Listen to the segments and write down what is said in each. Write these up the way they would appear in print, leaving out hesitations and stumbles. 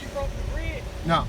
You broke the bridge? No.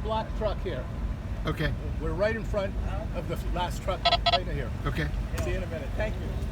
black truck here. Okay. We're right in front of the last truck right here. Okay. See you in a minute. Thank you.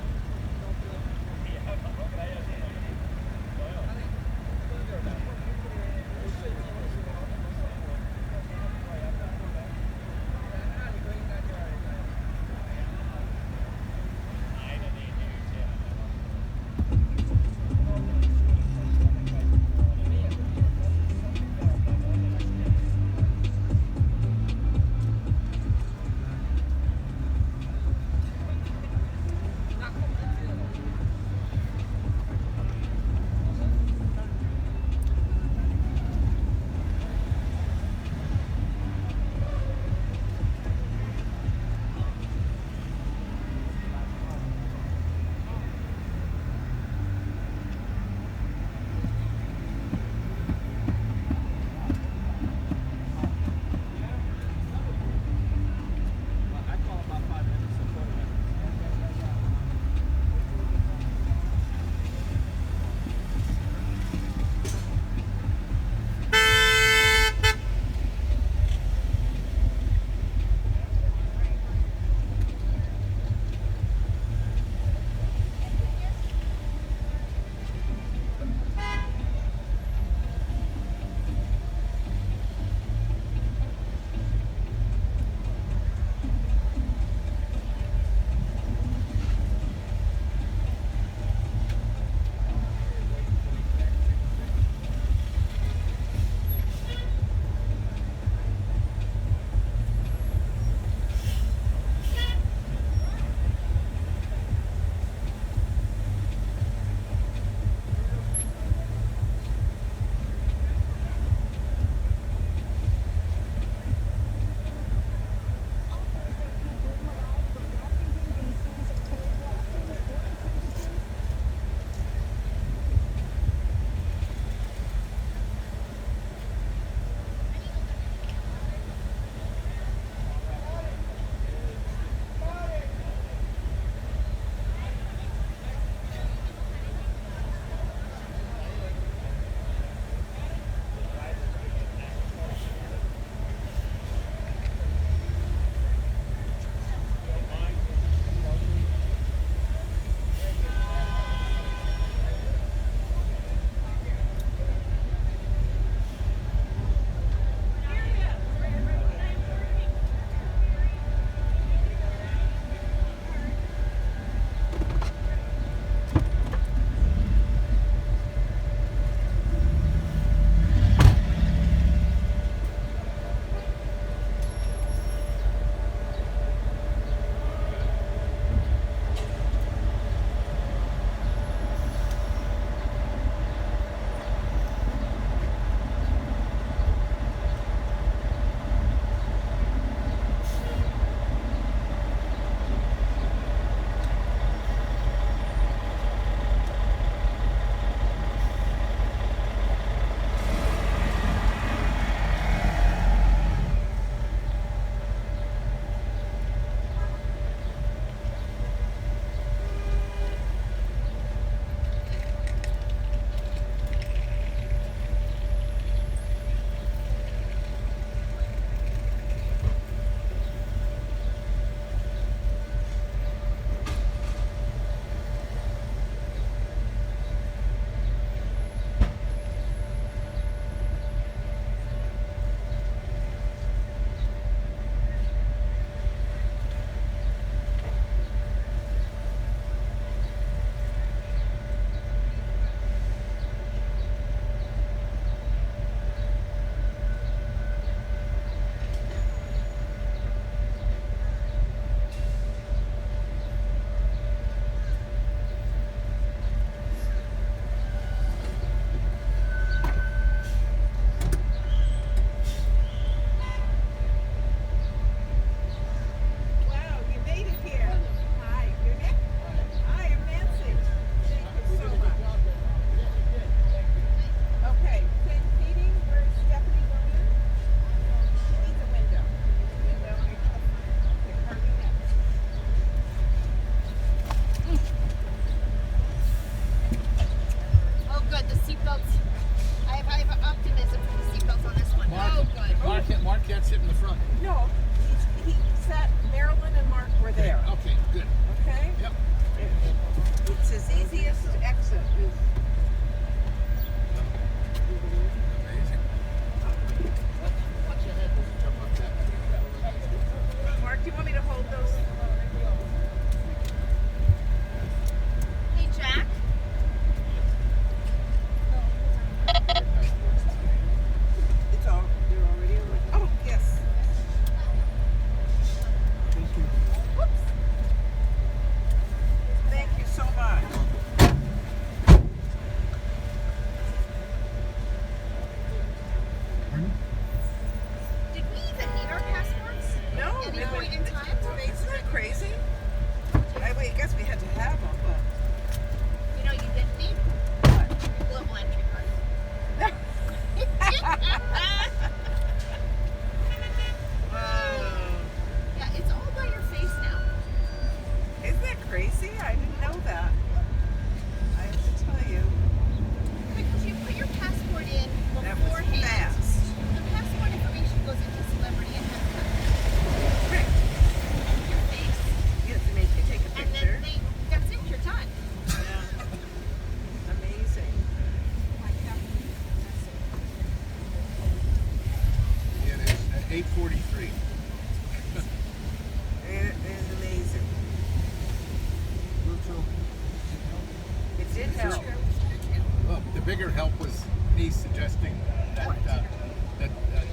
bigger help was me suggesting that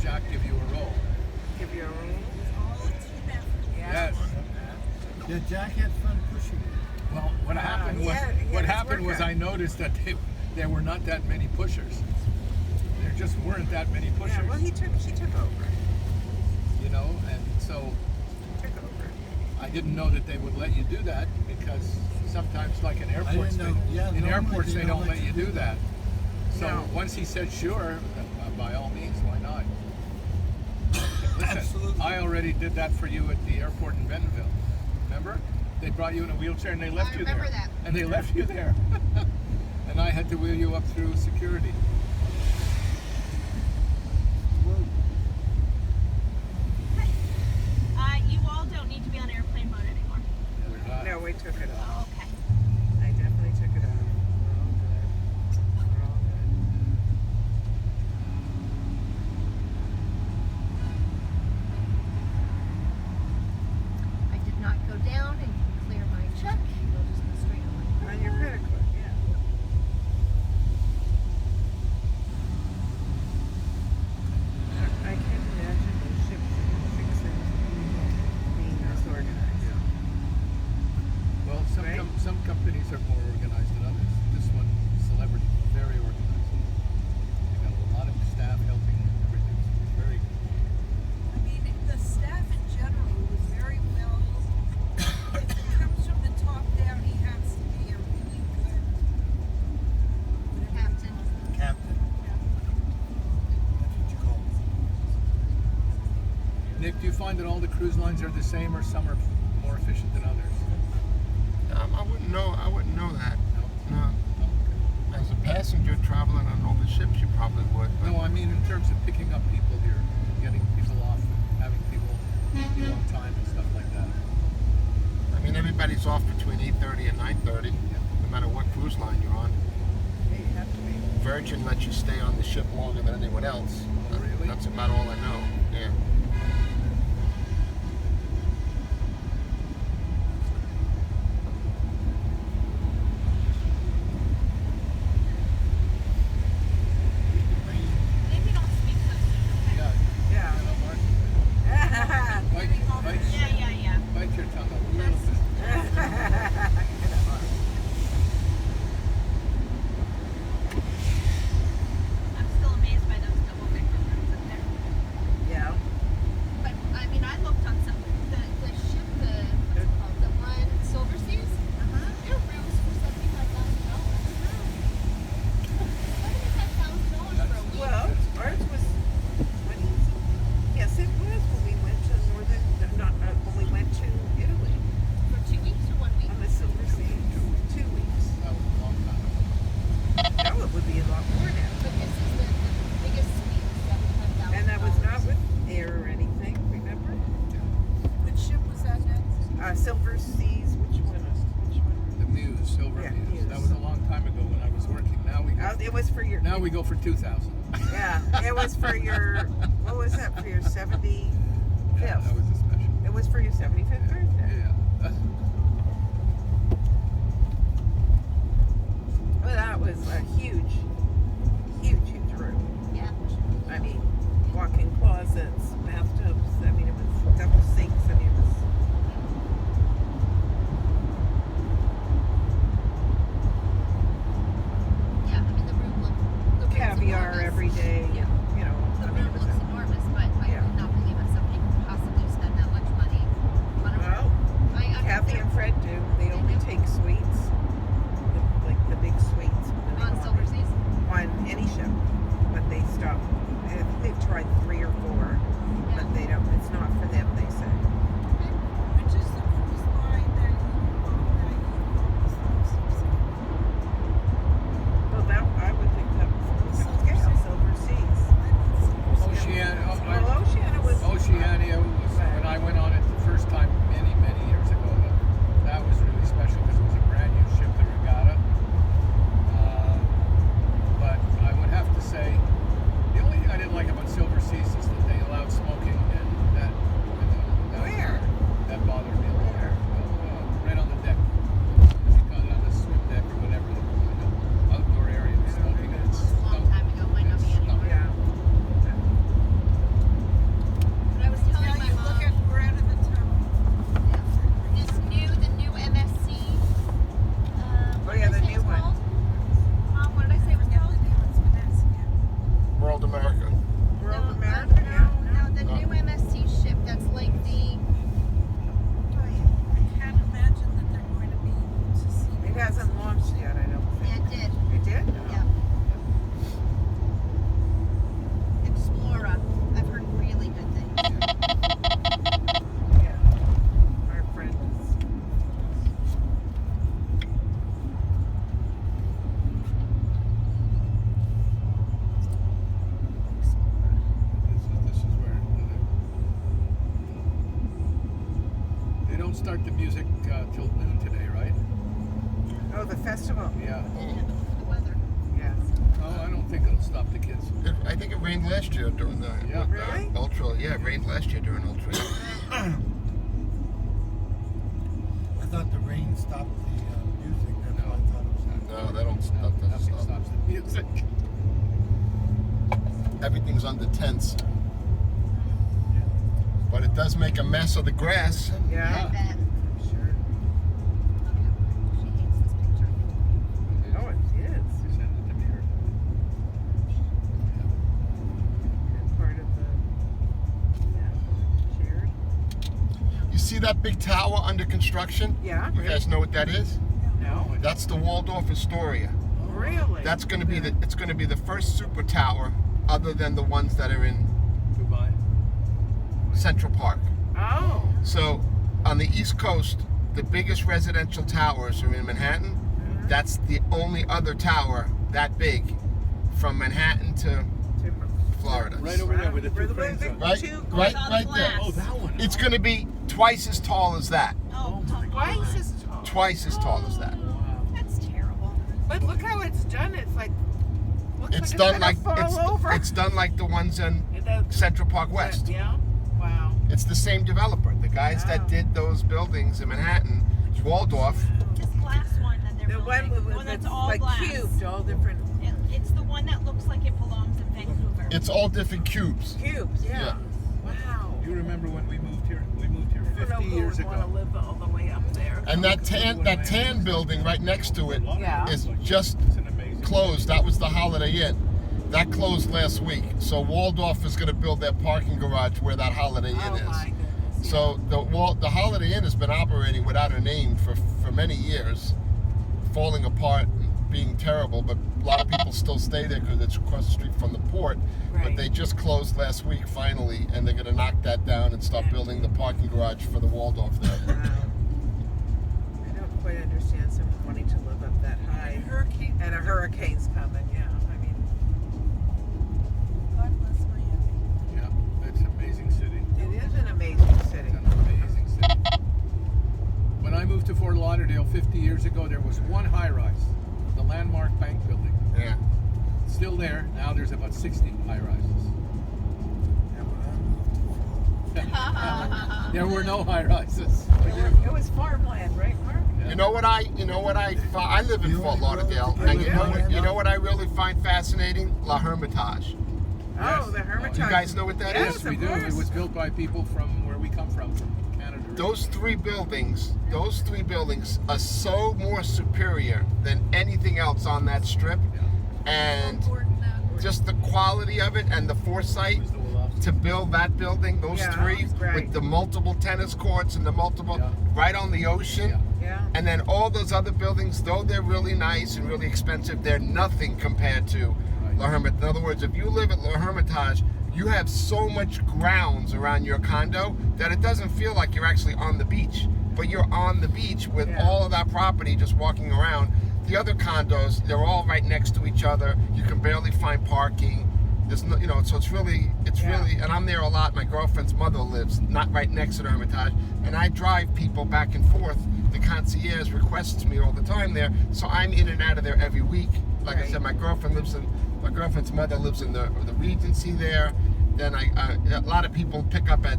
Jack give you a roll. Give you a room? Yes. Yeah, Jack had fun pushing it. Well, what happened was I noticed that there were not that many pushers. There just weren't that many pushers. Yeah, well, she took over. You know, and so Took over. I didn't know that they would let you do that because sometimes, like in airports, know. Yeah, in normally airports they they don't let you do that. So No. once he said sure, by all means, why not? Listen, Absolutely. I already did that for you at the airport in Bentonville. Remember? They brought you in a wheelchair and they left you there. I remember that. And they left you there. And I had to wheel you up through security. You all don't need to be on airplane mode anymore. We're not- No, we took it off. Oh, okay. I definitely took it off. We're all good. We're all good. I did not go down and clear my check. It'll just go straight on. On your credit card, yeah. I can't imagine those ships fixing being this organized. Well, Right? some companies are more organized than others. This one, Celebrity, very organized. They got a lot of staff helping everything. It's very. I mean, the staff in general was very well. If it comes from the top down, he has to be a really good Captain. Captain. That's what you call it. Nick, do you find that all the cruise lines are the same, or some are more efficient than others? I wouldn't know. I wouldn't know that. No. No. As a passenger traveling on all the ships, you probably would. But No, I mean in terms of picking up people here, getting people off, having people be on time and stuff like that. I mean, everybody's off between 8:30 and 9:30, no matter what cruise line you're on. Yeah, you have to be. Virgin lets you stay on the ship longer than anyone else. Oh, really? That's about all I know. Yeah. Maybe don't speak so soon, okay? Yeah. Yeah. You know, Mark, Yeah. bite your tongue a little bit. I'm still amazed by those double decker rooms up there. Yeah. But I mean, I looked on some the ship, what's it called, the one Silver Seas. Their rooms for $75,000. $75,000 for a week. Well, ours was, when he was, yes, it was when we went to when we went to Italy For 2 weeks or 1 week. on the Silver Sea. 2 weeks. That was a long time ago. Now it would be a lot more now. But this is the biggest suite, $75,000. And that was not with air or anything, remember? Which ship was that next? Silver Seas, which one? The Muse, Silver Yeah, Muse. Muse. That was a long time ago when I was working. Now we go. It was for your, Now we go for 2,000. yeah, it was for your, what was that, for your 75th? Yeah, that was a special. It was for your 75th birthday. Yeah. Well, that was a huge, huge room. Yeah. I mean, walk-in closets, bathtubs. I mean, it was double sinks. I mean, it was. Yeah, I mean, the room's Caviar enormous. every day. Yeah. You know, The I mean, room it was looks enormous, but I Yeah. could not believe that somebody could possibly spend that much money on a well, room. I Kathy and Fred do. They only take suites, like the big suites. when they on go Silver Seas. On any ship, but they stop. I think they've tried 3 or 4, but they don't. It's not for them. They say. Which is the cruise line that you Well, that I would think that was Silver Seas. Oceania. Well, Oceania was. Oceania was when I went on it the first time many years ago. That was really special because it was a brand new ship, the Regatta. But I would have to say the only thing I didn't like about Silver Seas is that they allowed smoking, and that Oh start the music till noon today, right? Oh, the festival. Yeah. The weather. Yeah. Oh, I don't think it'll stop the kids. I think it rained last year during the Yeah. Really? Ultra. Yeah, it rained last year during Ultra. I thought the rain stopped the music. That's No. what I thought it was. No, that don't No, stop. Doesn't nothing stop. stops the music. Everything's under tense. But it does make a mess of the grass. Yeah. I bet. Sure. She hates this picture. Oh, it is. Send it to me. Part of the shared. You see that big tower under construction? Yeah. You guys know what that is? No. That's the Waldorf Astoria. Really? That's going to be the first super tower, other than the ones that are in Goodbye. Central Park. Oh. So, on the East Coast, the biggest residential towers are in Manhattan. That's the only other tower that big from Manhattan to Florida. Right over there with the two Where cranes the on. Right, two right, on right the there. glass. Oh, that one. It's going to be twice as tall as that. Oh, Twice as tall. Twice as tall as that. Wow. That's terrible. But look how it's done. It's like looks It's like done it's like gonna fall over. it's done like the ones in It does. Central Park West. Yeah. Wow. It's the same developer. The guys Wow. that did those buildings in Manhattan, Waldorf. This glass one that they're The one building, with the one that's it's all like glass. cubed, all different It's the one that looks like it belongs in Vancouver. It's all different cubes. cubes. Yeah. Yeah. Wow. You remember when we moved here? We moved here I don't know 50 who years would want to ago. live all the way up there. And that tan building right next to it Yeah. is just It's an amazing. closed. That was the Holiday Inn. That closed last week. So Waldorf is going to build their parking garage where that Holiday Inn Oh is. my goodness. So the Holiday Inn has been operating without a name for many years, falling apart, being terrible. But a lot of people still stay there because it's across the street from the port. But Right. they just closed last week finally, and they're going to knock that down and start building the parking garage for the Waldorf there. Wow. I don't quite understand someone wanting to live up that high. Hurricane. And a hurricane's coming. Yeah. I mean, God bless Miami. Yeah, it's an amazing city. it is an amazing city. It's an amazing city. When I moved to Fort Lauderdale 50 years ago, there was one high-rise, the Landmark Bank Building. Yeah. It's still there. Now there's about 60 high-rises. There were no high-rises. It was farmland, right, Mark? You know what I live in Fort Lauderdale, and you know what I really find fascinating? La Hermitage. Oh, the Hermitage. You guys know what that Yes, is? Yes, we of do. course. It was built by people from where we come from Canada. Those three buildings are so more superior than anything else on that strip, and just the quality of it and the foresight to build that building, those Yeah, three right. with the multiple tennis courts and the multiple right on the ocean. Yeah. Yeah. And then all those other buildings, though they're really nice and really expensive, they're nothing compared to La Hermitage. In other words, if you live at La Hermitage, you have so much grounds around your condo that it doesn't feel like you're actually on the beach. But you're on the beach with all of that property just walking around. The other condos, they're all right next to each other. You can barely find parking. There's no, so it's really, and I'm there a lot. My girlfriend's mother lives not right next to the Hermitage, and I drive people back and forth. The concierge requests me all the time there, so I'm in and out of there every week. Like I said, my girlfriend's mother lives in the Regency there. Then a lot of people pick up at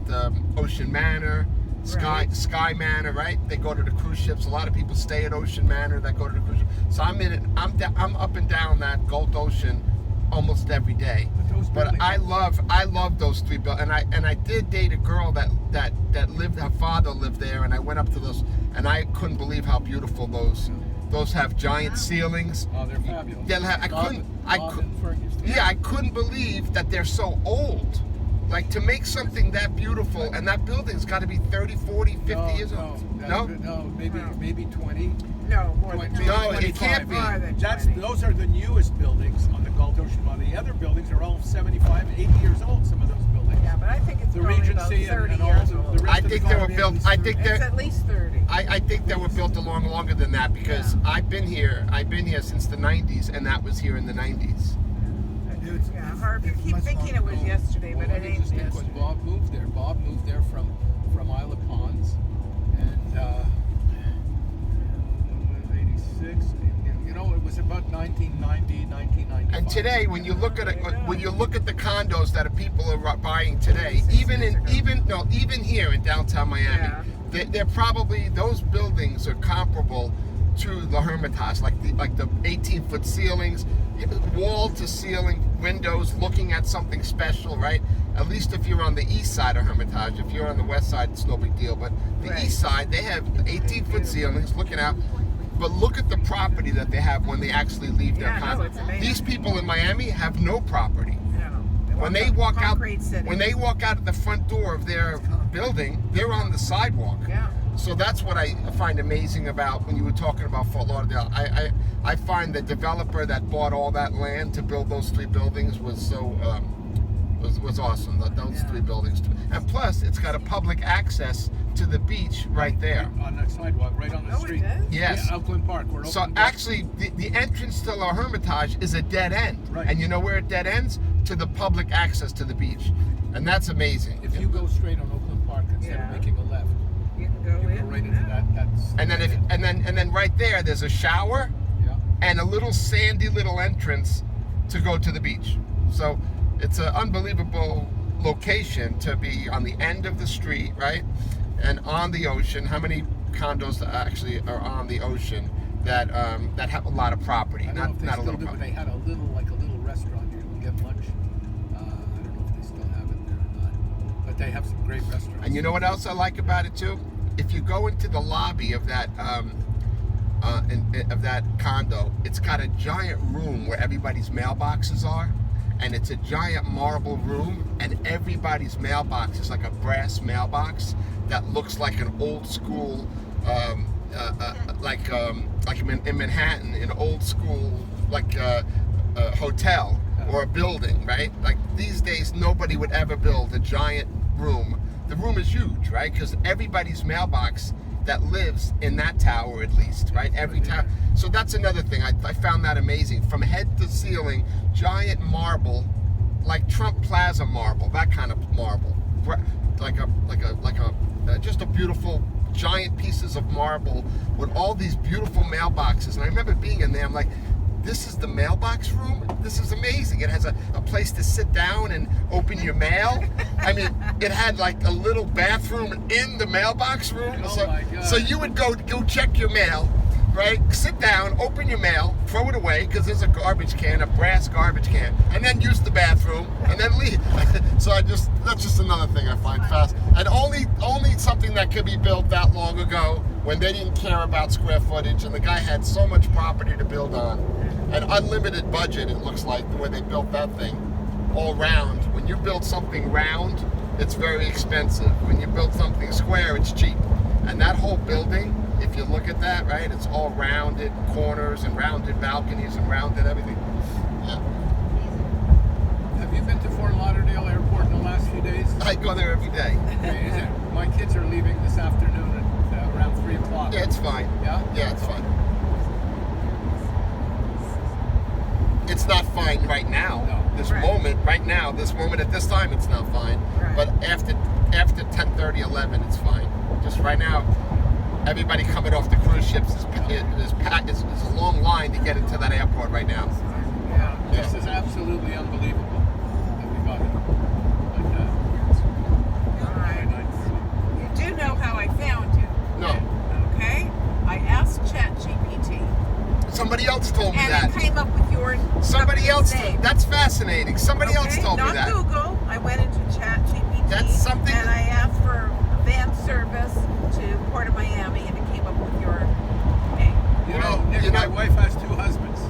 Ocean Manor, Sky Manor, right? They go to the cruise ships. A lot of people stay at Ocean Manor that go to the cruise ship. So I'm in it. I'm up and down that Gulf Ocean almost every day. But I love those three buildings. And I did date a girl that lived. Her father lived there, and I went up to those, and I couldn't believe how beautiful those have giant ceilings. Oh, they're fabulous. I couldn't believe that they're so old. Like, to make something that beautiful, and that building's got to be 30, 40, 50 years old. No? Maybe 20. No, more than 20, 20. No, it can't be. More than That's 20. those are the newest buildings on the Gulf Ocean. While the other buildings are all 75, 80 years old. Some of those buildings. Yeah, but I think it's The probably about Regency 30 and all years the old. rest I of the think they were condominiums built. I think It's they're. at least 30. I think they were built along longer than that because I've been here since the 90s, and that was here in the 90s. Yeah, Harv, you keep thinking it was yesterday, but Well, it let me ain't just think when yesterday. Bob moved there. Bob moved there from Isle of Ponds, and '86. You know, it was about 1990, 1995. And today, when you look at it, when you look at the condos that people are buying today, even here in downtown Miami, they're probably, those buildings are comparable to the Hermitage, like the 18-foot ceilings, wall to ceiling windows, looking at something special, right? At least if you're on the east side of Hermitage. If you're on the west side, it's no big deal. But the east side, they have 18-foot ceilings looking out. But look at the property that they have when they actually leave their condo. it's amazing. These people in Miami have no property. When they walk out of the front door of their building, they're on the sidewalk. Yeah. So that's what I find amazing about when you were talking about Fort Lauderdale. I find the developer that bought all that land to build those 3 buildings was so was awesome. Those 3 buildings, and plus it's got a public access to the beach right there. On that sidewalk, right on the street. It does? Yes. Yeah, Oakland Park. We're So open actually, the entrance to La Hermitage is a dead end, Right. and you know where it dead ends? To the public access to the beach, and that's amazing. If you go straight on Oakland Park instead of making a left, You can go you in. go right into that. and then right there, there's a shower Yeah. and a little sandy little entrance to go to the beach. So it's an unbelievable location to be on the end of the street, right? And on the ocean. How many condos actually are on the ocean that have a lot of property? I don't know if they Not a still little do, but property. they had a little restaurant. You can get lunch. I don't know if they still have it there or not. But they have some great restaurants. And you know what else I like about it too? If you go into the lobby of that condo, it's got a giant room where everybody's mailboxes are, and it's a giant marble room, and everybody's mailbox is like a brass mailbox that looks like an old school, like in Manhattan, an old school hotel or a building, right? Like these days, nobody would ever build a giant room. The room is huge, right? Because everybody's mailbox that lives in that tower, at least, right? Every tower. So that's another thing. I found that amazing. From head to ceiling, giant marble, like Trump Plaza marble, that kind of marble, just a beautiful giant pieces of marble with all these beautiful mailboxes. And I remember being in there. I'm like, this is the mailbox room? This is amazing. It has a place to sit down and open your mail. I mean, it had like a little bathroom in the mailbox room. Oh my God. So you would go check your mail, right? Sit down, open your mail, throw it away because there's a garbage can, a brass garbage can, and then use the bathroom and then leave. So that's just another thing I find fast. And only something that could be built that long ago when they didn't care about square footage and the guy had so much property to build on. An unlimited budget, it looks like, the way they built that thing, all round. When you build something round, it's very expensive. When you build something square, it's cheap. And that whole building, if you look at that, right, it's all rounded corners and rounded balconies and rounded everything. Yeah. Have you been to Fort Lauderdale Airport in the last few days? I go there every day. Okay, my kids are leaving this afternoon at around 3 o'clock. Yeah, it's fine. Yeah? Yeah, it's fine. It's not fine right now. No. This Right. moment, right now, this moment at this time, it's not fine. Right. But after 10:30, 11, it's fine. Just right now, everybody coming off the cruise ships is a long line to get into that airport right now. Yeah. This is absolutely unbelievable that we got it like that. All right. Very nice. You do know how I found you, No, okay? I asked ChatGPT, somebody else told me and that. it came up with your Somebody else. name. That's fascinating. Somebody else Okay? told me Not that. Google. I went into ChatGPT. That's something- And I asked for a van service to Port of Miami, and it came up with your name. You know, Nick, you know- my wife has 2 husbands.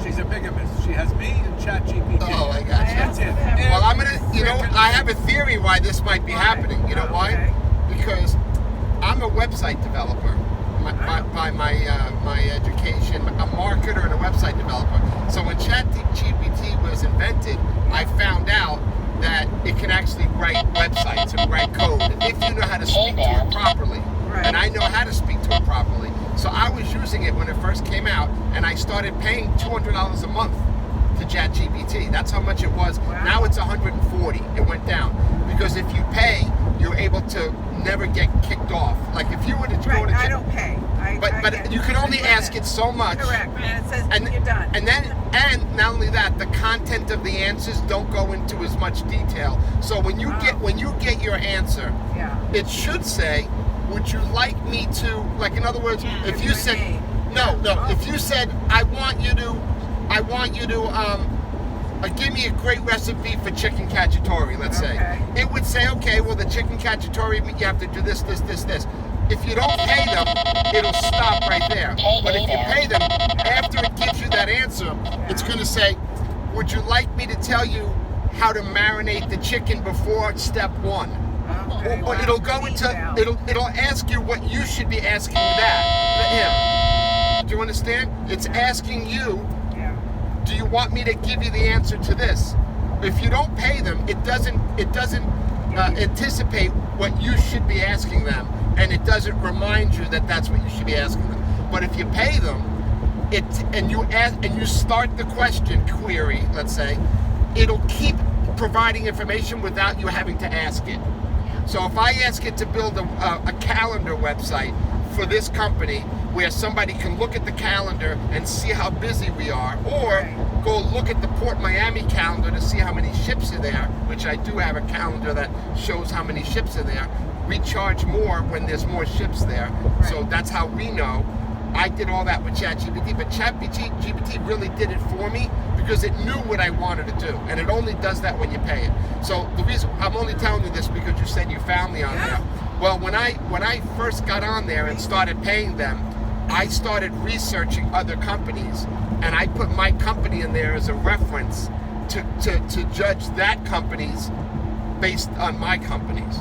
She's a bigamist. She has me and ChatGPT. Oh, I got you. That's it. Well, I'm gonna. I have a theory why this might be Why? happening. You know why? Okay. Because I'm a website developer by my education, a marketer and a website developer. So when ChatGPT was invented, I found out that it can actually write websites and write code if you know how to speak to it properly. Right. And I know how to speak to it properly. So I was using it when it first came out, and I started paying $200 a month to ChatGPT. That's how much it was. Wow. Now it's $140. It went down because if you pay, you're able to never get kicked off. Like if you were to go Right, to I don't pay. I but get you can only the ask limit. it so much. Correct, and it says And you're done. and not only that, the content of the answers don't go into as much detail. So when you get your answer, Yeah. it should say, "Would you like me to?" Like in other words, Yeah. if Give you your said name. no, Oh. if you said, "I want you to give me a great recipe for chicken cacciatore," let's say, Okay. it would say, "Okay, well the chicken cacciatore, you have to do this, this, this, this." If you don't pay them, it'll stop right there. But if you pay them, after it gives you that answer, it's going to say, "Would you like me to tell you how to marinate the chicken before step 1?" Okay, Or wow. it'll go into Detail. it'll ask you what you should be asking him. Do you understand? It's asking you, Yeah. do you want me to give you the answer to this? If you don't pay them, it doesn't anticipate what you should be asking them, and it doesn't remind you that that's what you should be asking them. But if you pay them, and you start the question query, let's say, it'll keep providing information without you having to ask it. So if I ask it to build a calendar website for this company where somebody can look at the calendar and see how busy we are, or go look at the Port Miami calendar to see how many ships are there, which I do have a calendar that shows how many ships are there. We charge more when there's more ships there. So that's how we know. I did all that with ChatGPT, but ChatGPT really did it for me because it knew what I wanted to do, and it only does that when you pay it. So the reason I'm only telling you this because you said you found me on there. Well, when I first got on there and started paying them, I started researching other companies, and I put my company in there as a reference to judge that company's based on my companies.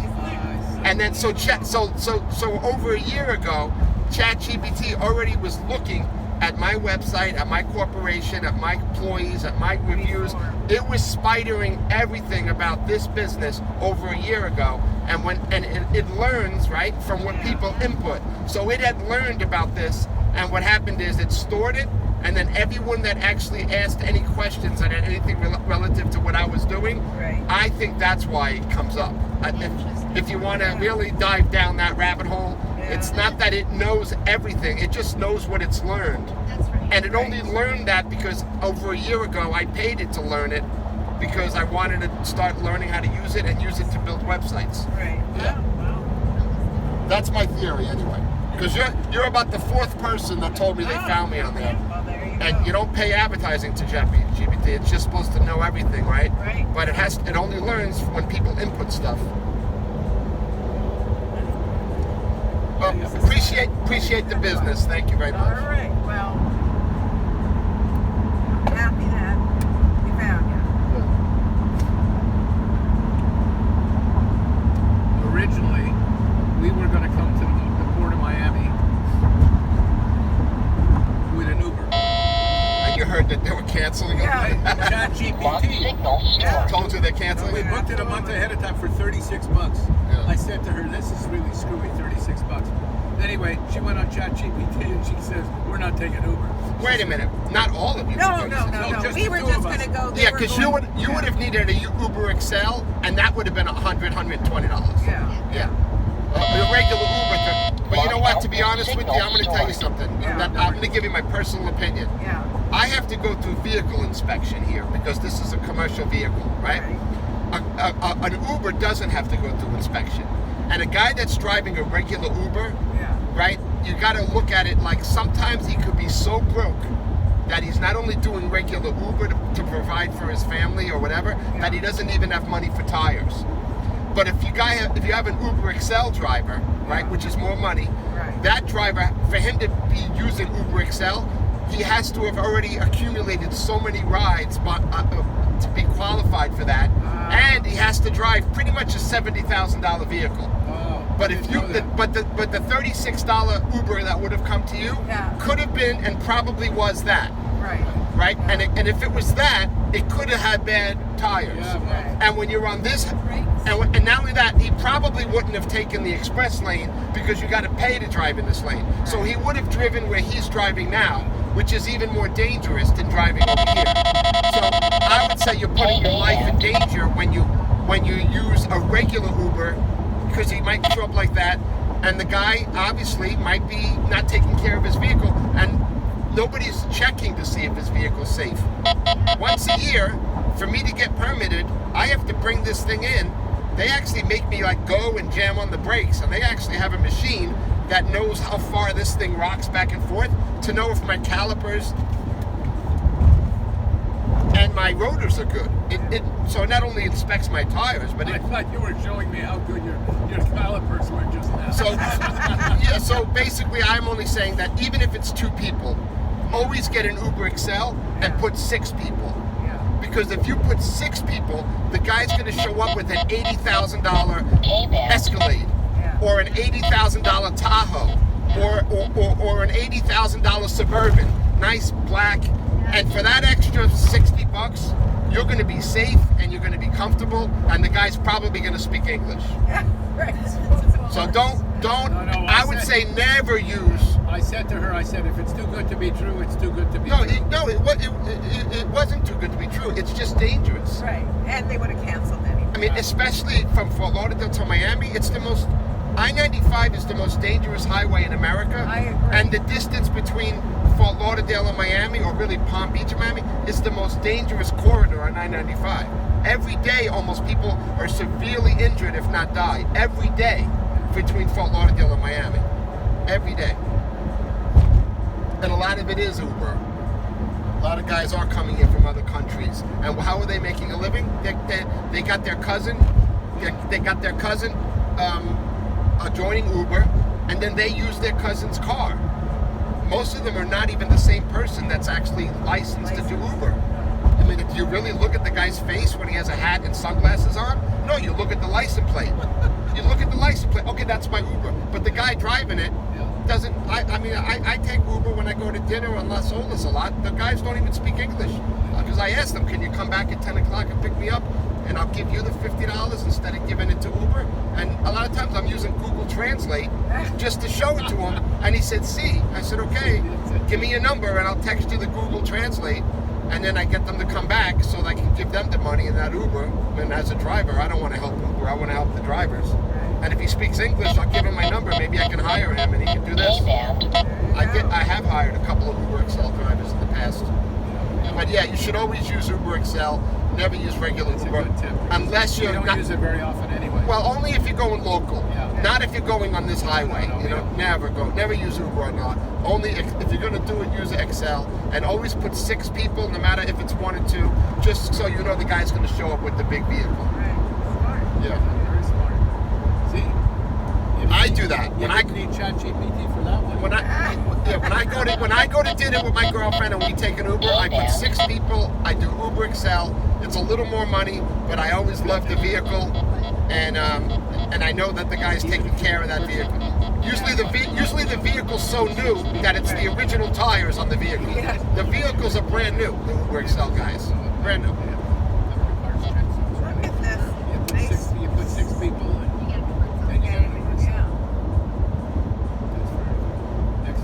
And then so over a year ago, ChatGPT already was looking at my website, at my corporation, at my employees, at my reviews. It was spidering everything about this business over a year ago, and it learns right from what people input. So it had learned about this, and what happened is it stored it, and then everyone that actually asked any questions on anything relative to what I was doing, I think that's why it comes up. If you want to really dive down that rabbit hole, it's not that it knows everything, it just knows what it's learned. That's right. And it only learned that because over a year ago I paid it to learn it because I wanted to start learning how to use it and use it to build websites. Right. Yeah. That's my theory anyway. Because you're about the 4th person that told me they found me on there. Well, there you go. And you don't pay advertising to ChatGPT. It's just supposed to know everything, right? Right. But it only learns when people input stuff. Well, appreciate the business. Thank you very All much. right. Well, I'm happy that we found you. Originally, we were going to come to the Port of Miami with an Uber. And you heard that they were canceling it? Yeah. ChatGPT. Yeah. Told you they're canceling We it? booked it a month ahead of time for $36. Yeah. I said to her, "This is really screwy, $36." Anyway, she went on ChatGPT and she says, "We're not taking Uber." Wait a minute. Not all of you. No, were no, going. no, no. just We the were two just of us. going to go. Yeah, because you would have needed a Uber XL, and that would have been $120. Yeah. Yeah. A regular Uber. But you know what? To be honest with you, I'm going to tell you something. Yeah. I'm going to give you my personal opinion. Yeah. I have to go through vehicle inspection here because this is a commercial vehicle, right? An Uber doesn't have to go through inspection. And a guy that's driving a regular Uber, Yeah. right? You got to look at it like sometimes he could be so broke that he's not only doing regular Uber to provide for his family or whatever, that he doesn't even have money for tires. But if you have an Uber XL driver, right, which is more money, that driver, for him to be using Uber XL, he has to have already accumulated so many rides to be qualified for that, and he has to drive pretty much a $70,000 vehicle. But if you, the $36 Uber that would have come to you could have been and probably was that. Right? And if it was that, it could have had bad tires. And when you're on this, and not only that, he probably wouldn't have taken the express lane because you got to pay to drive in this lane. So he would have driven where he's driving now, which is even more dangerous than driving over here. So I would say you're putting your life in danger when you use a regular Uber because he might show up like that, and the guy obviously might be not taking care of his vehicle, and nobody's checking to see if his vehicle's safe. Once a year, for me to get permitted, I have to bring this thing in. They actually make me like go and jam on the brakes, and they actually have a machine that knows how far this thing rocks back and forth to know if my calipers and my rotors are good. So it not only inspects my tires, but I thought you were showing me how good your calipers were just now. so yeah. So basically, I'm only saying that even if it's 2 people, always get an Uber XL and put 6 people. Yeah. Because if you put 6 people, the guy's going to show up with an $80,000 Escalade, Yeah. or an $80,000 Tahoe, or an $80,000 Suburban, nice black. And for that extra $60, you're going to be safe and you're going to be comfortable, and the guy's probably going to speak English. Yeah. Right. So don't. No, I would say never use. I said to her, I said, if it's too good to be true, it's too good to be No, true. it wasn't too good to be true. It's just dangerous. Right. And they would have canceled anyway. I mean, especially from Fort Lauderdale to Miami, it's the most. I-95 is the most dangerous highway in America. I agree. And the distance between Fort Lauderdale and Miami, or really Palm Beach and Miami, is the most dangerous corridor on I-95. Every day, almost people are severely injured, if not die. Every day between Fort Lauderdale and Miami. Every day. And a lot of it is Uber. A lot of guys are coming in from other countries. And how are they making a living? They got their cousin. They got their cousin joining Uber, and then they use their cousin's car. Most of them are not even the same person that's actually licensed to do Uber. I mean, if you really look at the guy's face when he has a hat and sunglasses on, no, you look at the license plate. You look at the license plate. Okay, that's my Uber. But the guy driving it doesn't. I take Uber when I go to dinner on Las Olas a lot. The guys don't even speak English, because I asked them, "Can you come back at 10 o'clock and pick me up? And I'll give you the $50 instead of giving it to Uber." And a lot of times I'm using Google Translate just to show it to him. And he said, "See." I said, "Okay, give me your number and I'll text you the Google Translate." And then I get them to come back so that I can give them the money in that Uber. And as a driver, I don't want to help Uber. I want to help the drivers. And if he speaks English, I'll give him my number. Maybe I can hire him and he can do this. I have hired a couple of Uber XL drivers in the past. But yeah, you should always use Uber XL. Never use regular It's a Uber good tip. unless You you're don't not. use it very often anyway. Well, only if you're going local. Yeah. Not if you're going on this highway. No, You know, never use Uber or not. Only if you're going to do it, use XL, and always put 6 people, no matter if it's 1 or 2, just so you know the guy's going to show up with the big vehicle. Right. Smart. Yeah. Very smart. See? I do that. You don't need ChatGPT for that one. When I go to dinner with my girlfriend and we take an Uber, I put 6 people. I do Uber XL. It's a little more money, but I always love the vehicle, and I know that the guy's taking care of that vehicle. Usually the vehicle's so new that it's the original tires on the vehicle. Yeah. The vehicles are brand new. The Uber XL guys, brand new. Look at this. Nice. You put 6 people in. You gotta put Then you Okay. got an Uber XL. Yeah. Next.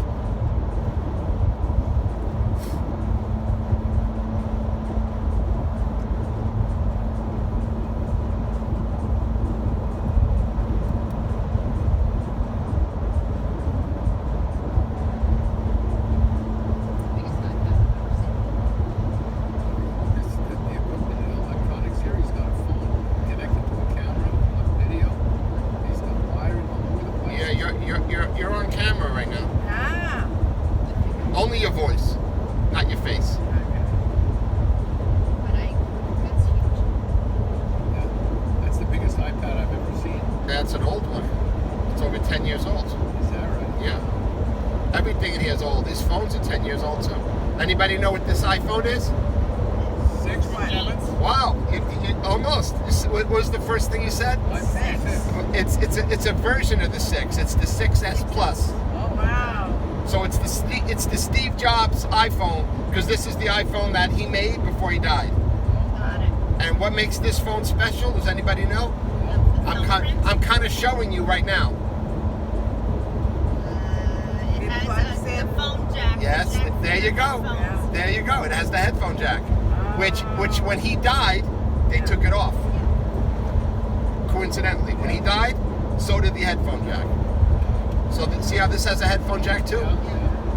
The equipment in electronics here, he's got a phone connected to a camera, a video. He's got wiring all over the place. Yeah, you're on camera right now. Ah. Only your voice, not your face. That's huge. Yeah. That's the biggest iPad I've ever seen. That's an old one. It's over 10 years old. Is that right? Yeah. Everything in here is old. These phones are 10 years old too. Anybody know what this iPhone is? 6 from Evans. Wow, you almost. What was the first thing you said? It's a version of the 6. It's the 6S Plus. Oh, wow. So it's the Steve Jobs iPhone, because this is the iPhone that he made before he died. Got it. And what makes this phone special? Does anybody know? I'm kind of showing you right now. It It has plugs a in. phone jack. Yes, connects there to you the go. headphones. There you go. It has the headphone jack, which when he died, they took it off. Coincidentally, when he died, So did the headphone jack. So see how this has a headphone jack too?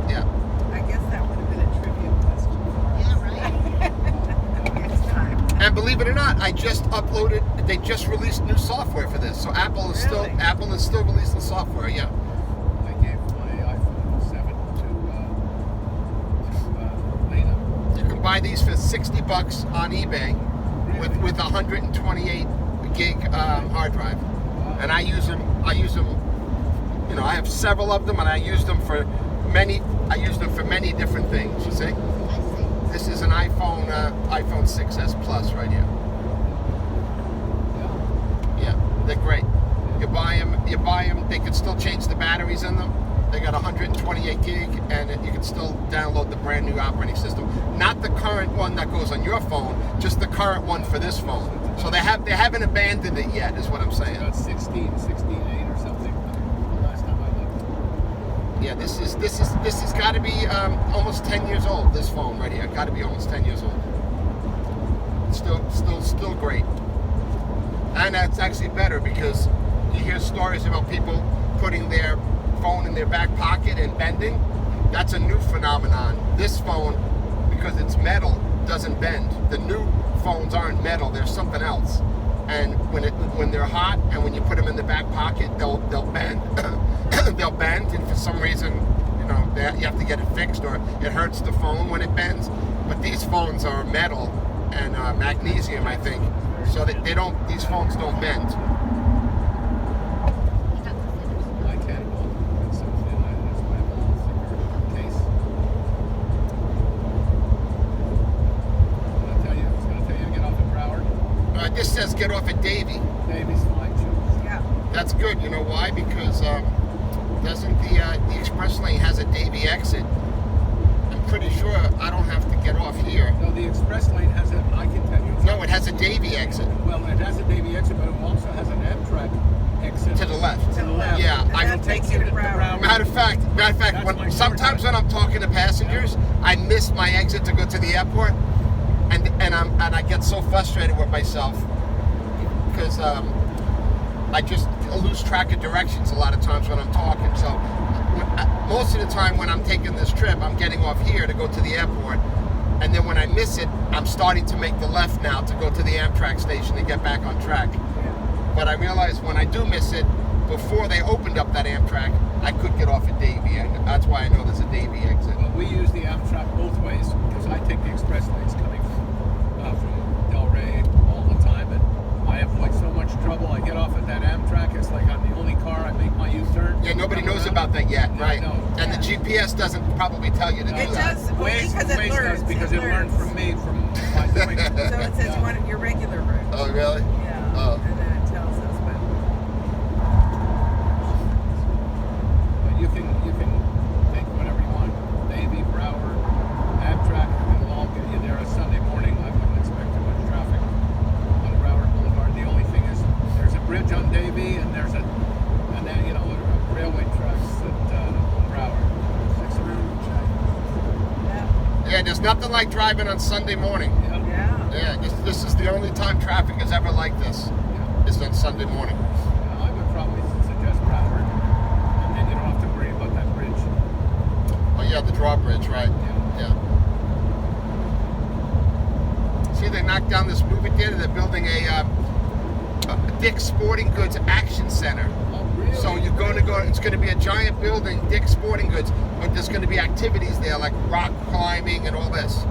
Yeah. I guess that would have been a trivia question. Yeah, right. Next time. And believe it or not, I just uploaded. They just released new software for this. So Apple is Really? still releasing software. Yeah. I gave my iPhone 7 to Lena. You can buy these for $60 on eBay with 128 gig hard drive. And I use them. You know, I have several of them, and I use them for many different things. You see, I see. this is an iPhone 6s Plus right here. Yeah, they're great. You buy them. They can still change the batteries in them. They got 128 gig, and you can still download the brand new operating system. Not the current one that goes on your phone, just the current one for this phone. So they haven't abandoned it yet, is what I'm saying. About 16.8 or something. The last time I looked. Yeah, this has got to be almost 10 years old. This phone right here, got to be almost 10 years old. Still great. And that's actually better because you hear stories about people putting their phone in their back pocket and bending. That's a new phenomenon. This phone, because it's metal, doesn't bend. The new phones aren't metal; they're something else. And when they're hot and when you put them in the back pocket, they'll bend. They'll bend, and for some reason, you know, you have to get it fixed, or it hurts the phone when it bends. But these phones are metal and magnesium, I think, so that these phones don't bend. I can't go. It's something that's my little thicker case. It's going to tell you to get off at Broward. This says get off at Davie. Davies flying too. Yeah. That's good. You know why? Because doesn't the express lane has a Davie exit? I'm pretty sure I don't have to get off here. No, the express lane has I can tell you. No, it has a Davie exit Well, it has a Davie exit, but it also has an Amtrak exit. to the left. To the left. Yeah, And I that takes you to Broward. Matter of fact, That's my sometimes shortcut. when I'm talking to passengers, I miss my exit to go to the airport, and I get so frustrated with myself because I just lose track of directions a lot of times when I'm talking. So most of the time when I'm taking this trip, I'm getting off here to go to the airport, and then when I miss it, I'm starting to make the left now to go to the Amtrak station to get back on track. But I realize when I do miss it, before they opened up that Amtrak, I could get off at Davie, and that's why I know there's a Davie exit. Well, we use the Amtrak both ways because I take the express lanes coming from Del Rey all the time, and I avoid so much trouble. I get off at that Amtrak. It's like I'm the only car. I make my U-turn. Yeah, nobody come knows around. about that yet, Yeah, right? no. And the GPS doesn't probably tell you to do It that. does. Well, Waze, because it Waze learns. does because it learned from me from my doing it. So it says one of your regular routes. Oh, really? Yeah. Oh. And then it tells us, but But you can take whatever you want. Davie, Broward, Amtrak, it'll all get you there a Sunday morning. I wouldn't expect too much traffic on Broward Boulevard. The only thing is there's a bridge on Davie and then railway tracks at Broward. 6 around check. Yeah, there's nothing like driving on Sunday morning. Yeah. yeah. Yeah, this is the only time traffic is ever like this. Yeah. Is on Sunday morning. I would probably suggest Broward, and then you don't have to worry about that bridge. Oh yeah, the drawbridge, right? Yeah. Yeah. See, they knocked down this movie theater. They're building a Dick's Sporting Goods Action Center. Oh, really? So you're going to go. It's going to be a giant building, Dick's Sporting Goods, but there's going to be activities there like rock climbing and all this.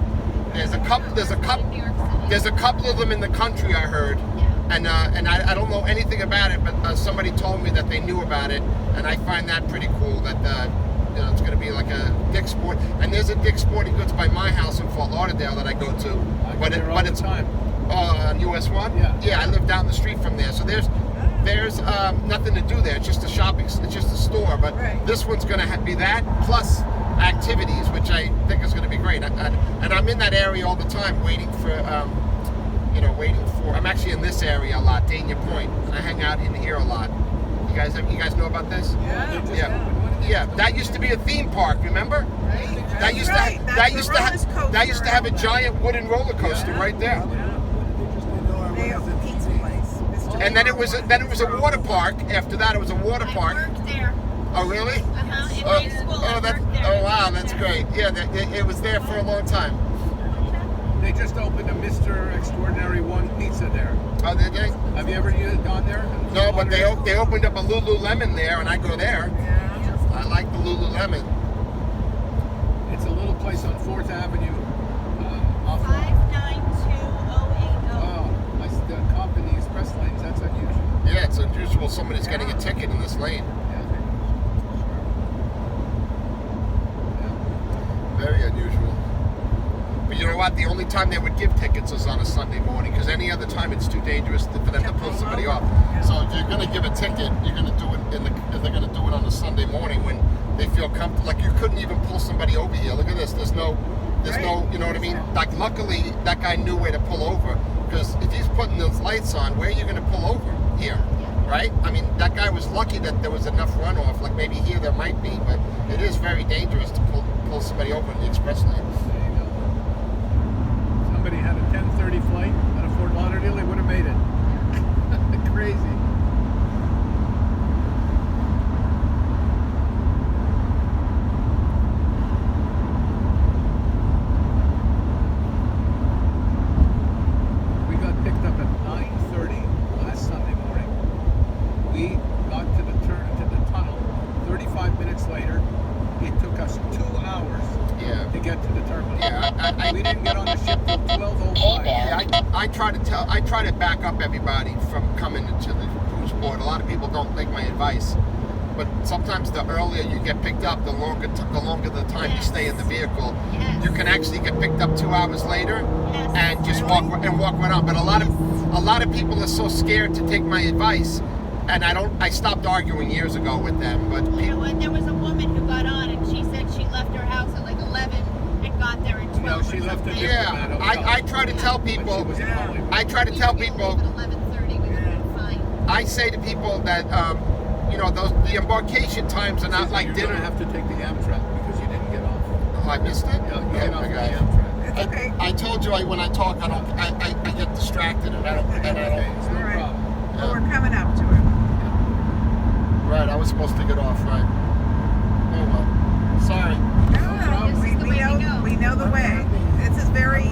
There's a couple. There's a couple. In New York City. There's a couple of them in the country, I heard. Yeah. And I don't know anything about it, but somebody told me that they knew about it, and I find that pretty cool. That it's going to be like a Dick's Sport, and there's a Dick's Sporting Goods by my house in Fort Lauderdale that I go to. I go there all the time. On US 1. Yeah. Yeah, I live down the street from there, so there's nothing to do there. It's just a shopping. It's just a store. But Right. this one's going to be that plus activities, which I think is going to be great. And I'm in that area all the time, waiting for. I'm actually in this area a lot, Dania Point. I hang out in here a lot. You guys know about this? Yeah. They just Yeah. opened. What did they Yeah, just that used to be a theme park. Remember? Right. That used right. to That's that the used to have roller that used to have a coaster giant wooden roller coaster Yeah. right there. They have a pizza place, Mr. And then it was a water park. After that, it was a water I park. worked there. Oh, really? In high school, I that's, worked there. oh wow, that's great. Yeah, it was there for a long time. They just opened a Mr. Extraordinary One pizza there. Oh, did they? Have you ever gone there? No, but they opened up a Lululemon there, and I go there. Yeah. I like the Lululemon. It's a little place on 4th Avenue. Off 592080. Oh, the cop in the express lanes. That's unusual. Yeah, it's unusual somebody's getting a ticket in this lane. Very unusual. But you know what? The only time they would give tickets is on a Sunday morning, because any other time it's too dangerous for them to pull somebody off. So if you're going to give a ticket, you're going to do it they're going to do it on a Sunday morning when they feel comfortable. Like, you couldn't even pull somebody over here. Look at this. There's no, you know what I mean? Like, luckily that guy knew where to pull over, because if he's putting those lights on, where are you going to pull over? Here, right? I mean, that guy was lucky that there was enough runoff. Like, maybe here there might be, but it is very dangerous to pull somebody over in the express lane. There you go. Somebody had a 10:30 flight out of Fort Lauderdale, they would have made it. Crazy. We got picked up at 9:30 last Sunday morning. We got to the tunnel 35 minutes later. It took us 2 hours to get to the terminal. Yeah, we didn't get on the ship till 12:05. Yeah, I try to back up everybody from coming into the cruise port. A lot of people don't take my advice, but sometimes the earlier you get picked up, the longer the time you stay in the vehicle. Yes. You can actually get picked up 2 hours later Yes. and just walk right on. But a lot of people are so scared to take my advice, and I stopped arguing years ago with them. But You know what? There was a woman who got on and she said she left her house at like 11 and got there at 12. No, she or left something. it. yeah, I try to tell people. But she was in Hollywood. I try to tell We people. leave at 11:30. We would have been fine. I say to people that the embarkation times are not like You're dinner. gonna have to take the Amtrak because you didn't get off. Oh, I missed it. Yeah, you get off my the gosh. Amtrak. It's okay. I told you when I talk, I get distracted and I don't. Okay, it's no All right. problem. Well, we're coming up to it. Right, I was supposed to get off, right? Oh well. Sorry. No, This is the way we go. we know the way. This is very.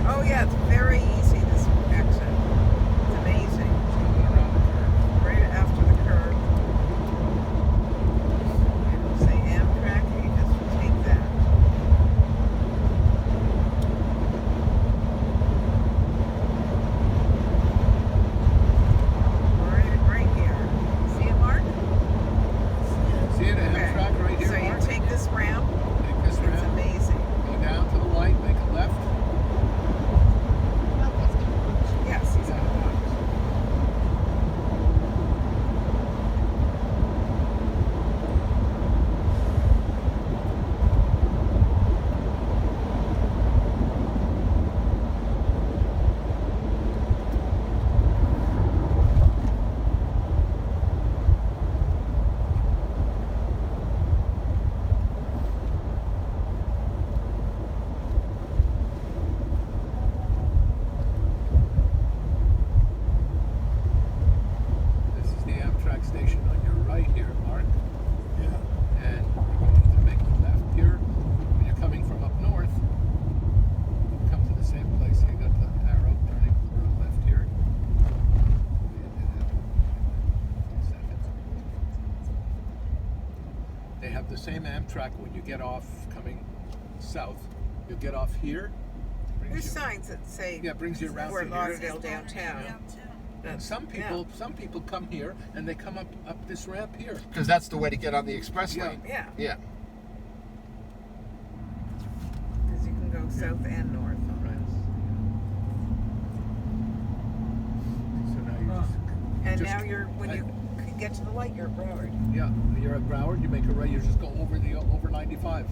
Oh yeah, it's very easy. This exit. It's amazing. Right after the curve. It'll say Amtrak, and you just take that. Right here. See it, Mark? See it, Okay. Amtrak right here, So you Mark? take this ramp. Take this It's ramp, amazing. go down to the light, make a left. Yes, he's on the box. This is the Amtrak station on your right here, Mark. Yeah. And you're going to make a left here. When you're coming from up north, you come to the same place. You got the arrow turning left here. They have the same Amtrak when you get off coming south. You'll get off here. brings There's you- signs that say Yeah, brings you around Fort to here. Lauderdale downtown. And some people come here and they come up this ramp here. Because that's the way to get on the express Yeah. lane. Yeah, Yeah. because you can go south and north. Right. So now you And Just- now when you get to the light, you're at Broward. yeah, you're at Broward. You make a right. You just go over 95.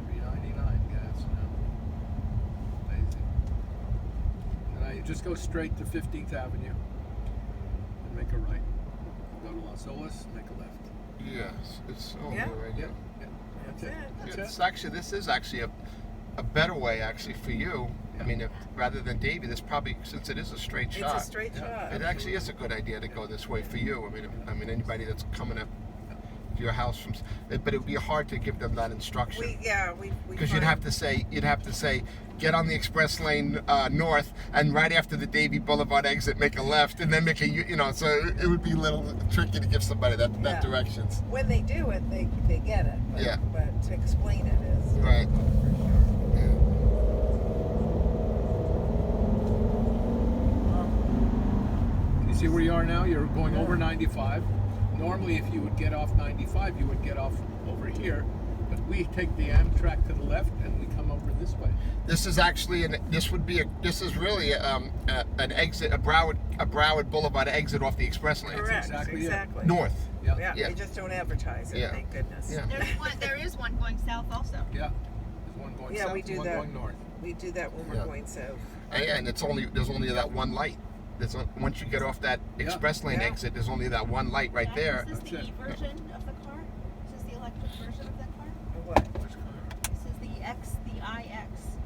$3.99 gas now. Amazing. And now you just go straight to 15th Avenue. make a right. Go to Las Olas, make a left. Yes, it's over Yeah. right Yeah, here. yeah. That's That's it. it. It's actually, this is actually a better way actually for you. I mean, if, rather than Davy, this probably, since it is a straight It's shot, a straight Yeah. shot. it actually is a good idea to go this way for you. I mean, anybody that's coming up to your house from, but it would be hard to give them that instruction. We Because you'd have to say, get on the express lane north, and right after the Davy Boulevard exit, make a left, and then make a, so it would be a little tricky to give somebody that Yeah. directions. When they do it, they get it. But, Yeah. But to explain it is Right. You see where you are now? You're going over 95. Normally, if you would get off 95, you would get off over here. But we take the Amtrak to the left, and we come over this way. This is actually this is really an exit, a Broward Boulevard exit off the express lane. correct. exactly it. Exactly. North. Yeah. Yeah, Yeah. they just don't advertise it. Yeah. Thank goodness. Yeah. There is one going south also. Yeah. There's one going Yeah, south, we do one that. going north. We do that when we're Yeah. going south. And there's only that one light. Once you get off that express lane Yeah. exit, there's only that one light right there. Is this the That's E it. version of the car? Is this the electric version of that car? Or what? Which car? This is the IX.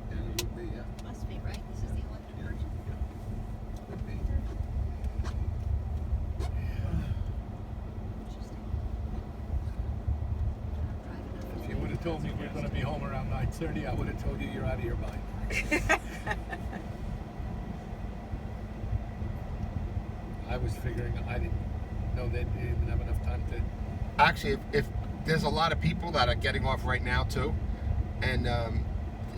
Yeah, it would be, yeah. Must be, right? This is the electric version. Would be. Interesting. Driving If you would have told me we were going to be home around 9:30, I would have told you you're out of your mind. I was figuring, I didn't know they didn't even have enough time to. Actually, if there's a lot of people that are getting off right now too, and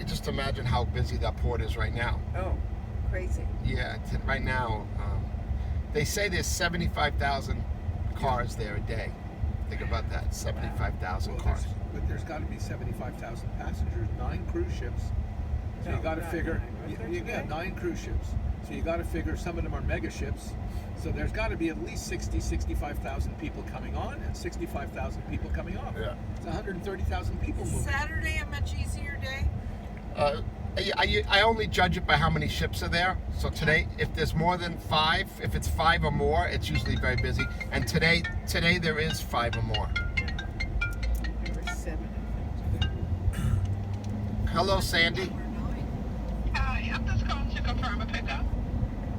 just imagine how busy that port is right now. Oh, crazy. Yeah, right now, they say there's 75,000 cars there a day. Think about that, 75,000 cars. But there's got to be 75,000 passengers, 9 cruise ships. So No, you got to not figure, 9. Was there you got today? 9 cruise ships. So you got to figure some of them are mega ships. So there's got to be at least 65,000 people coming on and 65,000 people coming off. Yeah. It's 130,000 people Is moving. Saturday a much easier day? I only judge it by how many ships are there. So today, if there's more than 5, if it's 5 or more, it's usually very busy. And today there is 5 or more. There were 7, I think. Hello, Sandy. Hi, I'm just calling to confirm a pickup.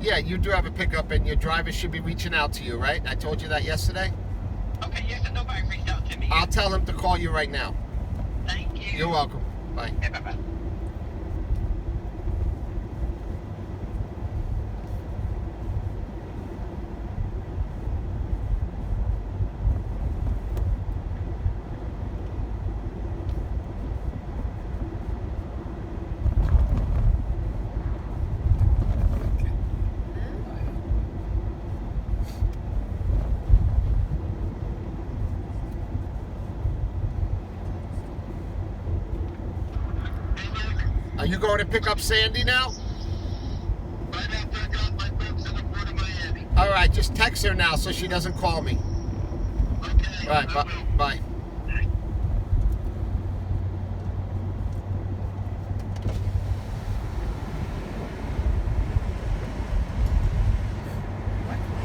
Yeah, you do have a pickup, and your driver should be reaching out to you, right? I told you that yesterday. Okay, yes, and nobody reached out to me. I'll tell him to call you right now. Thank you. You're welcome. Bye. Okay, bye-bye. Are you going to pick up Sandy now? Right after I got my folks in the port of Miami. All right, just text her now so she doesn't call me. Okay. All right, I will. bye.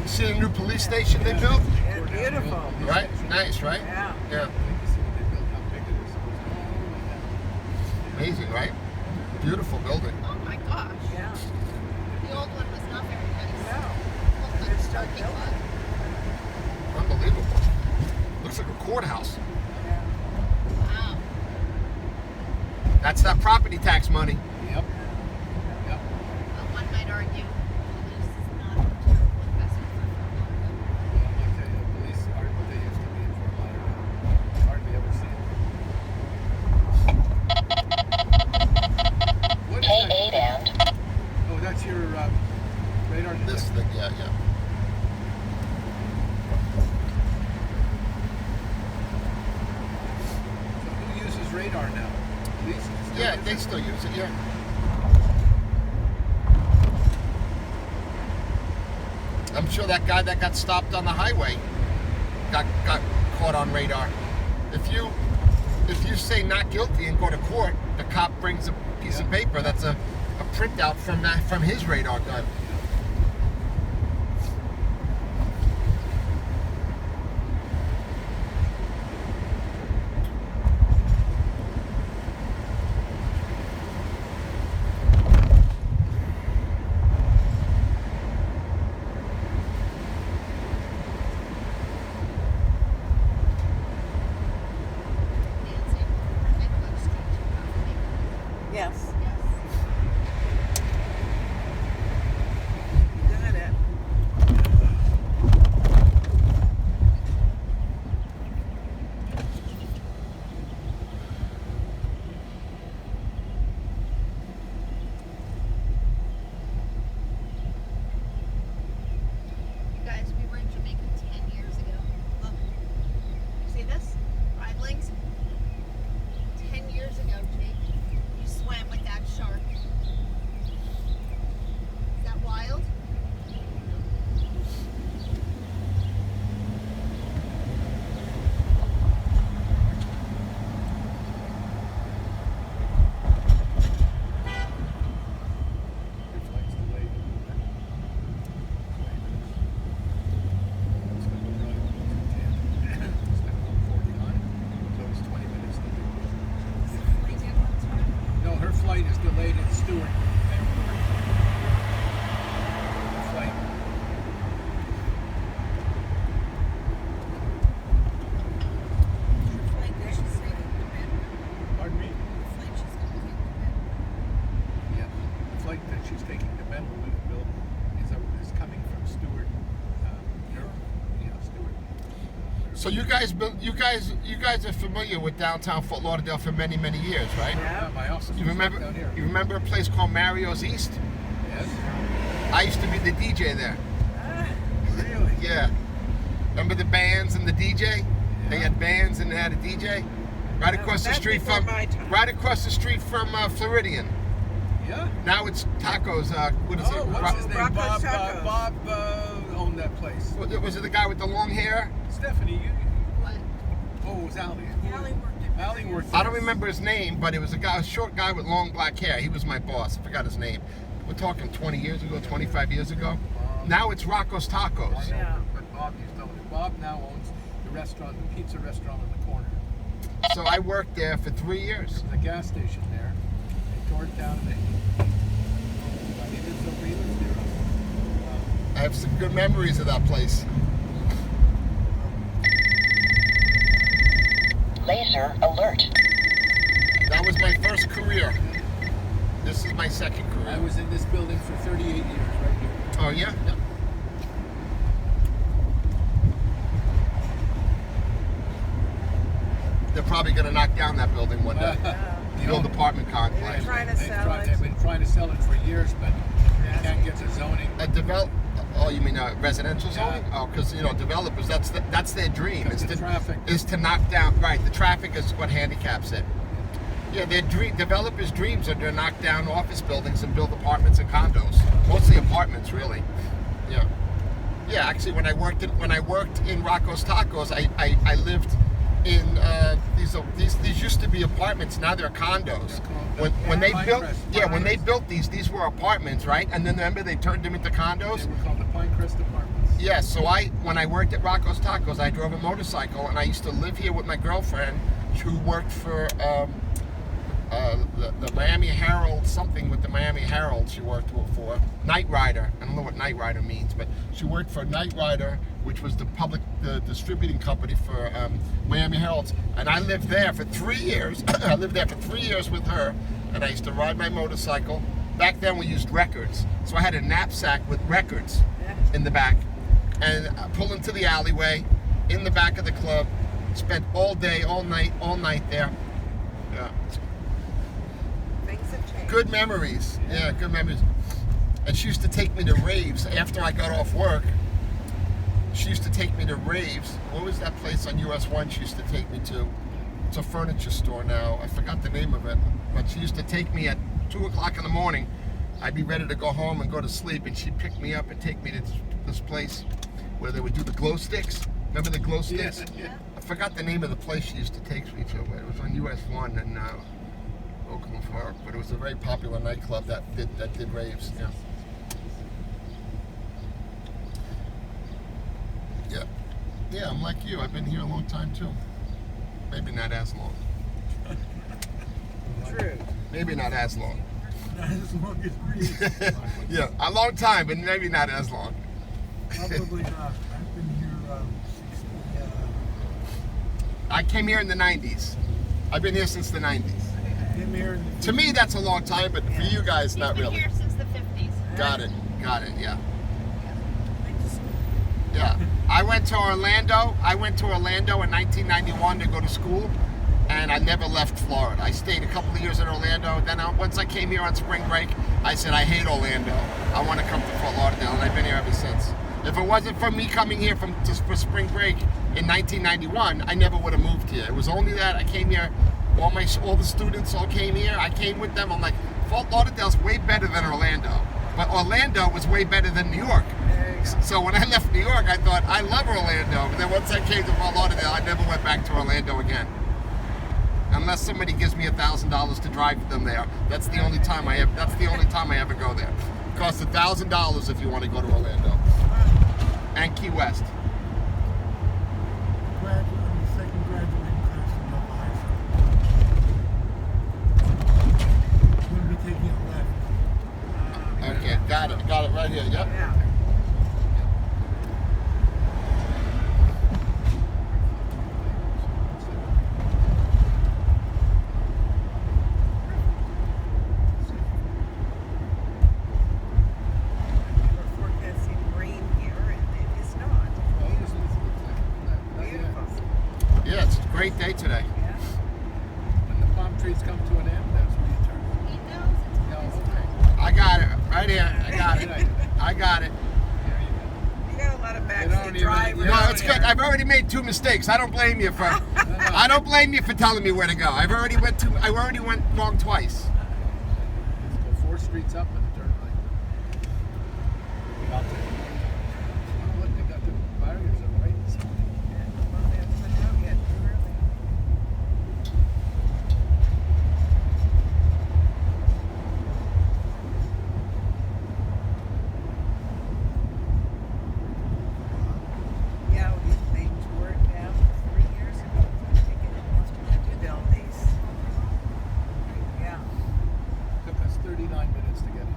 You see the new police station they built? Yeah, beautiful. Right? Nice, right? Yeah. Yeah. You see what they built, how big it is. It goes all the way down. Amazing, right? Beautiful building. Oh my gosh. Yeah. The old one was not very nice. No. Looked like They're a still parking building. lot. Unbelievable. Looks like a courthouse. Yeah. Wow. That's that property tax money. Yep. Yep. Well, one might argue this is not a terrible investment for Fort Well, I tell you, the police aren't what they used to be in Fort Lauderdale. Hardly ever see it. What is that? Oh, that's your radar detector. This thing, yeah. So who uses radar now? Police? Still Yeah, use they it? still use it, yeah. I'm sure that guy that got stopped on the highway got caught on radar. If you say not guilty and go to court, the cop brings a piece of paper that's a printout from his radar gun. Yes. Yes. Got it. You guys, we were in Jamaica 10 years ago. Look. See this? Five links? 10 years ago, Jake. You swam with that shark. Is that wild? Your flight's delayed. It's gonna go right to 10. It's gonna go 49. So it's 20 minutes delayed. Flight in on time. No, her flight is delayed at Stewart. The flight. The flight that she's taking to bed. Pardon me? The flight she's gonna take to bed. Yeah. The flight that she's taking to Bentonville is coming from Stewart. Stewart. So you guys are familiar with downtown Fort Lauderdale for many years, right? Yeah. My office You was remember? down here. You remember a place called Mario's East? Yes. I used to be the DJ there. Really? Yeah. Remember the bands and the DJ? They Yeah. had bands and they had a DJ. Right across the That's street before from my time. right across the street from Floridian. Yeah. Now it's tacos. What is Oh, it? what's his name? Rocco's Bob. Tacos. Bob owned that place. Was it the guy with the long hair? Stephanie, you. What? Oh, it was Allie. Allie worked at Allie worked. I don't remember his name, but it was a short guy with long black hair. He was my boss. I forgot his name. We're talking 20 years ago, 25 years ago. Now it's Rocco's Tacos. Yeah. But Bob used to own it. Bob now owns the restaurant, the pizza restaurant on the corner. So I worked there for 3 years. There's a gas station there. They tore it down and they. I mean, it's a real zero. I have some good memories of that place. Laser alert. That was my first career. This is my second I career. was in this building for 38 years, right here. Oh yeah? Yeah. They're probably gonna knock down that building one day. The old apartment complex. Trying to sell it. They've been trying to sell it for years, but they can't get the zoning. Oh, you mean residential Yeah. zoning? Oh, because developers, that's their dream. Because the traffic. Is to knock down. Right, the traffic is what handicaps it. Yeah, their developers' dreams are to knock down office buildings and build apartments and condos. Mostly apartments, really. Yeah. Yeah, actually, when I worked in Rocco's Tacos, I lived in these used to be apartments. Now they're condos. When they built these were apartments, right? And then remember they turned them into condos. They were called the Pinecrest Apartments. Yeah, so when I worked at Rocco's Tacos, I drove a motorcycle, and I used to live here with my girlfriend, who worked for the Miami Herald, something with the Miami Herald. She worked for Night Rider. I don't know what Night Rider means, but she worked for Night Rider, which was the distributing company for Miami Heralds. And I lived there for 3 years. I lived there for 3 years with her, and I used to ride my motorcycle. Back then we used records, so I had a knapsack with records in the back, and I pull into the alleyway in the back of the club. Spent all day, all night there. Yeah. Things have changed. Good memories. Yeah, good memories. And she used to take me to raves after I got off work. She used to take me to raves. What was that place on US 1 she used to take me to? It's a furniture store now. I forgot the name of it. But she used to take me at 2 o'clock in the morning. I'd be ready to go home and go to sleep, and she'd pick me up and take me to this place where they would do the glow sticks. Remember the glow sticks? Yeah. I forgot the name of the place she used to take me to, but it was on US 1 in Oakland Park. But it was a very popular nightclub that did raves. Yeah. Yeah. Yeah, I'm like you. I've been here a long time too. Maybe not as long. True. Maybe not as long. Not as long as Reese. Yeah, a long time, but maybe not as long. Probably not. I've been here 60. I came here in the 90s. I've been here since the 90s. came here in the To me, that's a long time, but for you guys, He's not been really. here since the 50s. Got it, yeah. Yeah, I went to Orlando in 1991 to go to school, and I never left Florida. I stayed a couple of years in Orlando. Then once I came here on spring break, I said, I hate Orlando. I want to come to Fort Lauderdale, and I've been here ever since. If it wasn't for me coming here for spring break in 1991, I never would have moved here. It was only that I came here, all the students all came here. I came with them. I'm like, Fort Lauderdale's way better than Orlando. But Orlando was way better than New York. So when I left New York, I thought, I love Orlando. But then once I came to Fort Lauderdale, I never went back to Orlando again. Unless somebody gives me $1,000 to drive them there. That's the only time I ever go there. It costs $1,000 if you want to go to Orlando. And Key West. I'm the second graduating class from Nova High School. I'm going to be taking a left. Okay, got it right here. Yep. Yeah. We're forecasting rain here, and it is not. Beautiful. Yeah, it's a great day today. Yeah. When the palm trees come to an end, that's when you turn. He knows it's Yeah, okay. I got it right here. I got it. There you You got a lot of don't backseat even- drivers. Yeah. No, it's good. I've already made 2 mistakes. I don't blame you for. I don't blame you for telling me where to go. I already went wrong twice. go. Let's go 4 streets up and turn right. Out there. Oh, look, they got the barriers are right. Well, they haven't been out yet. Too early. Yeah, they tore it down 3 years ago. Taking it to build these. Yeah, Took us 39 minutes to get in.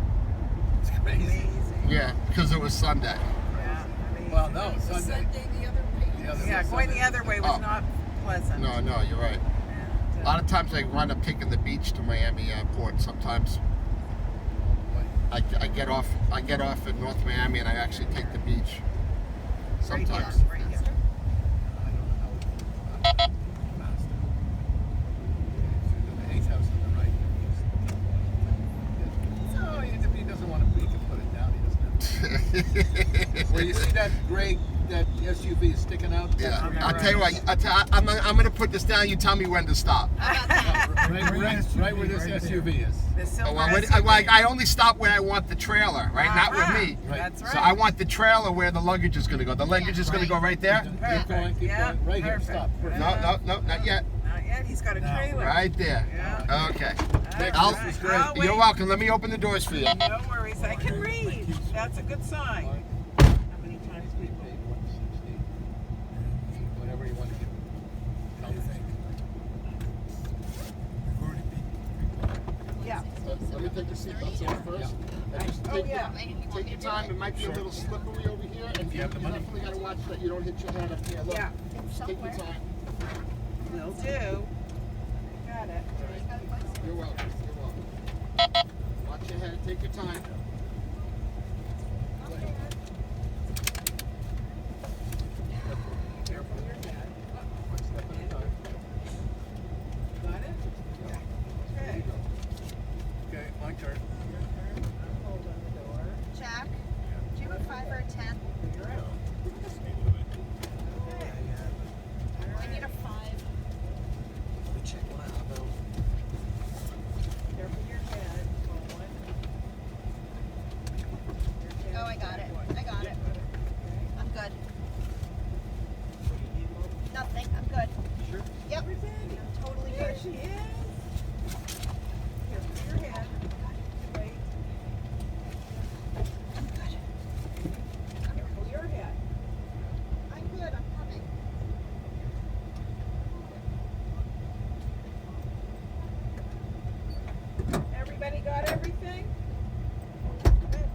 It's crazy. amazing. Yeah, because it was Sunday. Yeah, amazing. Well, no, The Sunday. Sunday the other way. The other Yeah, going the other way was Oh. not pleasant. No, you're right. And, A lot of times I wind up taking the beach to Miami Port. Sometimes I get off in North Miami and I actually take the beach. right here, Sometimes. right here. I don't know how fast. The 8th house on the right. So if he doesn't want to, he can put it down. He doesn't have to. Where you see that gray, that SUV sticking out? Yeah, On the I'll tell you what. I'm going to put this down. You tell me when to stop. Right where this SUV is. The silver Oh, well, SUV. I only stop where I want the trailer, right? Not Uh-huh. with me. Right. That's right. So I want the trailer where the luggage is going to go. The luggage is going to go right there? Keep going, keep Yeah, going. Right here, perfect. stop. No, not yet. Not yet. He's got a trailer. Right there. Yeah. Okay. All This is right. great. I'll You're wait. welcome. Let me open the doors for you. No worries. I can read. That's a good sign. How many times We people? paid 160. Whatever you want to give. Tell me. We've already beat Yeah. Let me take the seatbelts off first. And just Oh, yeah. Take your time. It might be a little slippery over here. And You have the money. definitely got to watch that you don't hit your head up here. Look. Yeah. Take your time. Will do. Got it. You're welcome. Watch your head. Take your time. Careful your head. One step at a time. Got it? Okay. Okay, my turn. Your turn. I'm holding the door. Jack, do you have a 5 or a 10? Figure out. Okay. I need a 5. Careful your head. Hold on. Your Oh, I head. got it. I got it. I'm good. Nothing. I'm good. Sure. Yep. Where's Annie? I'm totally There good. she is. Careful your head. Wait. I'm good. Careful your head. I'm good. I'm coming. Everybody got everything? Good.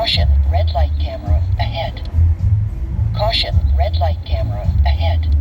Caution, red light camera ahead. Caution, red light camera ahead.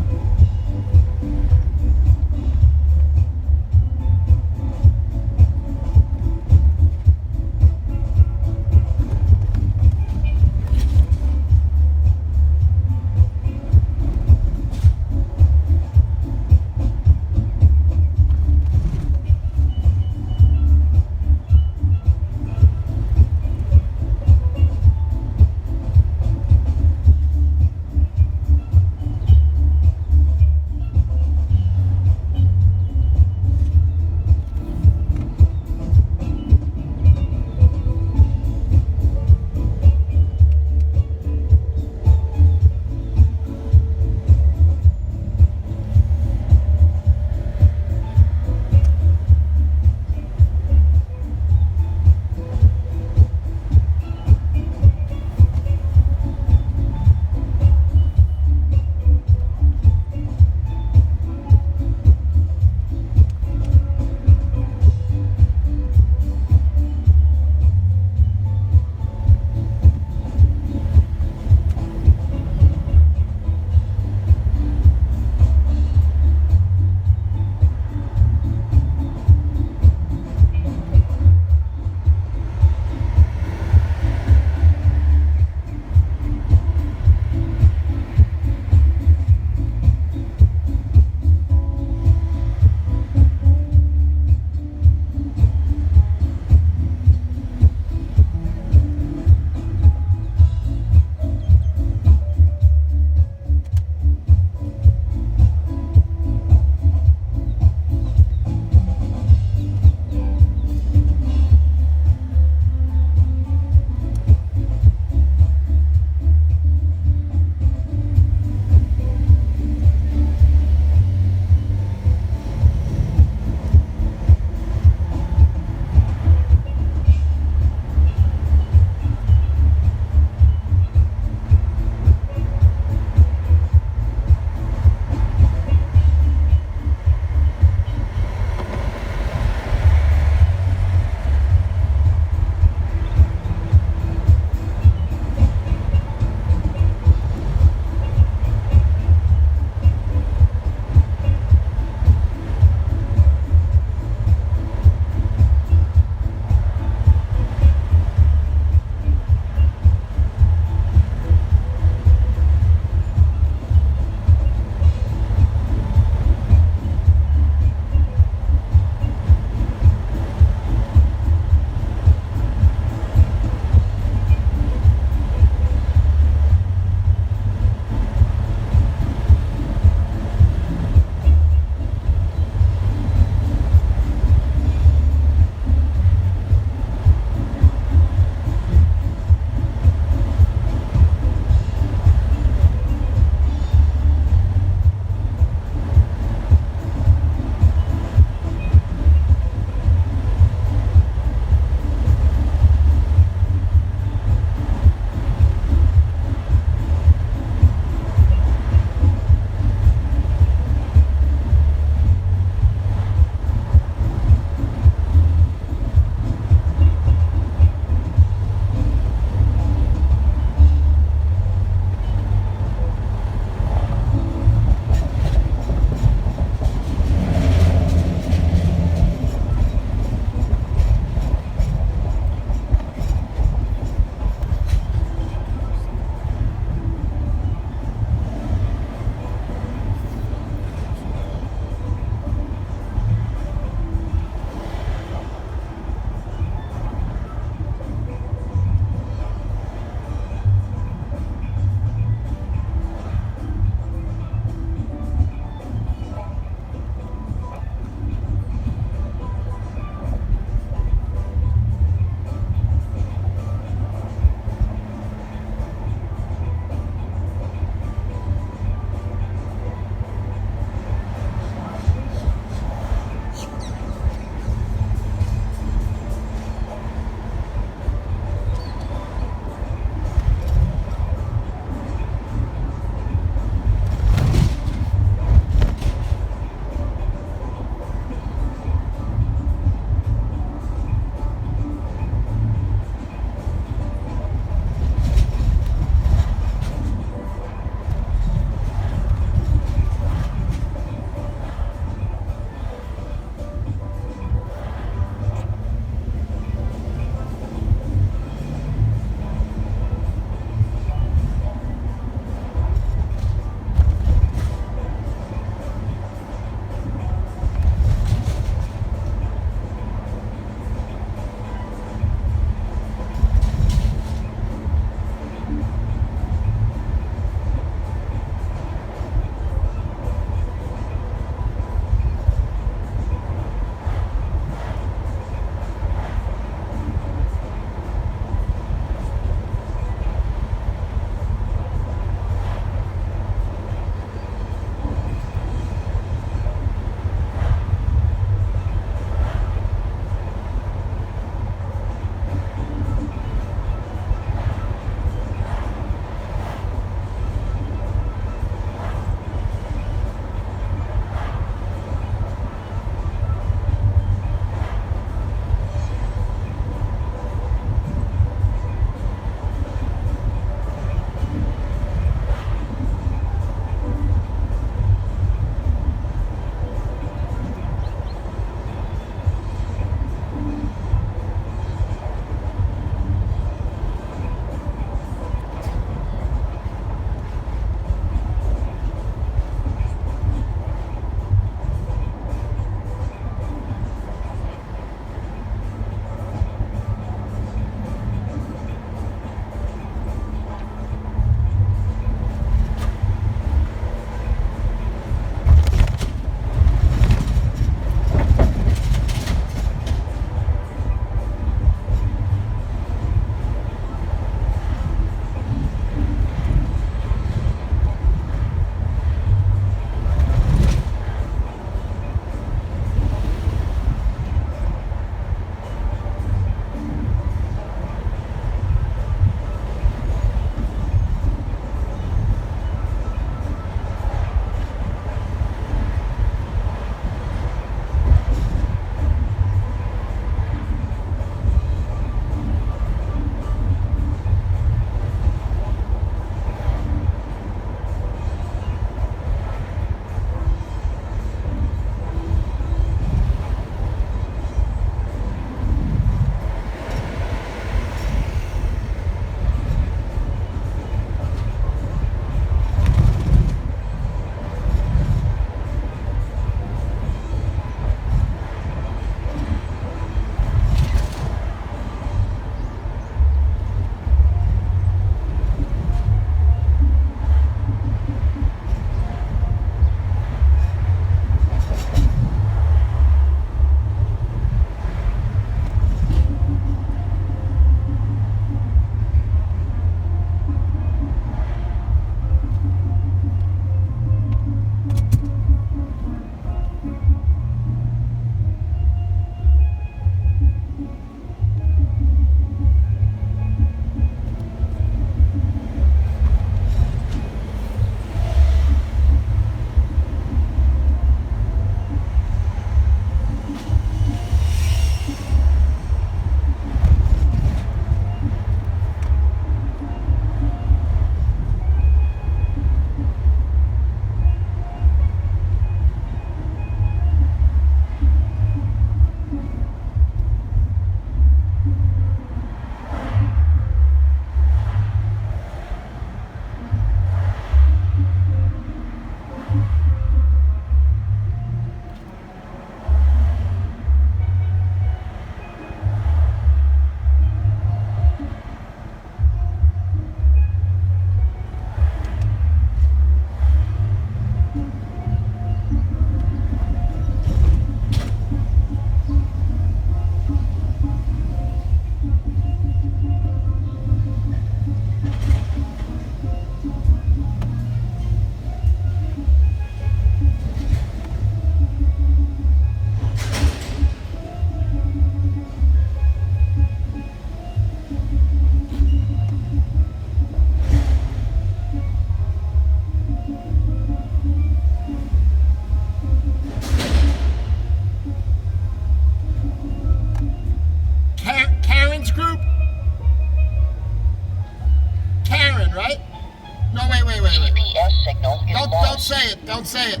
say it. Don't say it.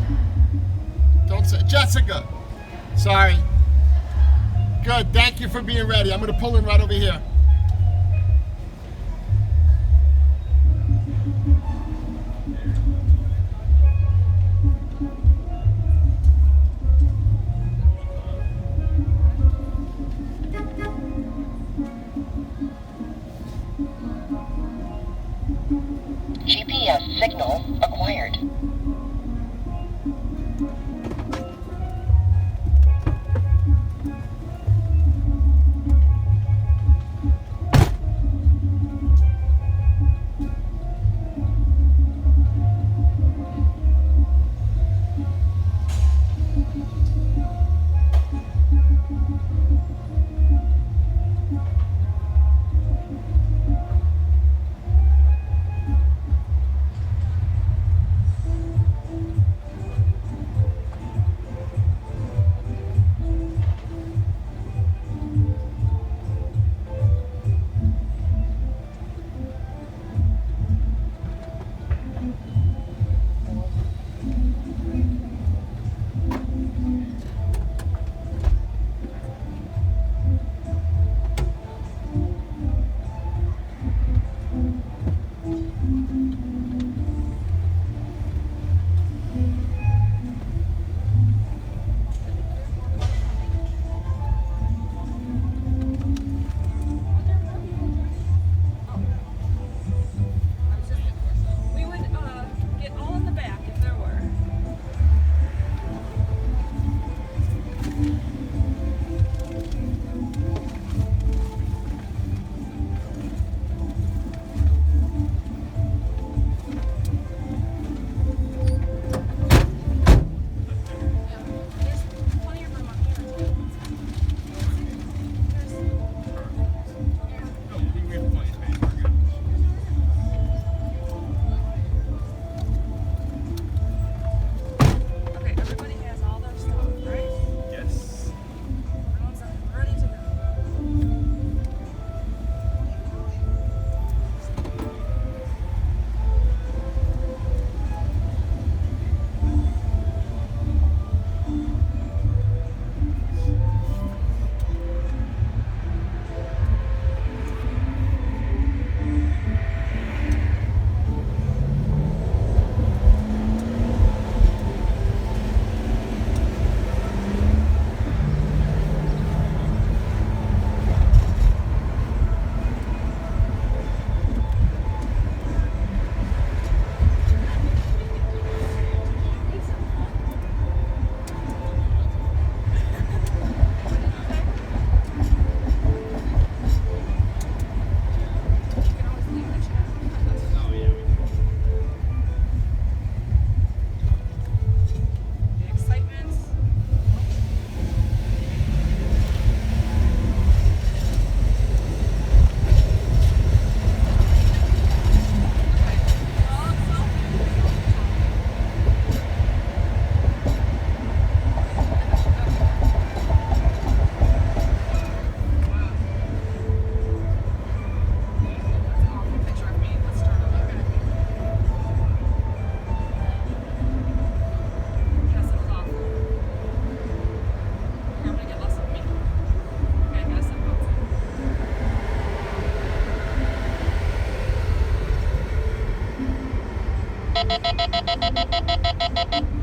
Don't say it. Jessica. Sorry. Good. Thank you for being ready. I'm going to pull in right over here. GPS signal acquired.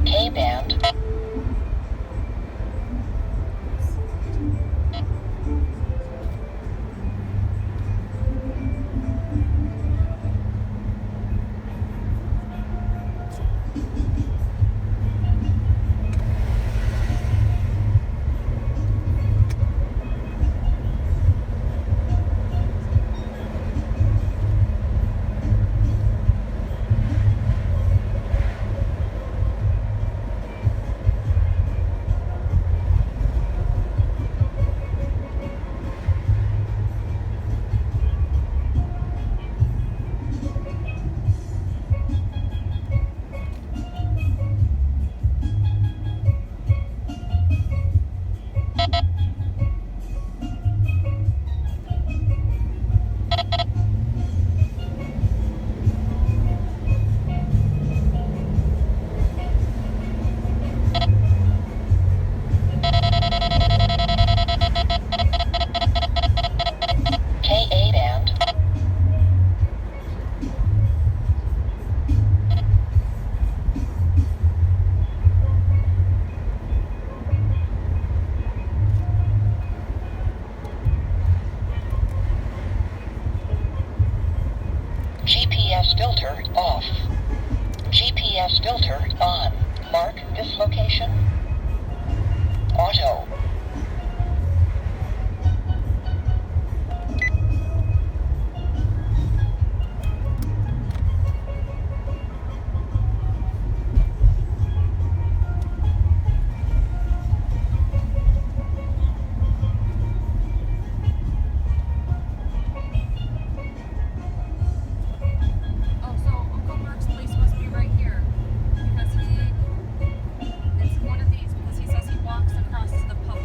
K-band. filter on. Mark this location. Auto. Oh, so Uncle Mark's place must be right here. Because it's one of these, because he says he walks across to the pub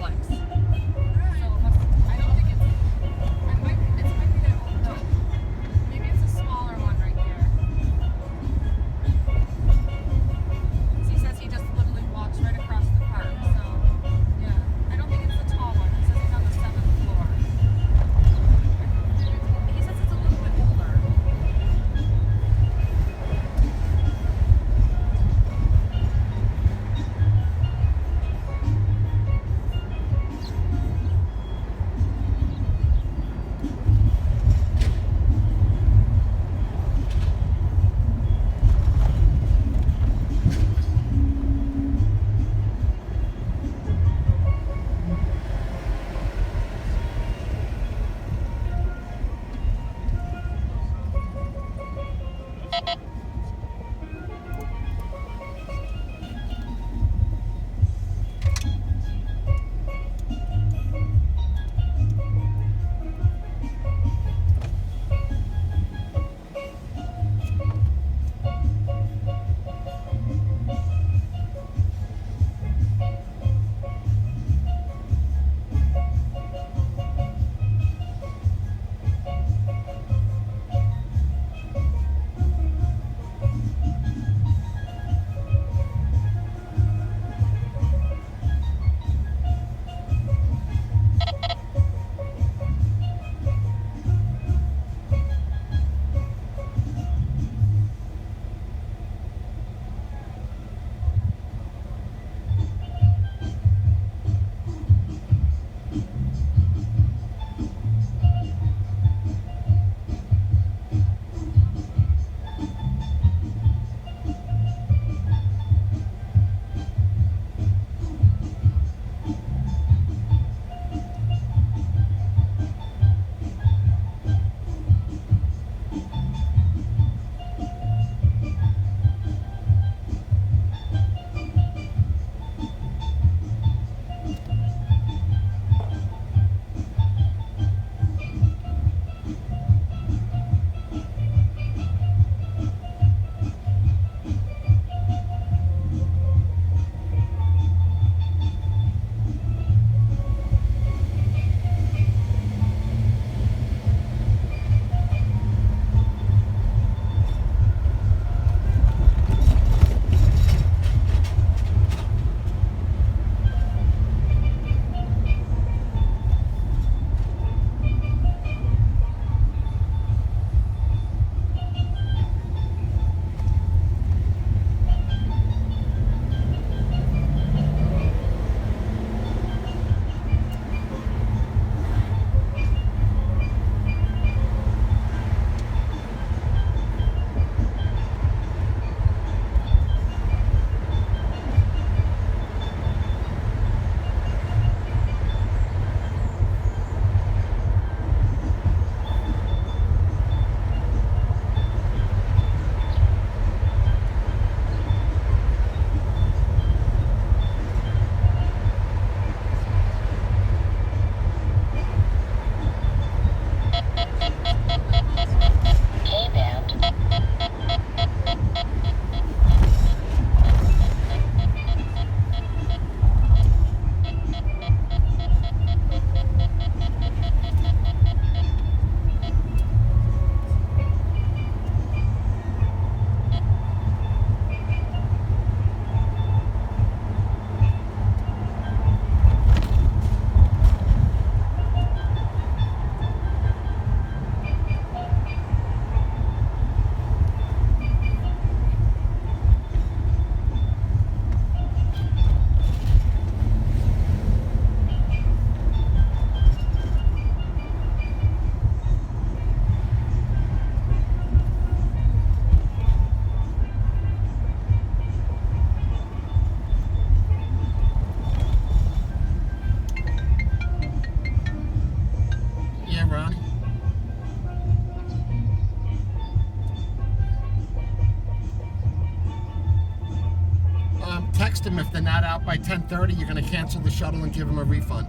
text them if they're not out by 10:30. You're going to cancel the shuttle and give them a refund.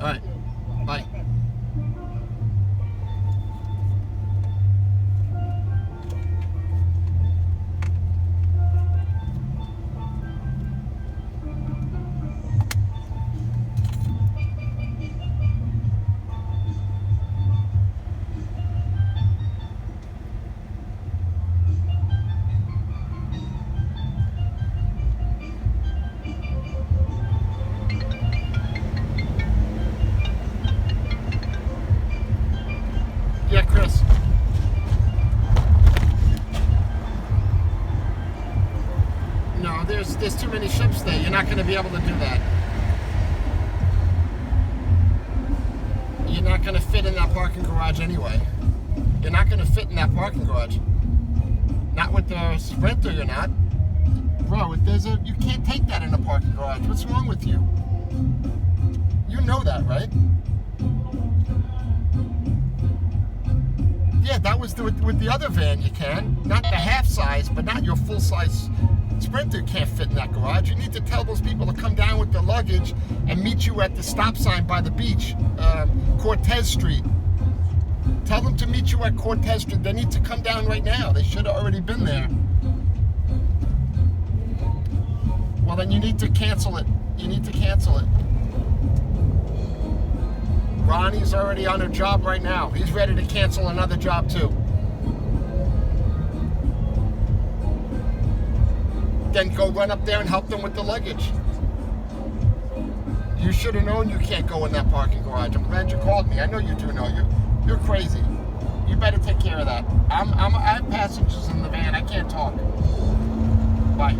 All right. Bye. Yeah, Chris. No, there's too many ships there. You're not going to be able to do that. You're not going to fit in that parking garage anyway. You're not going to fit in that parking garage. Not with the Sprinter, you're not. Bro, you can't take that in a parking garage. What's wrong with you? You know that, right? Yeah, that was with the other van you can. Not the half size, but not your full size Sprinter can't fit in that garage. You need to tell those people to come down with their luggage and meet you at the stop sign by the beach, Cortez Street. Tell them to meet you at Cortez Street. They need to come down right now. They should have already been there. Well, then you need to cancel it. You need to cancel it. Ronnie's already on a job right now. He's ready to cancel another job too. Then go run up there and help them with the luggage. You should have known you can't go in that parking garage. I'm glad you called me. I know you do know. You're crazy. You better take care of that. I have passengers in the van. I can't talk. Bye.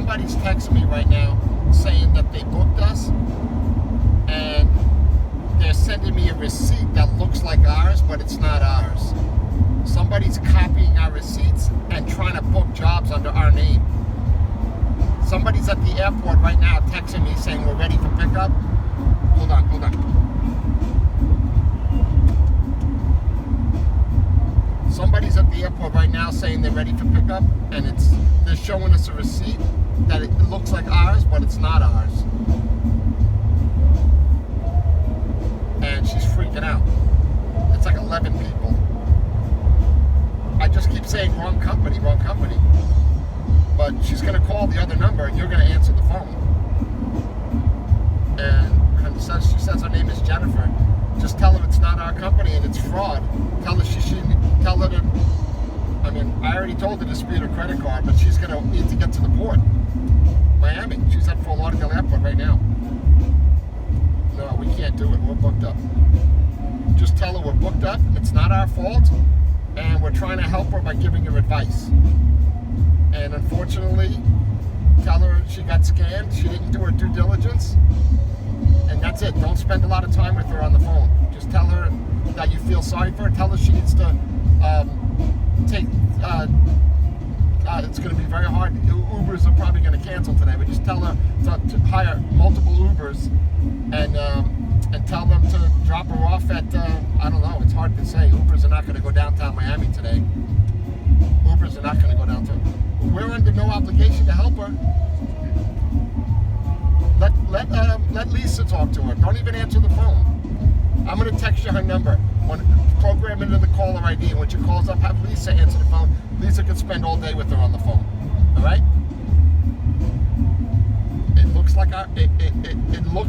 somebody's texting me right now saying that they booked us, and they're sending me a receipt that looks like ours, but it's not ours. Somebody's copying our receipts and trying to book jobs under our name. Somebody's at the airport right now texting me saying we're ready for pickup. Hold on. Somebody's at the airport right now saying they're ready for pickup, and they're showing us a receipt that it looks like ours, but it's not ours. And she's freaking out. It's like 11 people. I just keep saying wrong company. But she's going to call the other number, and you're going to answer the phone. And she says her name is Jennifer. Just tell her it's not our company and it's fraud. Tell her tell her to, I mean, I already told her to dispute her credit card, but she's going to need to get to the port. Miami. She's at Fort Lauderdale Airport right now. No, we can't do it. We're booked up. Just tell her we're booked up. It's not our fault. And we're trying to help her by giving her advice. And unfortunately, tell her she got scammed. She didn't do her due diligence. And that's it. Don't spend a lot of time with her on the phone. Just tell her that you feel sorry for her. Tell her she needs to it's going to be very hard. Ubers are probably going to cancel today, but just tell her to hire multiple Ubers and tell them to drop her off at, I don't know, it's hard to say. Ubers are not going to go downtown Miami today. Ubers are not going to go downtown. We're under no obligation to help her. Let Lisa talk to her. Don't even answer the phone. I'm going to text you her number. Program it into the caller ID, and when she calls up, have Lisa answer the phone. Lisa can spend all day with her on the phone. All right? It looks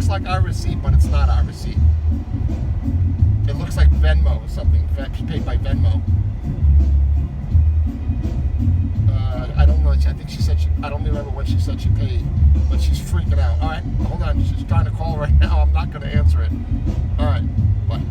like our receipt, but it's not our receipt. It looks like Venmo or something. Paid by Venmo. I don't know. I think she said I don't remember when she said she paid, but she's freaking out. All right, hold on. She's trying to call right now. I'm not going to answer it. All right, bye.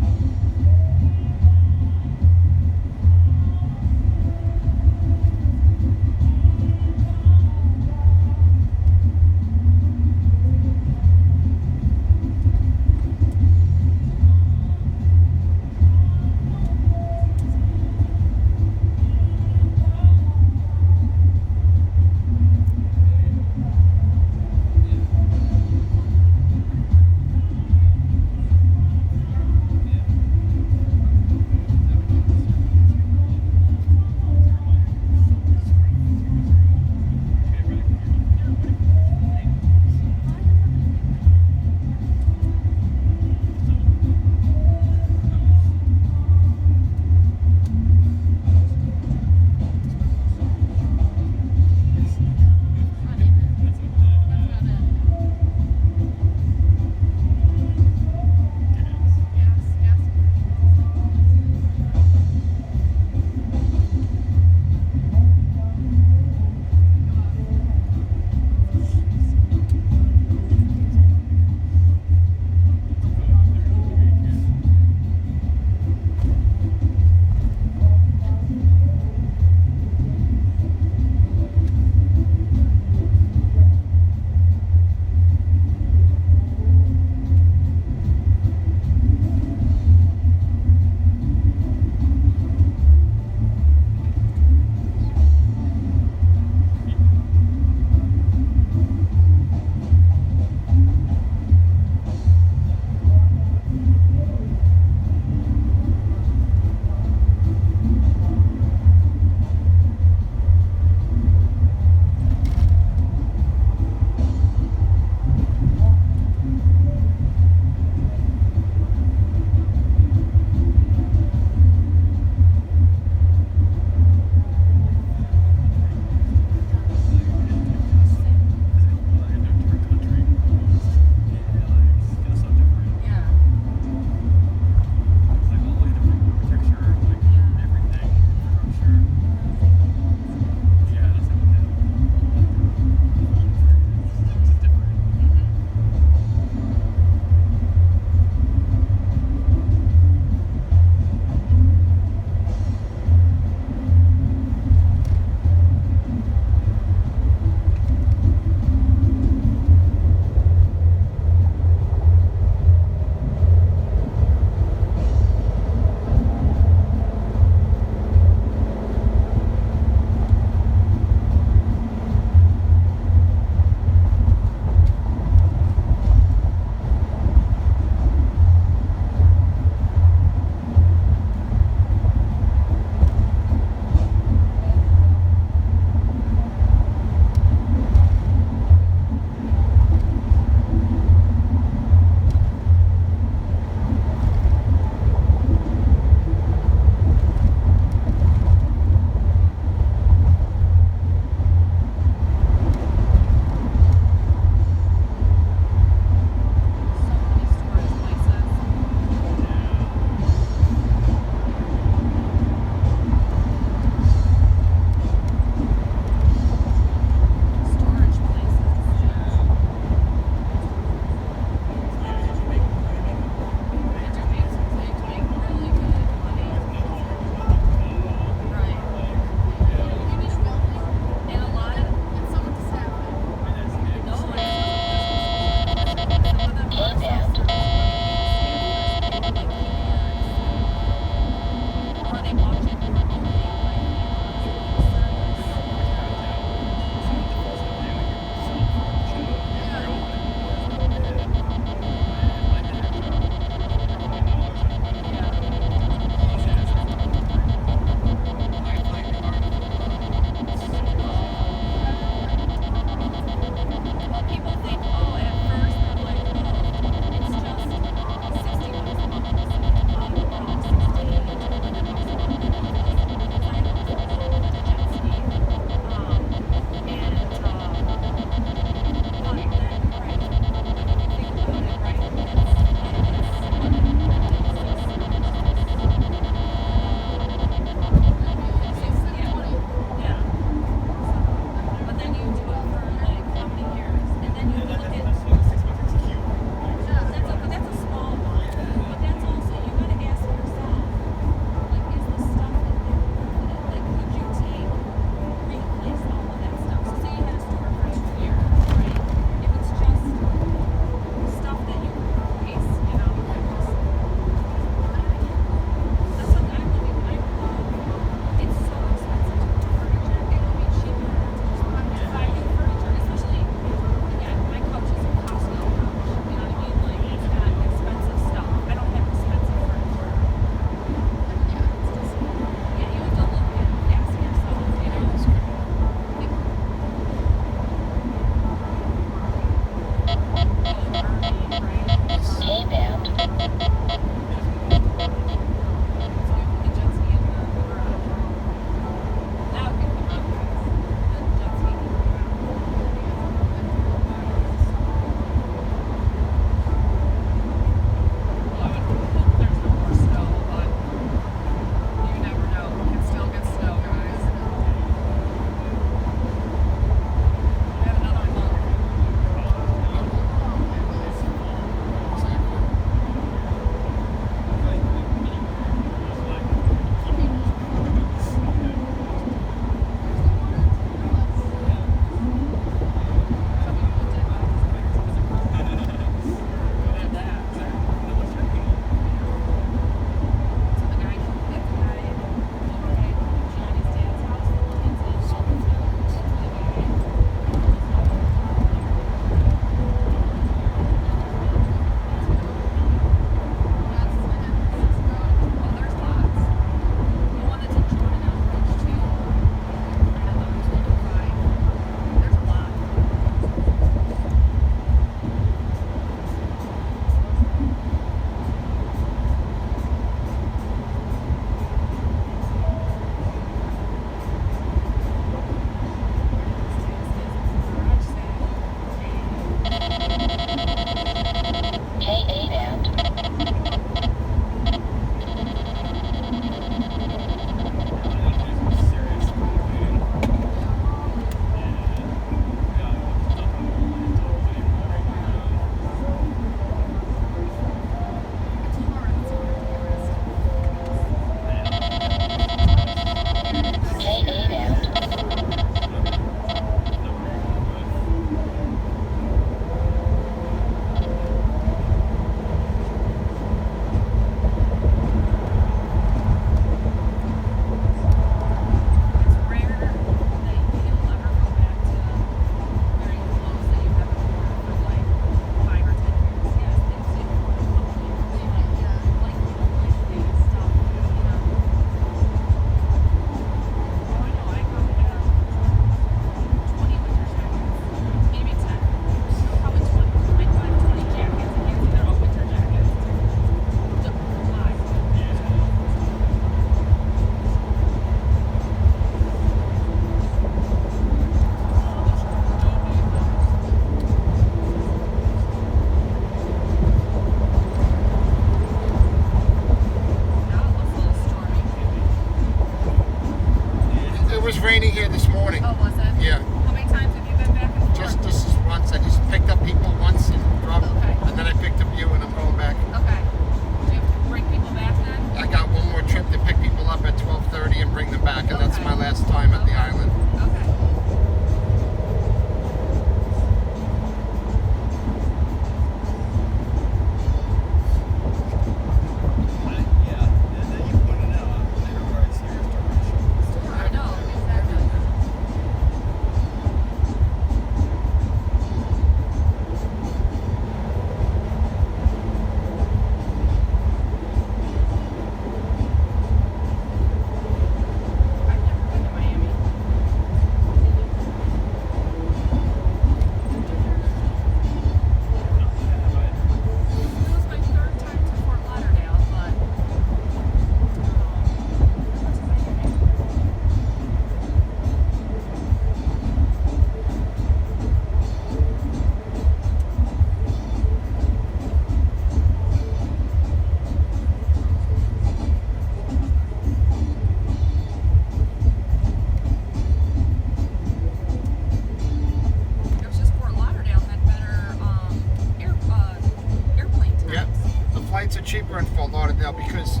cheaper in Fort Lauderdale because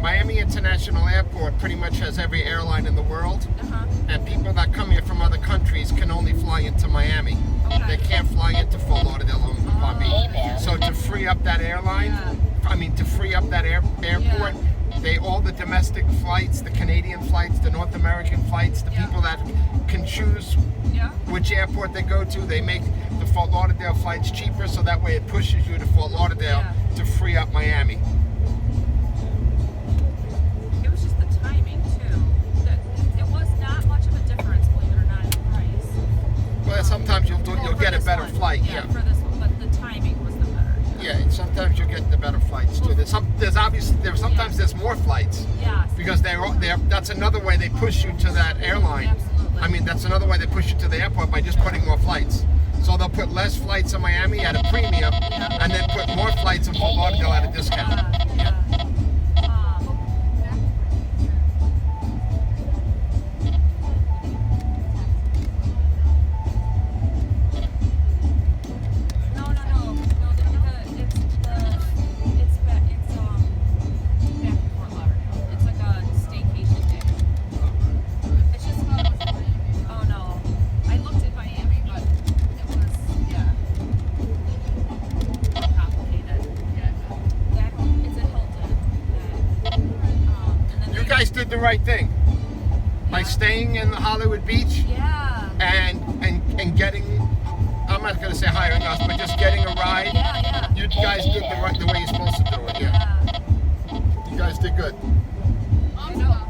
Miami International Airport pretty much has every airline in the world, and people that come here from other countries can only fly into Miami. They can't fly into Fort Lauderdale on Palm Beach. So to free up that to free up that airport, all the domestic flights, the Canadian flights, the North American flights, the people that can choose which airport they go to, they make the Fort Lauderdale flights cheaper, so that way it pushes you to Fort Lauderdale to free up Miami. It was just the timing too. It was not much of a difference, believe it or not, in the price. Well, sometimes you'll get a better flight. For this one, but the timing was the better. Yeah, sometimes you'll get the better flights too. Sometimes there's more flights. Yes. Because that's another way they push you to that airline. Absolutely. I mean, that's another way they push you to the airport by just putting more flights. So they'll put less flights in Miami at a premium, and then put more flights in Fort Lauderdale at a discount. Did the right thing by staying in Hollywood Beach and getting, I'm not going to say hiring us, but just getting a ride. You guys did the way you're supposed to do it. You guys did good.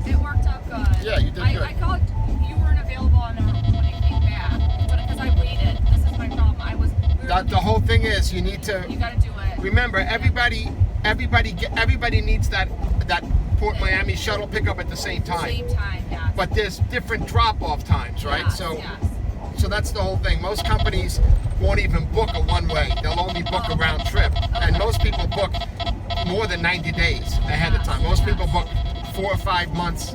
It worked out good. Yeah, you did good. I called, you weren't available when I came back, but because I waited, this is my problem. The whole thing is you gotta do it. Remember, everybody needs that Port Miami shuttle pickup at the same time. Yes. But there's different drop-off times, right? So that's the whole thing. Most companies won't even book a one-way. They'll only book a round trip. And most people book more than 90 days ahead of time. Most people book 4 or 5 months.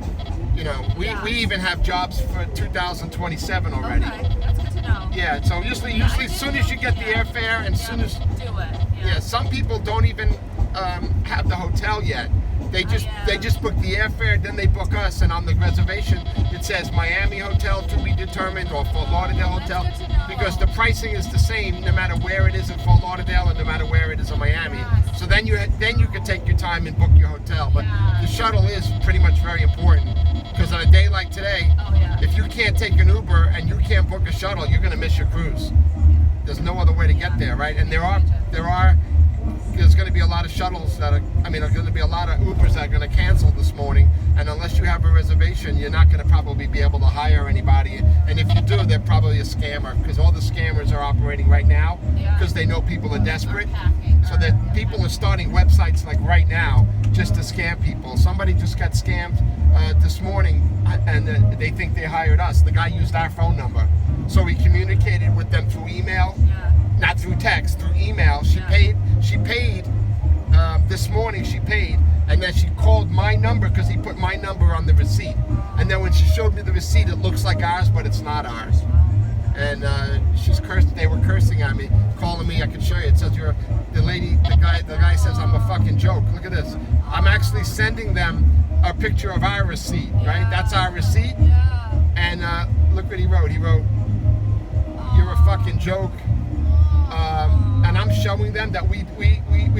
You know, we even have jobs for 2027 already. Okay, that's good to know. Yeah, so usually as soon as you get the airfare and as soon as... Do it. Yeah, some people don't even have the hotel yet. They just book the airfare, then they book us, and on the reservation it says Miami Hotel to be determined or Fort Lauderdale Hotel, because the pricing is the same no matter where it is in Fort Lauderdale and no matter where it is in Miami. So then you can take your time and book your hotel. But the shuttle is pretty much very important, because on a day like today, if you can't take an Uber and you can't book a shuttle, you're going to miss your cruise. There's no other way to get there, right? And there's going to be a lot of shuttles there's going to be a lot of Ubers that are going to cancel this morning, and unless you have a reservation, you're not going to probably be able to hire anybody, and if you do, they're probably a scammer, because all the scammers are operating right now because they know people are desperate, so that people are starting websites like right now just to scam people. Somebody just got scammed this morning, and they think they hired us. The guy used our phone number, so we communicated with them through email, not through text, through email. She paid this morning, and then she called my number because he put my number on the receipt, and then when she showed me the receipt, it looks like ours, but it's not ours. And she's cursed. They were cursing at me, calling me. I can show you. It says the guy says I'm a fucking joke. Look at this. I'm actually sending them a picture of our receipt, right? That's our receipt. And look what he wrote. He wrote, "You're a fucking joke." And I'm showing them that we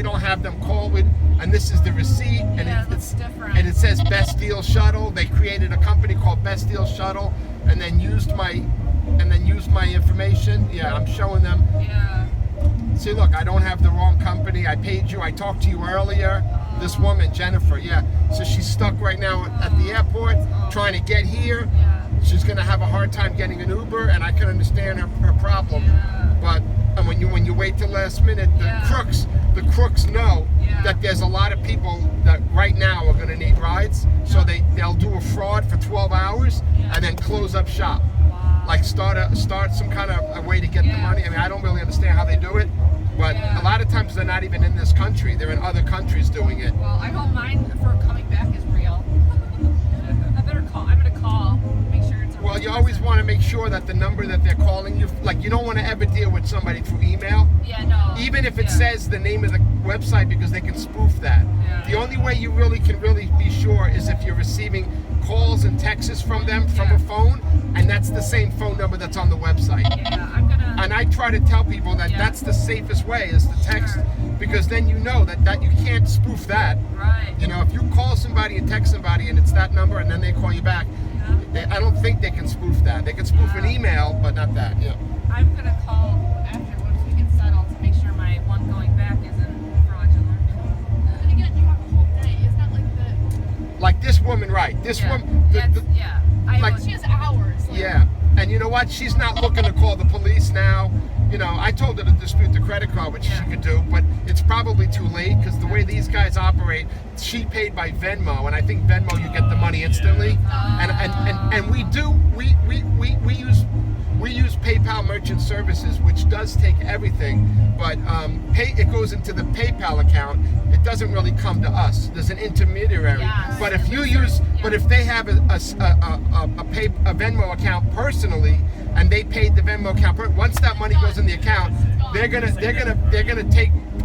don't have them call with, and this is the receipt, and it's different. And it says Best Deal Shuttle. They created a company called Best Deal Shuttle, and then used my information. Yeah, I'm showing them. See, look, I don't have the wrong company. I paid you. I talked to you earlier. This woman, Jennifer, so she's stuck right now at the airport trying to get here. She's gonna have a hard time getting an Uber, and I can understand her problem. But when you wait till last minute, the crooks know that there's a lot of people that right now are going to need rides, so they'll do a fraud for 12 hours and then close up shop. Like start some kind of a way to get the money. I mean, I don't really understand how they do it, but a lot of times they're not even in this country. They're in other countries doing it. Well, I hope mine for coming back is real. I better call. I'm going to call. Make sure it's a real Well, you always want to make sure that the number that they're calling you, like you don't want to ever deal with somebody through email. Yeah, no. Even if it says the name of the website, because they can spoof that. Yeah. The only way you really can be sure is if you're receiving calls and texts from them from a phone, and that's the same phone number that's on the website. Yeah, I'm gonna. And I try to tell people that that's the safest way is to text, because then you know that you can't spoof that. Right. You know, if you call somebody and text somebody and it's that number and then they call you back, I don't think they can spoof that. They can spoof an email, but not that. Yeah. I'm gonna call after once we get settled to make sure my one going back isn't fraudulent. And again, you have a whole day. It's not like the. Like this woman, right? This woman. She has hours. Like, Yeah. And you know what? She's not looking to call the police now. You know, I told her to dispute the credit card, which she could do, but it's probably too late because the way these guys operate, she paid by Venmo, and I think Venmo you get the money instantly. And we use PayPal Merchant Services, which does take everything, but it goes into the PayPal account. It doesn't really come to us. There's an intermediary. Yes. But if they have a Venmo account personally, and they paid the Venmo account, once that money goes in the account, they're gonna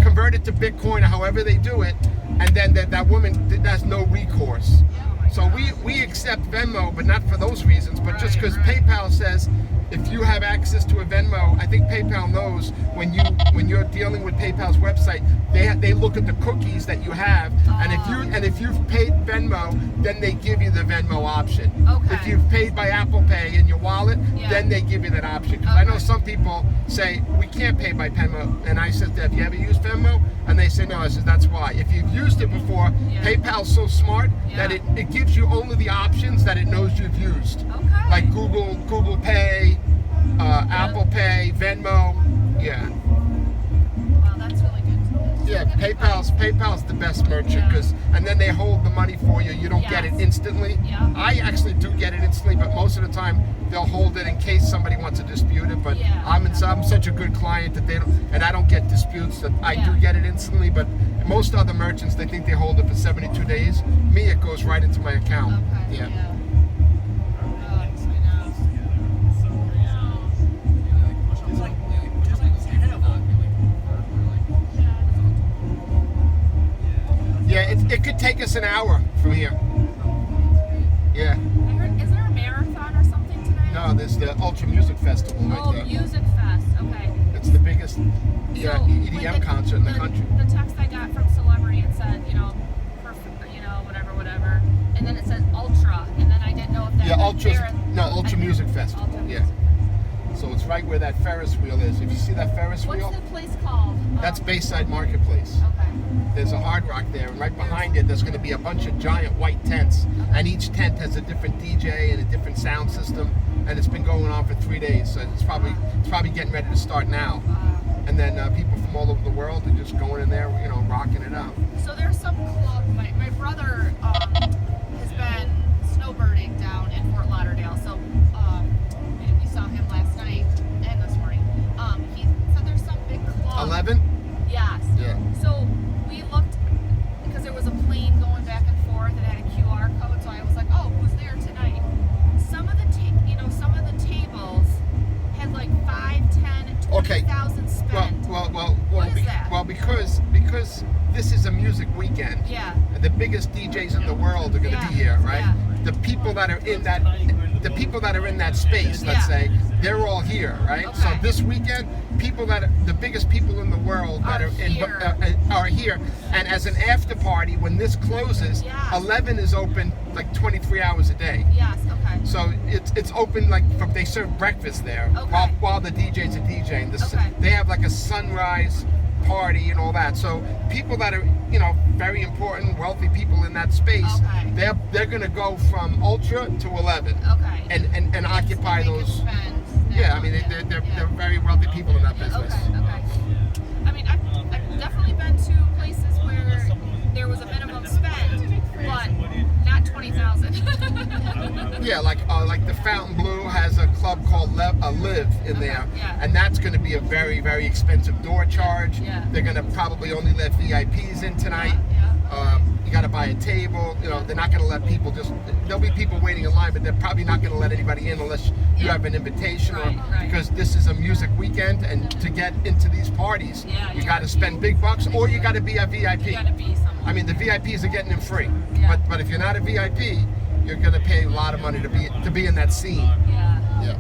convert it to Bitcoin or however they do it, and then that woman has no recourse. So we accept Venmo, but not for those reasons, but just because PayPal says if you have access to a Venmo, I think PayPal knows when you're dealing with PayPal's website, they look at the cookies that you have, and if you've paid Venmo, then they give you the Venmo option. Okay. If you've paid by Apple Pay in your wallet, then they give you that option. Because I know some people say we can't pay by Venmo, and I said, have you ever used Venmo? And they say no. I said that's why. If you've used it before, PayPal's so smart that it gives you only the options that it knows you've used. Okay. Like Google Pay, Apple Pay, Venmo, Wow, that's really good. Yeah, PayPal's the best merchant and then they hold the money for you. You don't get it instantly. Yeah. I actually do get it instantly, but most of the time they'll hold it in case somebody wants to dispute it. But I'm such a good client that I don't get disputes that I do get it instantly. But most other merchants, they think they hold it for 72 days. Me, it goes right into my account. Okay. Yeah. Yeah, it could take us an hour from here. Yeah. I heard, is there a marathon or something today? No, there's the Ultra Music Festival right there. Music Fest. Okay. It's the biggest EDM concert in the country. The text I got from Celebrity, it said, whatever, and then it said Ultra, and then I didn't know if that Ultra Music Festival. So it's right where that Ferris wheel is. If you see that Ferris wheel, what's the place called? that's Bayside Marketplace. Okay. There's a Hard Rock there, and right behind it, there's going to be a bunch of giant white tents, and each tent has a different DJ and a different sound system, and it's been going on for 3 days. So it's probably getting ready to start now. And then people from all over the world are just going in there, rocking it out. So there's some club. My brother has been snowbirding down in Fort Lauderdale. So we saw him last night and this morning. He said there's some big club. 11? Yes. Yeah. So we looked because there was a plane going back and forth and had a QR code. So I was like, oh, who's there tonight? Some of the tables had like 5, 10, 20,000 spent. What is that? Well, because this is a music weekend. Yeah. The biggest DJs in the world are going to be here, right? Yeah. The people that are in that space, let's say, they're all here, right? Okay. So this weekend, the biggest people in the world that are here, and as an after party, when this closes, 11 is open like 23 hours a day. Yes. Okay. So it's open they serve breakfast there while the DJs are DJing. They have like a sunrise party and all that. So people that are very important, wealthy people in that space, they're gonna go from Ultra to 11. Okay. And occupy those. Yeah, I mean they're very wealthy people in that business. Okay. I mean, I've definitely been to places where there was a minimum spend, but not 20,000. Yeah, like the Fontainebleau has a club called Live in there, and that's going to be a very, very expensive door charge. They're going to probably only let VIPs in tonight. You got to buy a table. You know, they're not going to let people just. There'll be people waiting in line, but they're probably not going to let anybody in unless you have an invitation, Right, or right. because this is a music weekend, and to get into these parties, Yeah, you got to spend big bucks, or you got to be a VIP. You gotta be someone. I mean, the VIPs are getting them free, Yeah. but if you're not a VIP, you're going to pay a lot of money to be in that scene. Yeah. Yeah.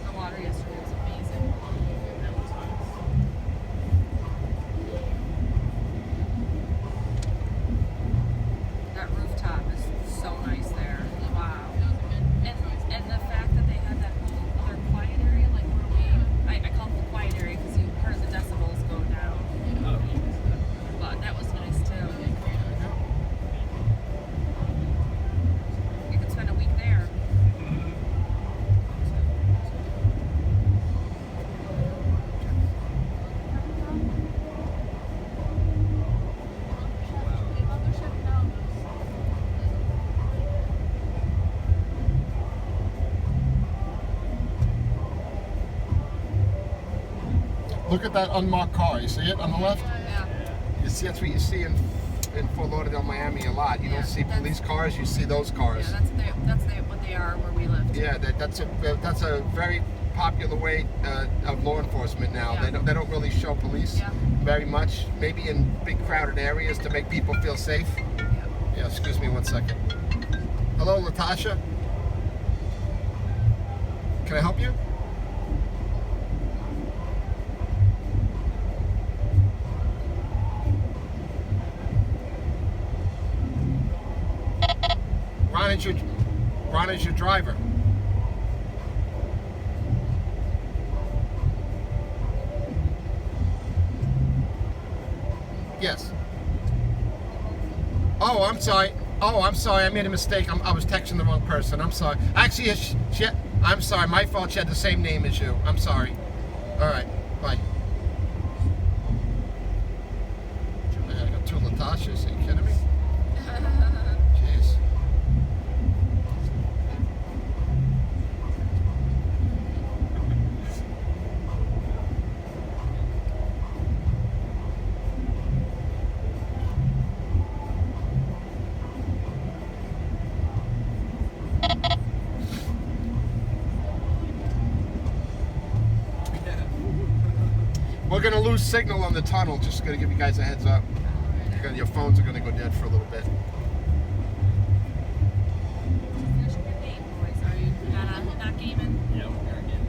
The water yesterday was amazing. That rooftop is so nice there. Wow. And the fact that they had that whole other quiet area, like where I call it the quiet area because you heard the decibels go down. But that was nice too. You could spend a week there. Look at that unmarked car. You see it on the left? Yeah. You see, that's what you see in Fort Lauderdale, Miami a lot. You Yeah, don't see that's- police cars. You see those cars. Yeah, that's what they are where we lived. Yeah, that's a very popular way of law enforcement now. Yeah. They don't really show police Yeah. very much. Maybe in big crowded areas to make people feel safe. Yeah. Yeah, excuse me 1 second. Hello, Latasha. Can I help you? Ron is your driver. Yes. Oh, I'm sorry. Oh, I'm sorry. I made a mistake. I was texting the wrong person. I'm sorry. Actually, I'm sorry. My fault. She had the same name as you. I'm sorry. All right. Bye. I got two Latashas. Are you kidding me? Jeez. We're going to lose signal on the tunnel. Just going to give you guys a heads up. Your phones are going to go dead for a little bit. Finish up your game, boys. Are you not gaming? Yeah, we're getting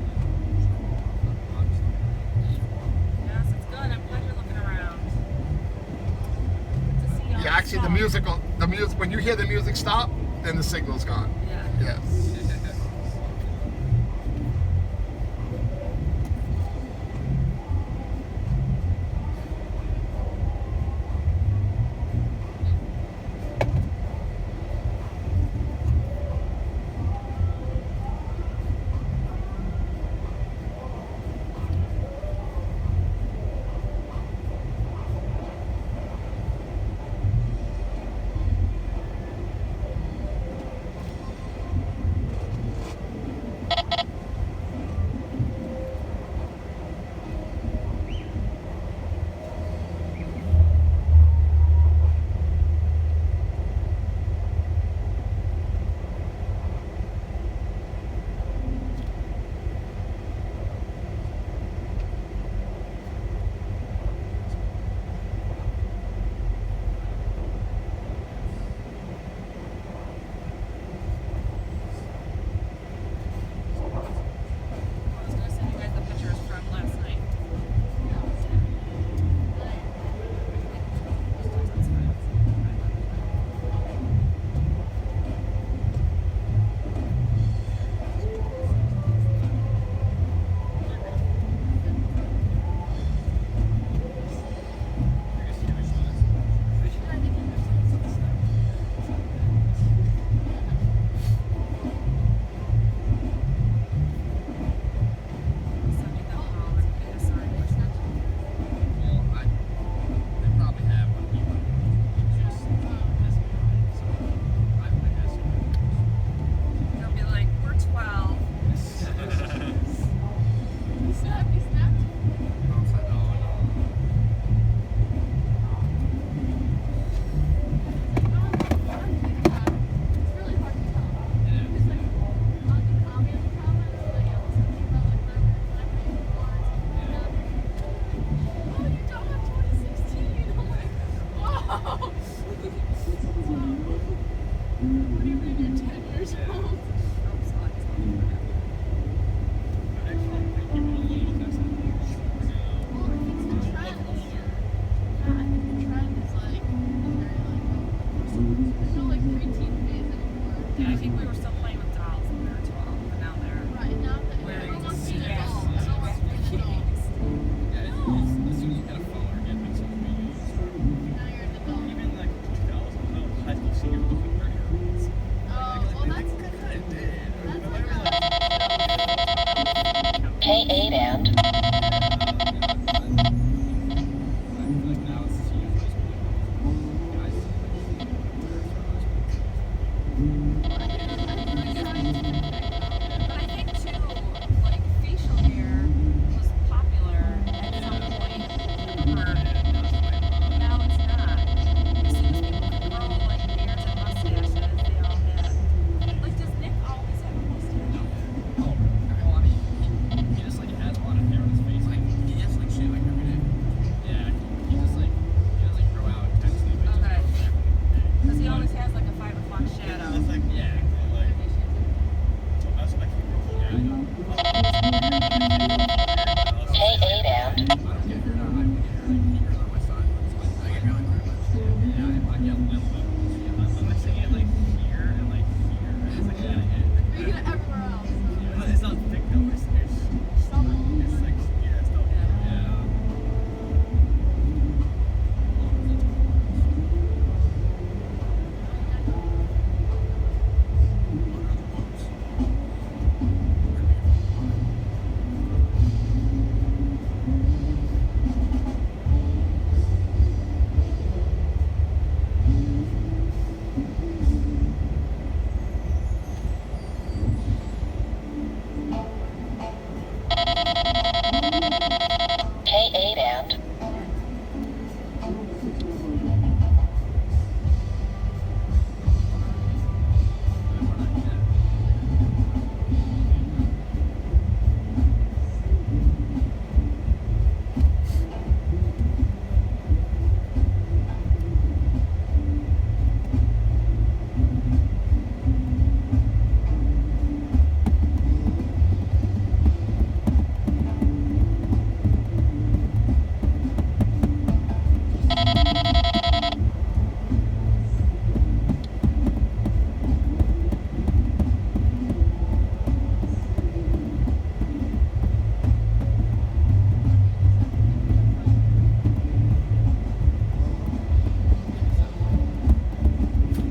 Yes, it's good. I'm glad you're looking around. Good to see y'all. Yeah, actually, the music. When you hear the music stop, then the signal's gone. Yeah. Yeah. K8 and But I think too, like facial hair was popular at some point. Now it's not. As soon as people could grow like beards and mustaches, they all had. Like, does Nick always have a mustache? Oh, well, I mean, he just like has a lot of hair on his face. Like he gets like shit like every day. Yeah, he doesn't grow out intensely. But Okay. He just grows every day. Because he always has like a 5 o'clock shadow. That's like like that's like yeah. K8 and I don't get hair now. I don't get hair like here on my side. I get hair like very much. Yeah, I get a little bit. I'm missing it like here and like here. It's like You get it everywhere else. yeah. It's not thick though. It's like yeah, it's still yeah. K8 and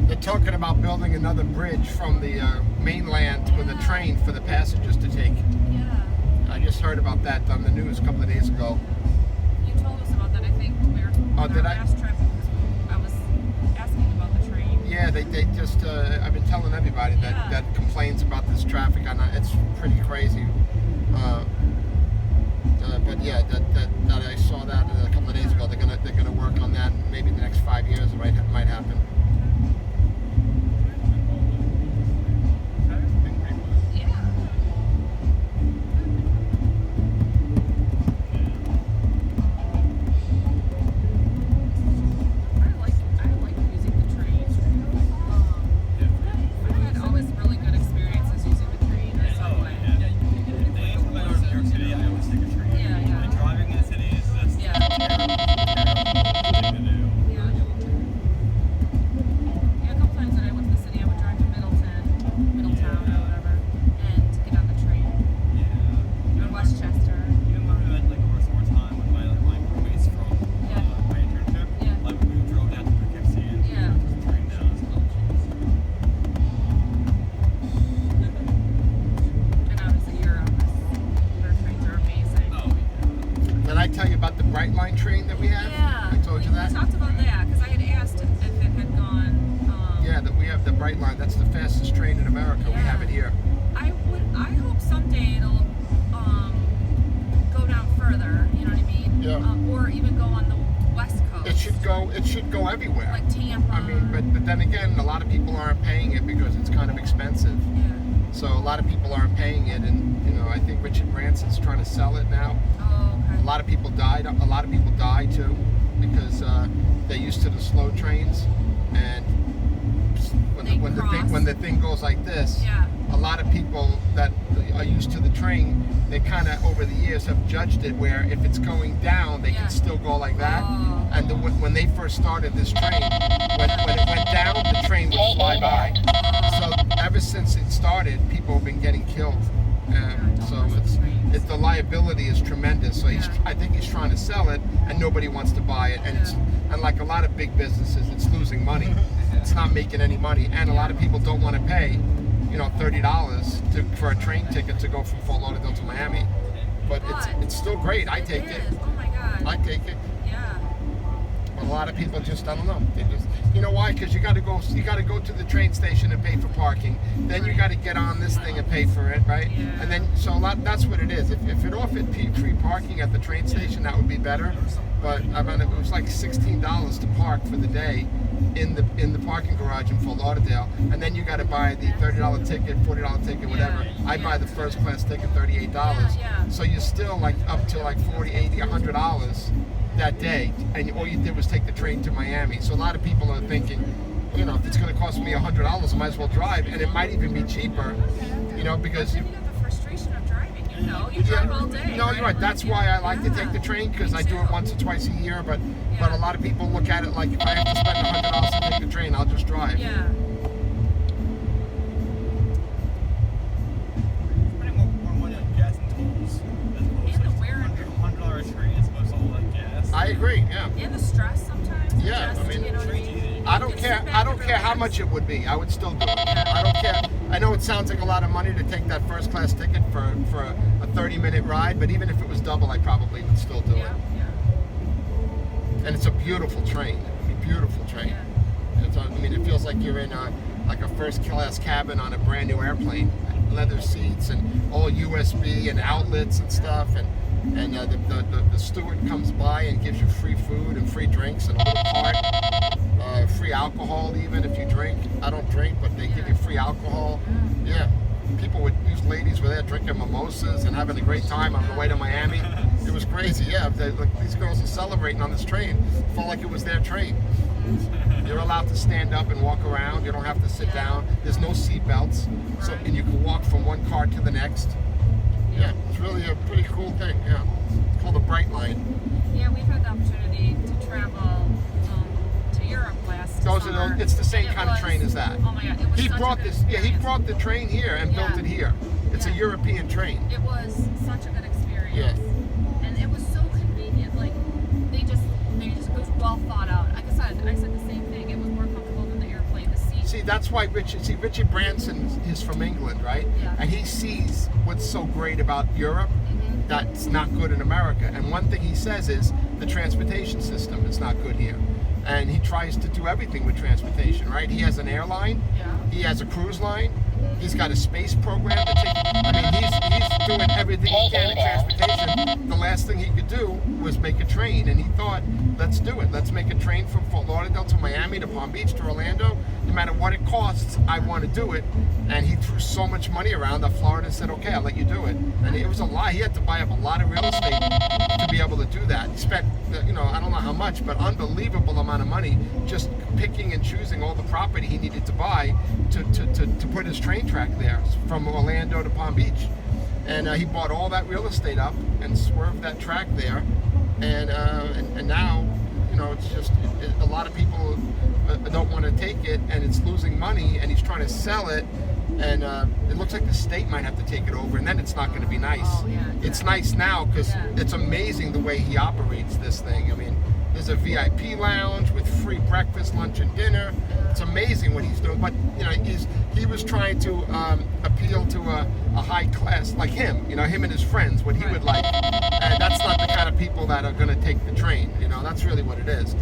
They're talking about building another bridge from the mainland with a train for the passengers to take. Yeah. I just heard about that on the news a couple of days ago. You told us about that, I think, we were on our did I? last trip. I was asking about the train. Yeah, they just, I've been telling everybody that complains about this traffic. It's pretty crazy. But yeah, that I saw that a couple of days ago. They're gonna work on that. Maybe in the next 5 years it might happen. Yeah. I like using the train. I've had always really good experiences using the train or subway. When I go to New York City, I always take a train. Yeah, yeah. Like driving in the city is just Yeah. terrible thing to do. Yeah. Yeah, a couple times when I went to the city, I would drive to Middletown or whatever, and get on the train. Yeah. Or Westchester. Even when we went like over summertime with my roommates from my internship, Yeah. like we drove down to Poughkeepsie and Yeah. just train down to little cheese. And obviously Europe, their trains are amazing. Oh yeah. Did I tell you about the Bright Line train that we have? Yeah. I told you that? We talked about that, because I had asked if it had gone, Yeah, that we have the Bright Line. That's the fastest train in America. We have it here. I hope someday it'll go down further, you know what I mean? Yeah. Or even go on the West Coast. It should go everywhere. Like Tampa. I mean, but then again, a lot of people aren't paying it because it's kind of expensive. Yeah. So a lot of people aren't paying it, and I think Richard Branson's trying to sell it now. Oh, okay. A lot of people died. A lot of people die too because they're used to the slow trains, and when the thing goes like this, Yeah. a lot of people that are used to the train, they kind of over the years have judged it where if it's going down, they Yeah. can still go like that. Oh. And when they first started this train, when it went down, the train would fly by. So ever since it started, people have been getting killed. So it's the liability is tremendous. So I think he's trying to sell it, and nobody wants to buy it. And and like a lot of big businesses, it's losing money. It's not making any money, and a lot of people don't want to pay, $30 for a train ticket to go from Fort Lauderdale to Miami. but it's still great. I take it. Is. Oh my god. I take it. Yeah. But a lot of people just, I don't know. They just, you know why? Because you got to go to the train station and pay for parking. Then you got to get on this thing and pay for it, right? Yeah. And then that's what it is. If it offered free parking at the train station, that would be better. But I mean, it was like $16 to park for the day in the parking garage in Fort Lauderdale, and then you got to buy the $30 ticket, $40 ticket, whatever. I buy the first class ticket, $38. Yeah. So you're still like up to like $40, $80, $100 that day, and all you did was take the train to Miami. So a lot of people are thinking, you know, if it's going to cost me $100, I might as well drive, and it might even be cheaper, you know, because. Then you got the frustration of driving. You know, you drive all day. No, you're right. That's why I like to take the train, because I do it once or twice a year. But a lot of people look at it like, if I have to spend $100 to take the train, I'll just drive. Yeah. Spending more money on gas and tolls as opposed to like $100 train as opposed to all like gas. I agree. Yeah. And the stress sometimes. Yeah, Just, I mean, you know what I mean? I don't care. I don't care how much it would be. I would still do it. I don't care. I know it sounds like a lot of money to take that first class ticket for a 30-minute ride, but even if it was double, I probably would still do it. Yeah. And it's a beautiful train. Beautiful train. Yeah. It's, I mean, it feels like you're in like a first class cabin on a brand new airplane. Leather seats and all USB and outlets and stuff, and the steward comes by and gives you free food and free drinks and a little cart, free alcohol even if you drink. I don't drink, but they give you free alcohol. Yeah, these ladies were there drinking mimosas and having a great time on the way to Miami. It was crazy. Yeah, these girls are celebrating on this train. It felt like it was their train. You're allowed to stand up and walk around. You don't have to sit down. There's no seat belts, and you can walk from one car to the next. Yeah, it's really a pretty cool thing. Yeah, it's called a Bright Line. Yeah, we've had the opportunity to travel to Europe last summer. It's the same And it kind of was- train as that. Oh my god, it was He such brought a good this. Yeah, he experience. brought the train here and built Yeah. it here. It's a Yeah. European train. It was such a good experience. Yeah. And it was so convenient. Like they just it was well thought out. Like I said the same thing. It was more comfortable than the airplane. The seat. See, that's why Richard Branson is from England, right? Yeah. And he sees what's so great about Europe that's not good in America. And one thing he says is the transportation system is not good here. And he tries to do everything with transportation, right? He has an airline. Yeah. He has a cruise line. He's got a space program. I mean, he's doing everything he can in transportation. The last thing he could do was make a train, and he thought, let's do it. Let's make a train from Fort Lauderdale to Miami to Palm Beach to Orlando. No matter what it costs, I want to do it. And he threw so much money around that Florida said, okay, I'll let you do it. And it was a lot. He had to buy up a lot of real estate to be able to do that. He spent, I don't know how much, but unbelievable amount of money just picking and choosing all the property he needed to buy to put his train track there from Orlando to Palm Beach. And he bought all that real estate up and swerved that track there. And now, it's just a lot of people don't want to take it, and it's losing money, and he's trying to sell it, and it looks like the state might have to take it over, and then it's not going to be nice. Oh, yeah, it's nice now because it's amazing the way he operates this thing. I mean, there's a VIP lounge with free breakfast, lunch, and dinner. It's amazing what he's doing, but he was trying to appeal to a high class like him, him and his friends, what he would like, and that's not the kind of people that are going to take the train. That's really what it is.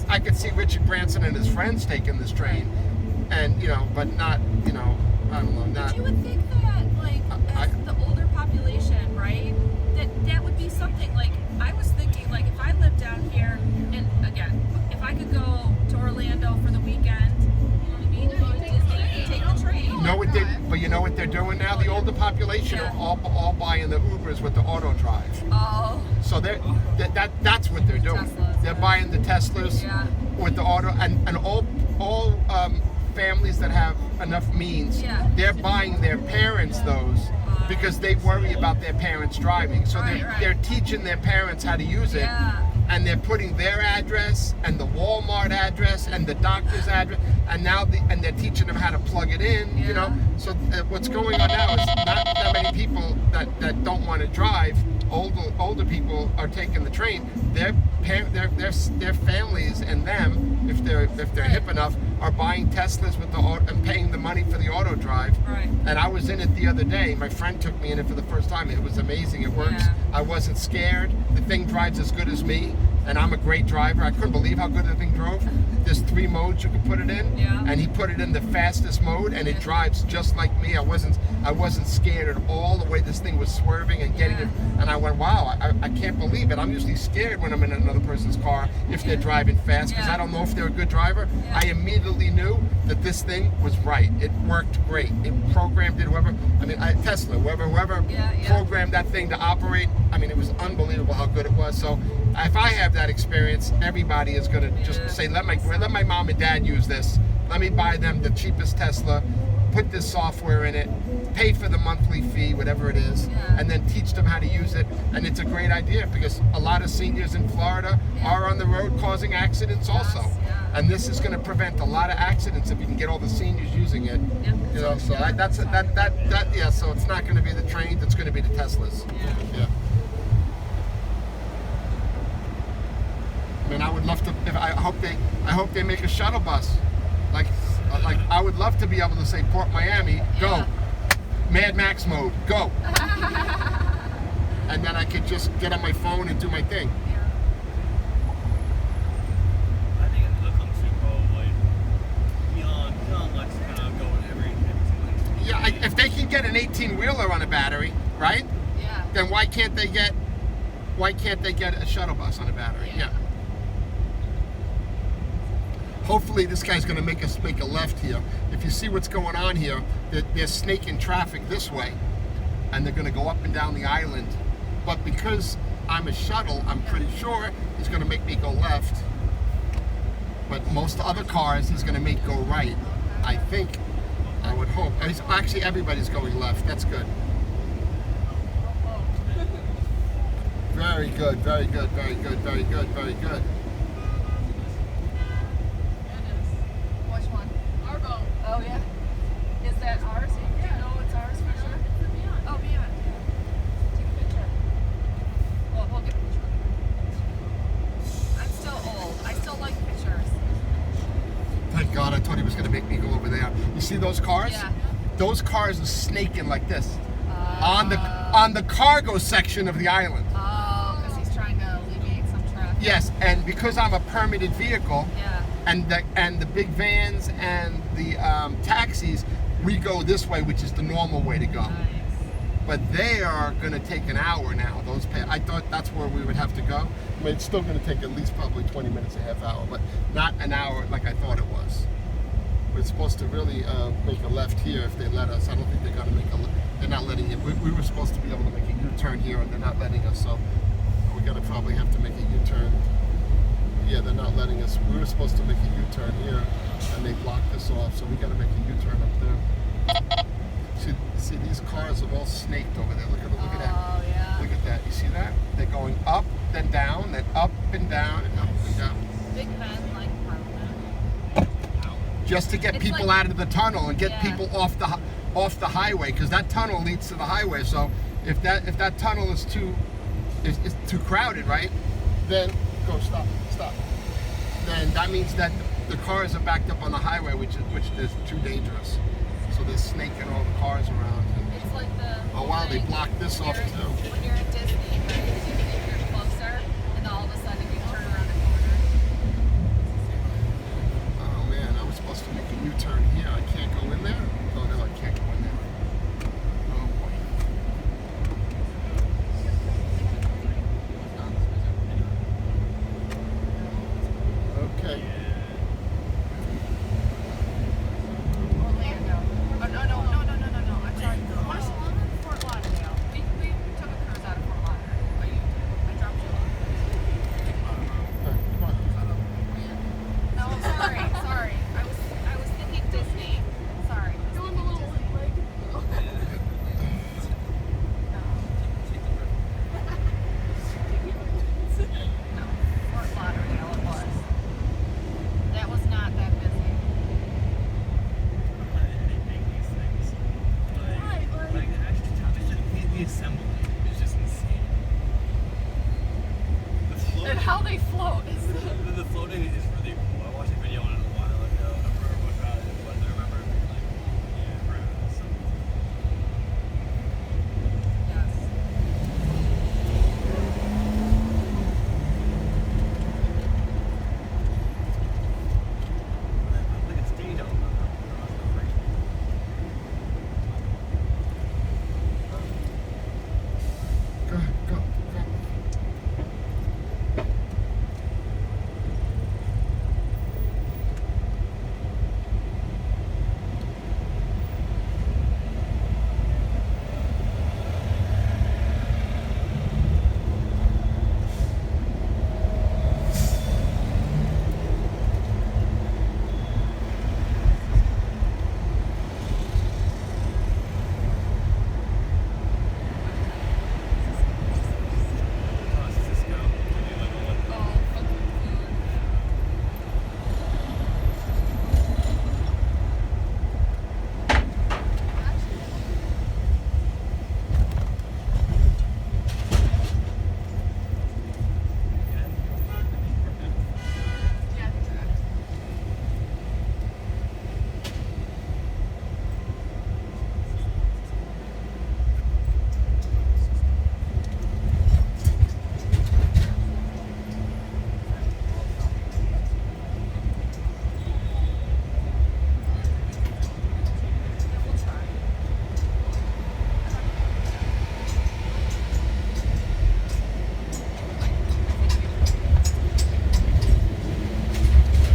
I could see Richard Branson and his friends taking this train, and but not, I don't know. Not. But you would think that, like, as the older population, right? That would be something. Like, I was thinking, like, if I lived down here, and again, if I could go to Orlando for the weekend, you know what I mean? Go to Disney, take the train. But you know what they're doing now? The older population are all buying the Ubers with the auto drive. Oh. So that's what they're doing. Teslas, they're buying the Teslas with the auto, and all families that have enough means, they're buying their parents those because they worry about their parents driving. So they're teaching their parents how to use it. And they're putting their address and the Walmart address and the doctor's address, and now they're teaching them how to plug it in. So what's going on now is not that many people that don't want to drive older people are taking the train, their families and them, if they're hip enough, are buying Teslas with and paying the money for the auto drive. Right. And I was in it the other day. My friend took me in it for the first time. It was amazing. It works. Yeah. I wasn't scared. The thing drives as good as me, and I'm a great driver. I couldn't believe how good the thing drove. There's 3 modes you can put it in, Yeah. and he put it in the fastest mode, and it drives just like me. I wasn't scared at all. The way this thing was swerving and getting it, and I went, wow, I can't believe it. I'm usually scared when I'm in another person's car if they're driving fast, because I don't know if they're a good driver. Yeah. I immediately knew that this thing was right. It worked great. It programmed it. Tesla, whoever programmed that thing to operate. I mean, it was unbelievable how good it was. So if I have that experience, everybody is going to just say, let my mom and dad use this. Let me buy them the cheapest Tesla, put this software in it, pay for the monthly fee, whatever it is, and then teach them how to use it. And it's a great idea because a lot of seniors in Florida are on the road causing accidents also. And this is going to prevent a lot of accidents if you can get all the seniors using it. You know, so so it's not going to be the trains, it's going to be the Teslas. Yeah. I mean, I would love to. I hope they make a shuttle bus. Like I would love to be able to say Port Miami, go, Mad Max mode, go, and then I could just get on my phone and do my thing. I think it's looking super like beyond like kind of going every single. Yeah, if they can get an 18-wheeler on a battery, right? Yeah. Then why can't they get a shuttle bus on a battery? Yeah. Hopefully this guy's going to make us make a left here. If you see what's going on here, they're snaking traffic this way, and they're going to go up and down the island. But because I'm a shuttle, I'm pretty sure he's going to make me go left. But most other cars, he's going to make go right. I think. I would hope. Actually, everybody's going left. That's good. Very good. Very good. Very good. Very good. Very good. Which one? Our boat. Oh yeah. Is that ours? Do you know it's ours for sure? Oh, beyond. Take a picture. Well, we'll get a picture. I'm still old. I still like pictures. Thank God, I thought he was going to make me go over there. You see those cars? Yeah. Those cars are snaking like this on the cargo section of the island. Oh, because he's trying to alleviate some traffic. Yes, and because I'm a permitted vehicle, and the big vans and the taxis, we go this way, which is the normal way to go. Nice. But they are going to take an hour now. I thought that's where we would have to go. I mean, it's still going to take at least probably 20 minutes, a half hour, but not an hour like I thought it was. We're supposed to really make a left here if they let us. I don't think they're going to make a left. They're not letting it. We were supposed to be able to make a U-turn here, and they're not letting us, so we're going to probably have to make a U-turn. Yeah, they're not letting us. We were supposed to make a U-turn here, and they blocked us off, so we got to make a U-turn up there. See, these cars are all snaked over there. Look at that. Oh, yeah. Look at that. You see that? They're going up, then down, then up and down, and up and down. Big Ben, like Parliament. Just to get It's people like- out of the tunnel and get people off the highway, because that tunnel leads to the highway. So if that tunnel is too crowded, right? Then stop. Then that means that the cars are backed up on the highway, which is too dangerous. So they're snaking all the cars around. It's like the. Oh wow, they blocked this off too. When you're at Disney, right? You think you're closer, and all of a sudden you turn around the corner. Oh man, I was supposed to make a U-turn here. I can't go in there? Oh no, I can't go in there. Oh boy. Okay. Orlando. Oh, no. I'm sorry. Fort Lauderdale. We took a cruise out of Fort Lauderdale. how they float. The floating is really cool. I watched a video on it a while ago. I don't remember what about it, but I remember it being like, yeah, right. So, Yes. like a stage on the Go, go, go.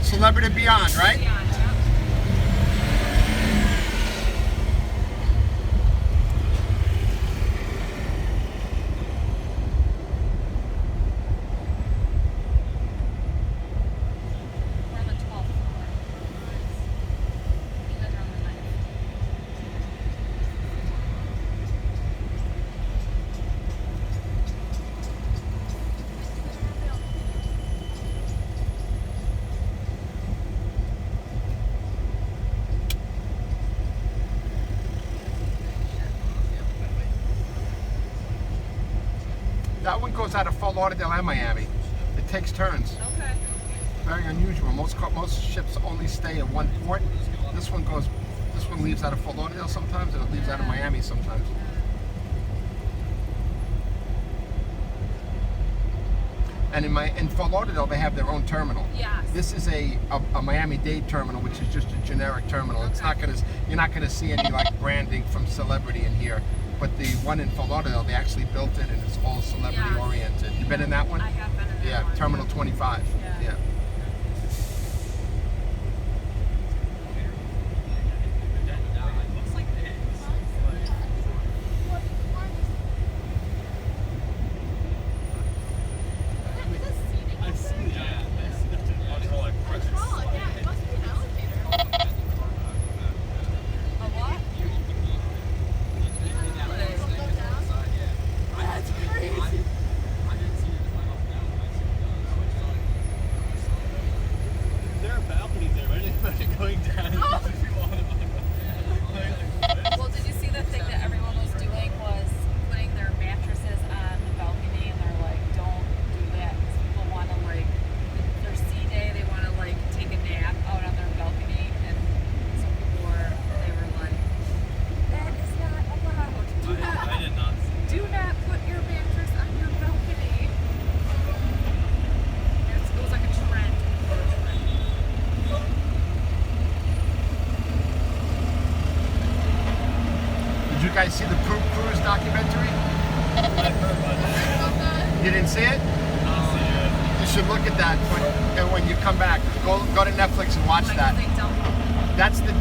Celebrity Beyond, right? We're on the 12th floor. You guys are on the 9th. That one goes out of Fort Lauderdale and Miami. It takes turns. Okay. Very unusual. Most ships only stay at one port. This one leaves out of Fort Lauderdale sometimes, and it leaves out of Miami sometimes. And in Fort Lauderdale, they have their own terminal. Yes. This is a Miami-Dade terminal, which is just a generic terminal. It's not you're not gonna see any like branding from Celebrity in here. But the one in Fort Lauderdale, they actually built it, and it's all celebrity oriented. You been in that one? I have been in that Yeah, one. Terminal 25. Yeah. looks like eggs. I've seen that. It's all like crescent. A what? That's crazy. There are balconies there. Imagine going down. Well, did you see the thing that everyone was doing was putting their mattresses on the balcony, and they're like, don't do that because people want to like their sea day, they want to like take a nap out on their balcony, and some people were like, that is not allowed. I did not see that. Do not put your mattress on your balcony. It was like a trend. Did you guys see the Poop Cruise documentary? I've heard about that. You didn't see it? Not see it. You should look at that when you come back. Go to Netflix and watch that. That's the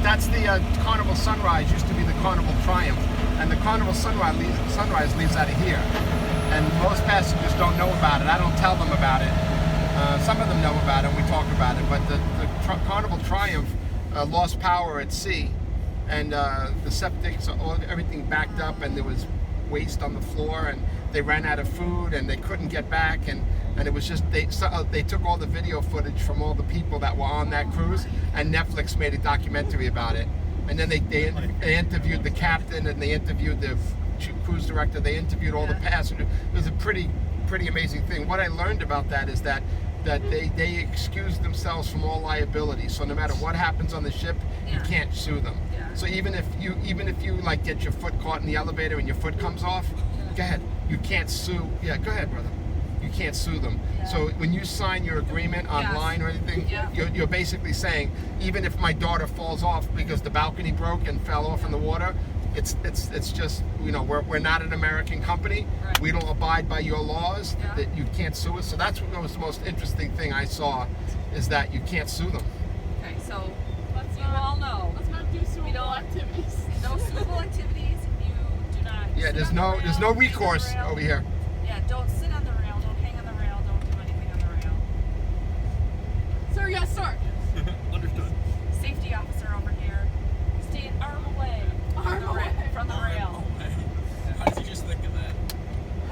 Carnival Sunrise used to be the Carnival Triumph, and the Carnival Sunrise leaves out of here. And most passengers don't know about it. I don't tell them about it. Some of them know about it, and we talk about it. But the Carnival Triumph lost power at sea, and the septics, everything backed up, and there was waste on the floor, and they ran out of food, and they couldn't get back, and it was just they took all the video footage from all the people that were on that cruise, and Netflix made a documentary about it. And then they interviewed the captain, and they interviewed the cruise director. They interviewed all the passengers. It was a pretty pretty amazing thing. What I learned about that is that they excuse themselves from all liability. So no matter what happens on the ship, you can't sue them. Yeah. So even if you like get your foot caught in the elevator and your foot comes off, go ahead. You can't sue. Yeah, go ahead, brother. You can't sue them. So when you sign your agreement online or anything, you're basically saying, even if my daughter falls off because the balcony broke and fell off in the water, it's just, you know, we're not an American company. Right. We don't abide by your laws. That you can't sue us. So that's what was the most interesting thing I saw, is that you can't sue them. Okay, so you all know. Let's not do suitable activities. No suitable activities. You do not. Yeah, sit there's on the no rail, there's no hang on the recourse rail. over here. Yeah, don't sit on the rail. Don't hang on the rail. Don't do anything on the rail. Sir, yes, sir. Understood. Safety officer over here. Stay an arm away Arm away. from the rail. How did you just think of that?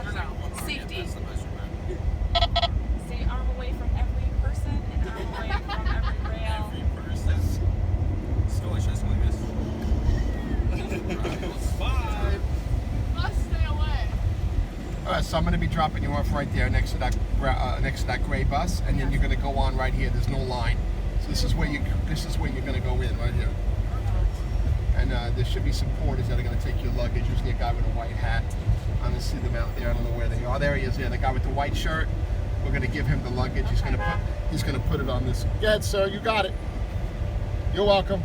I don't know. Safety. That's the measurement. Stay arm away from every person and arm away from every rail. Every person. Still, I should have something like this. Bye. Let's stay away. All right, so I'm going to be dropping you off right there next to that gray bus, and then you're going to go on right here. There's no line, so this is where you're going to go in right here. And there should be some porters that are going to take your luggage. Usually a guy with a white hat. I'm going to see them out there. I don't know where they are. There he is. Yeah, the guy with the white shirt. We're going to give him the luggage. He's going to put it on this. Go ahead, sir. You got it. You're welcome.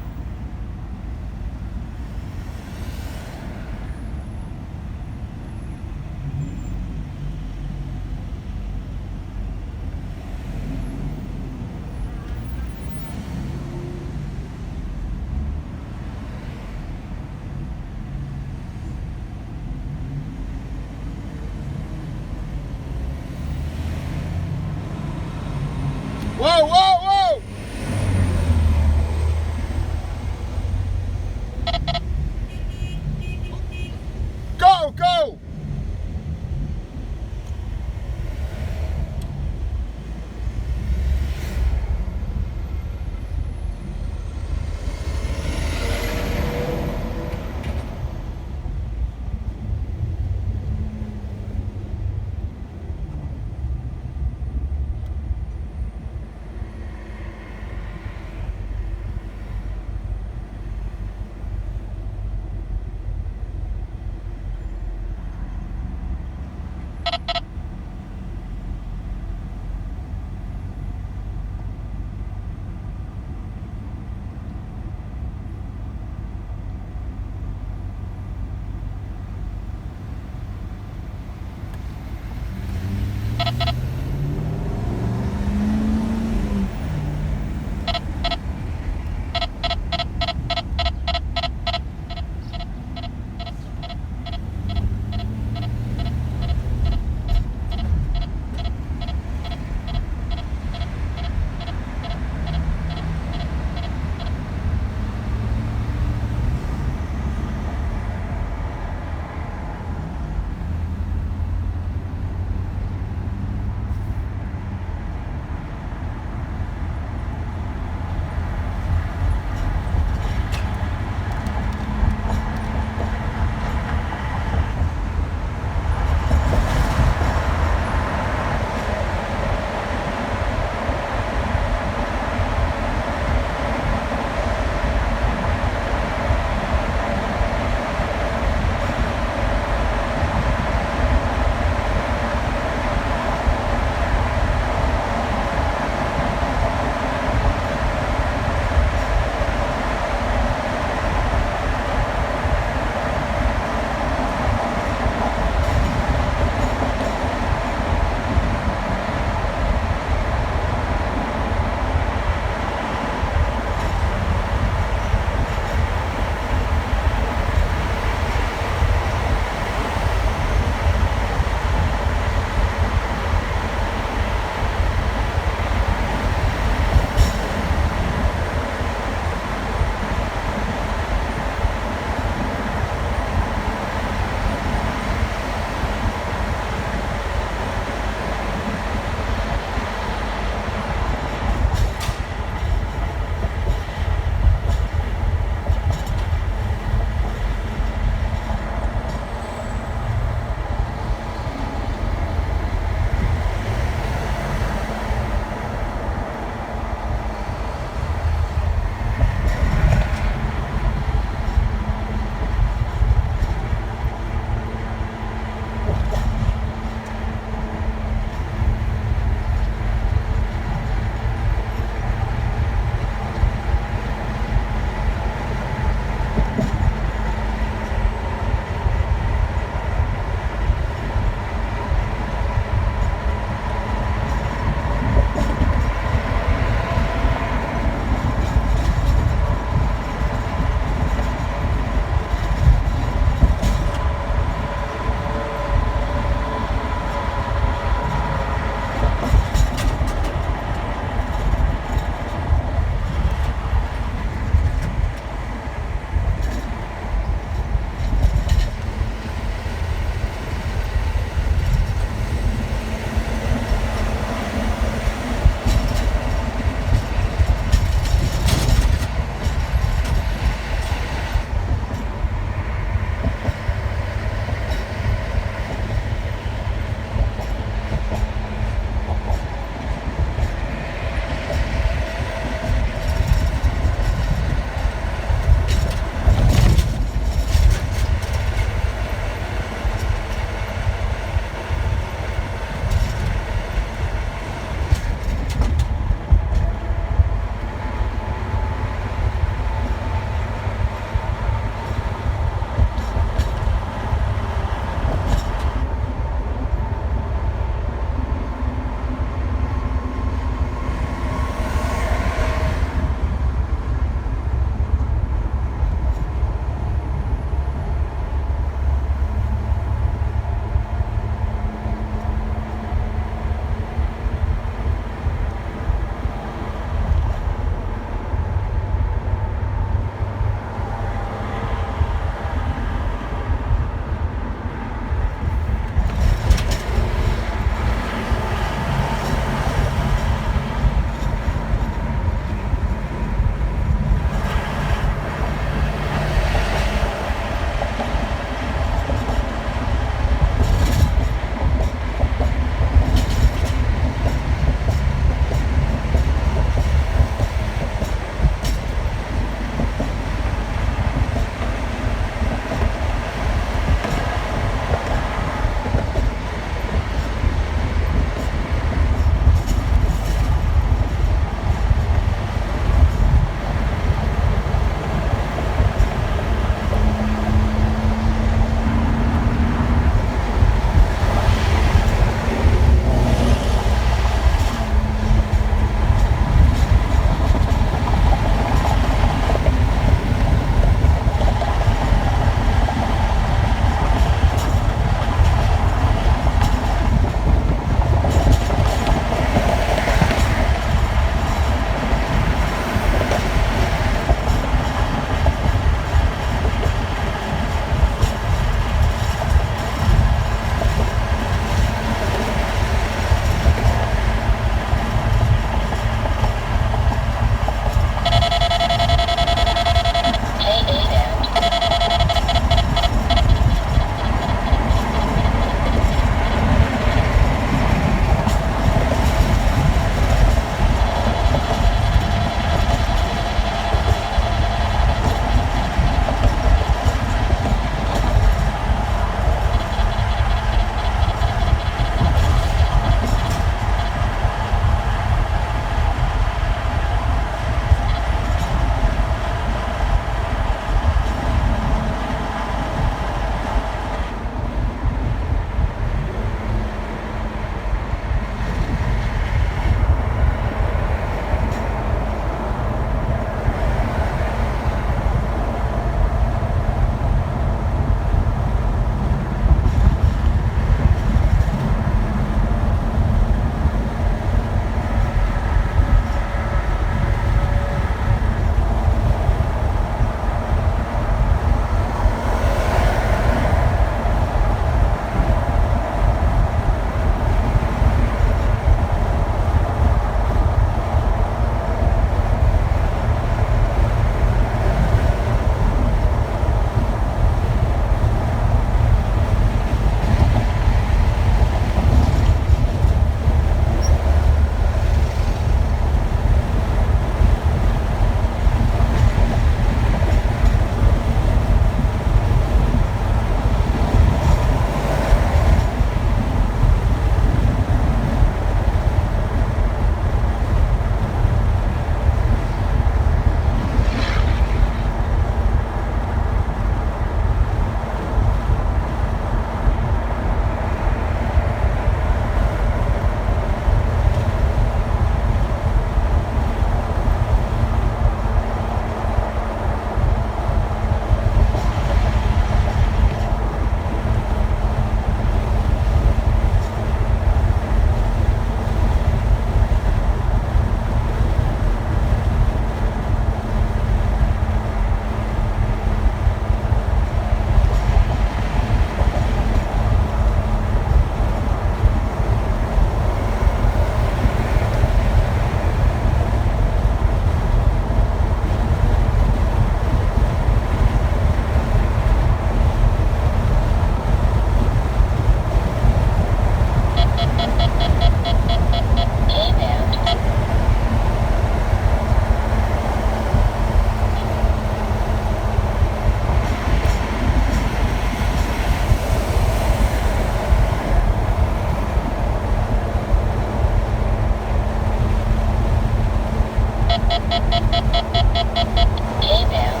K-band.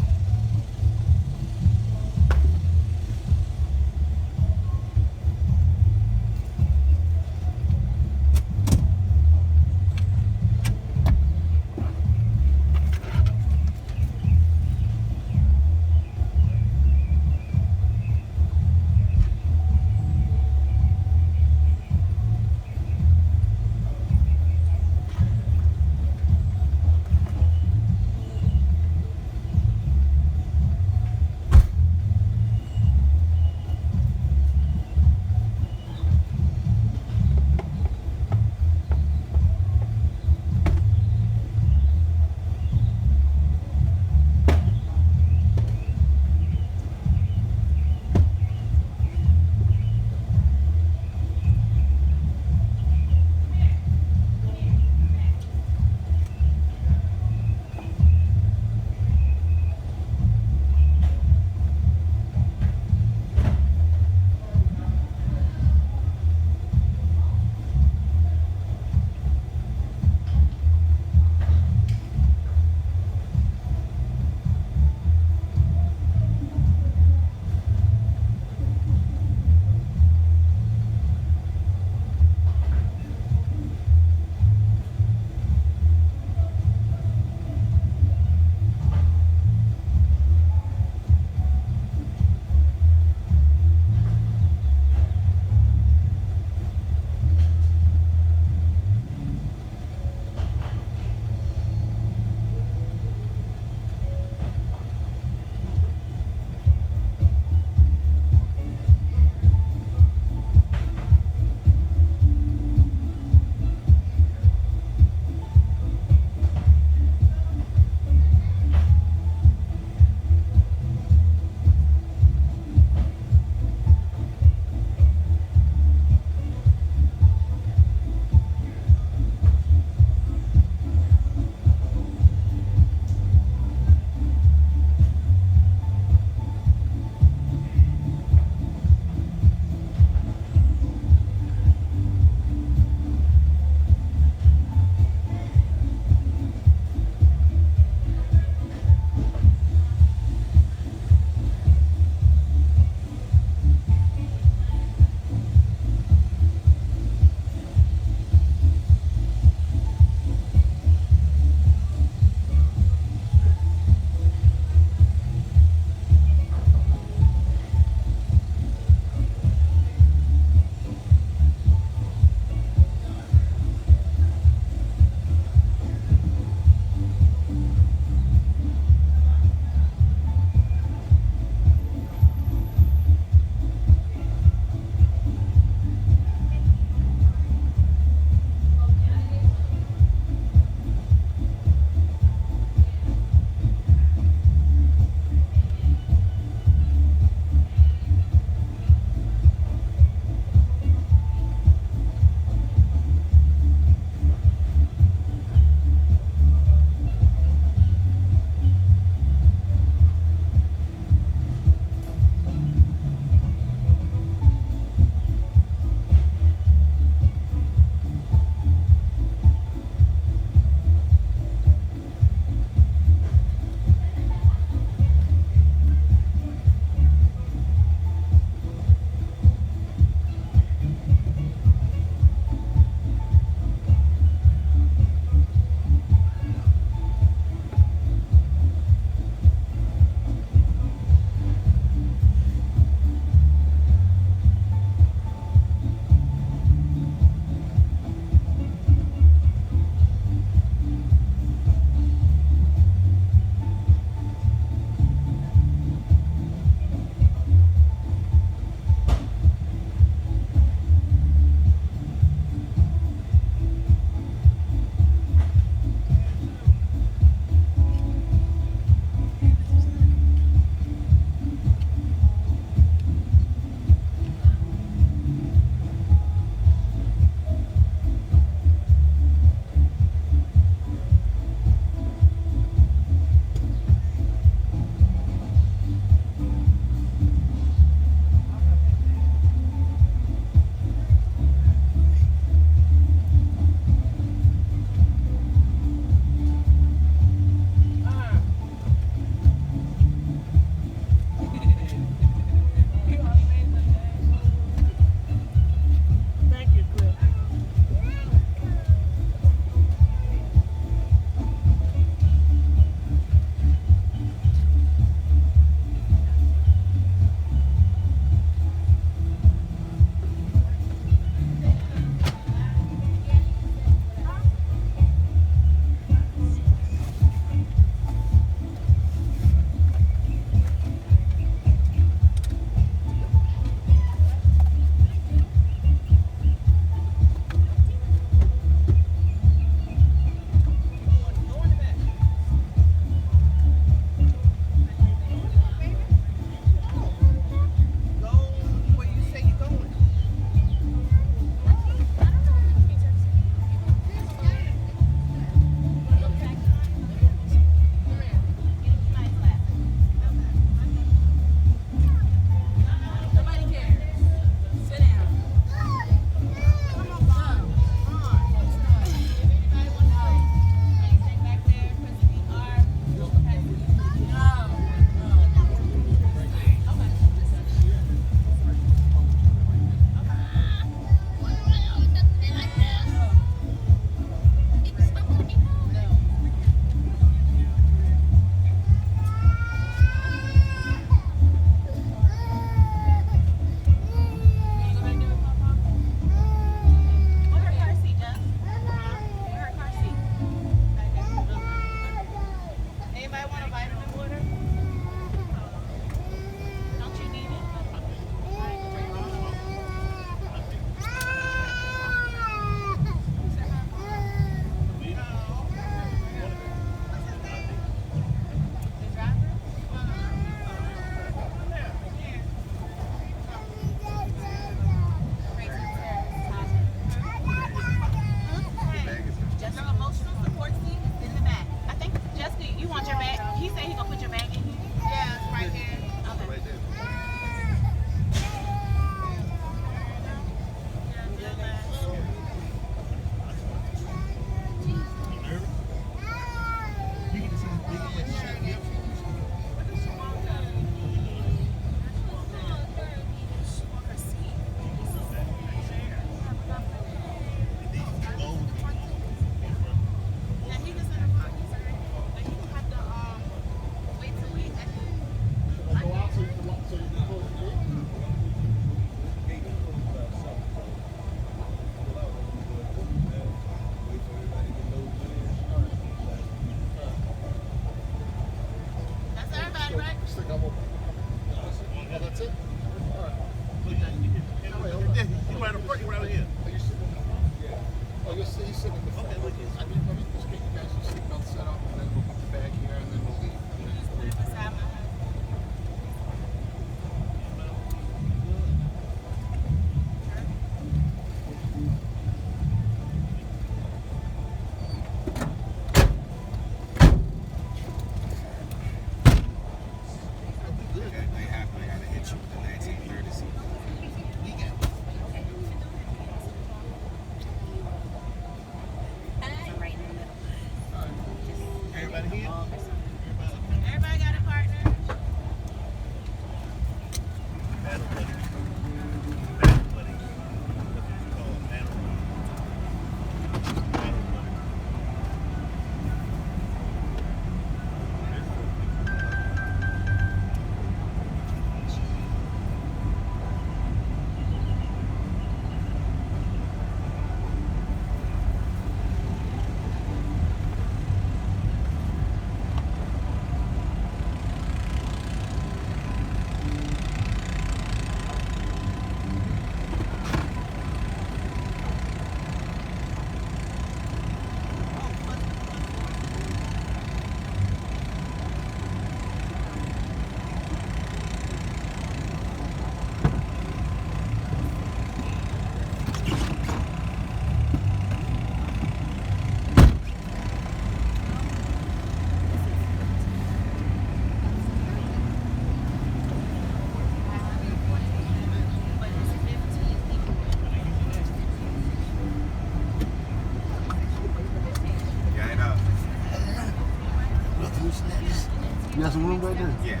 building? Yeah,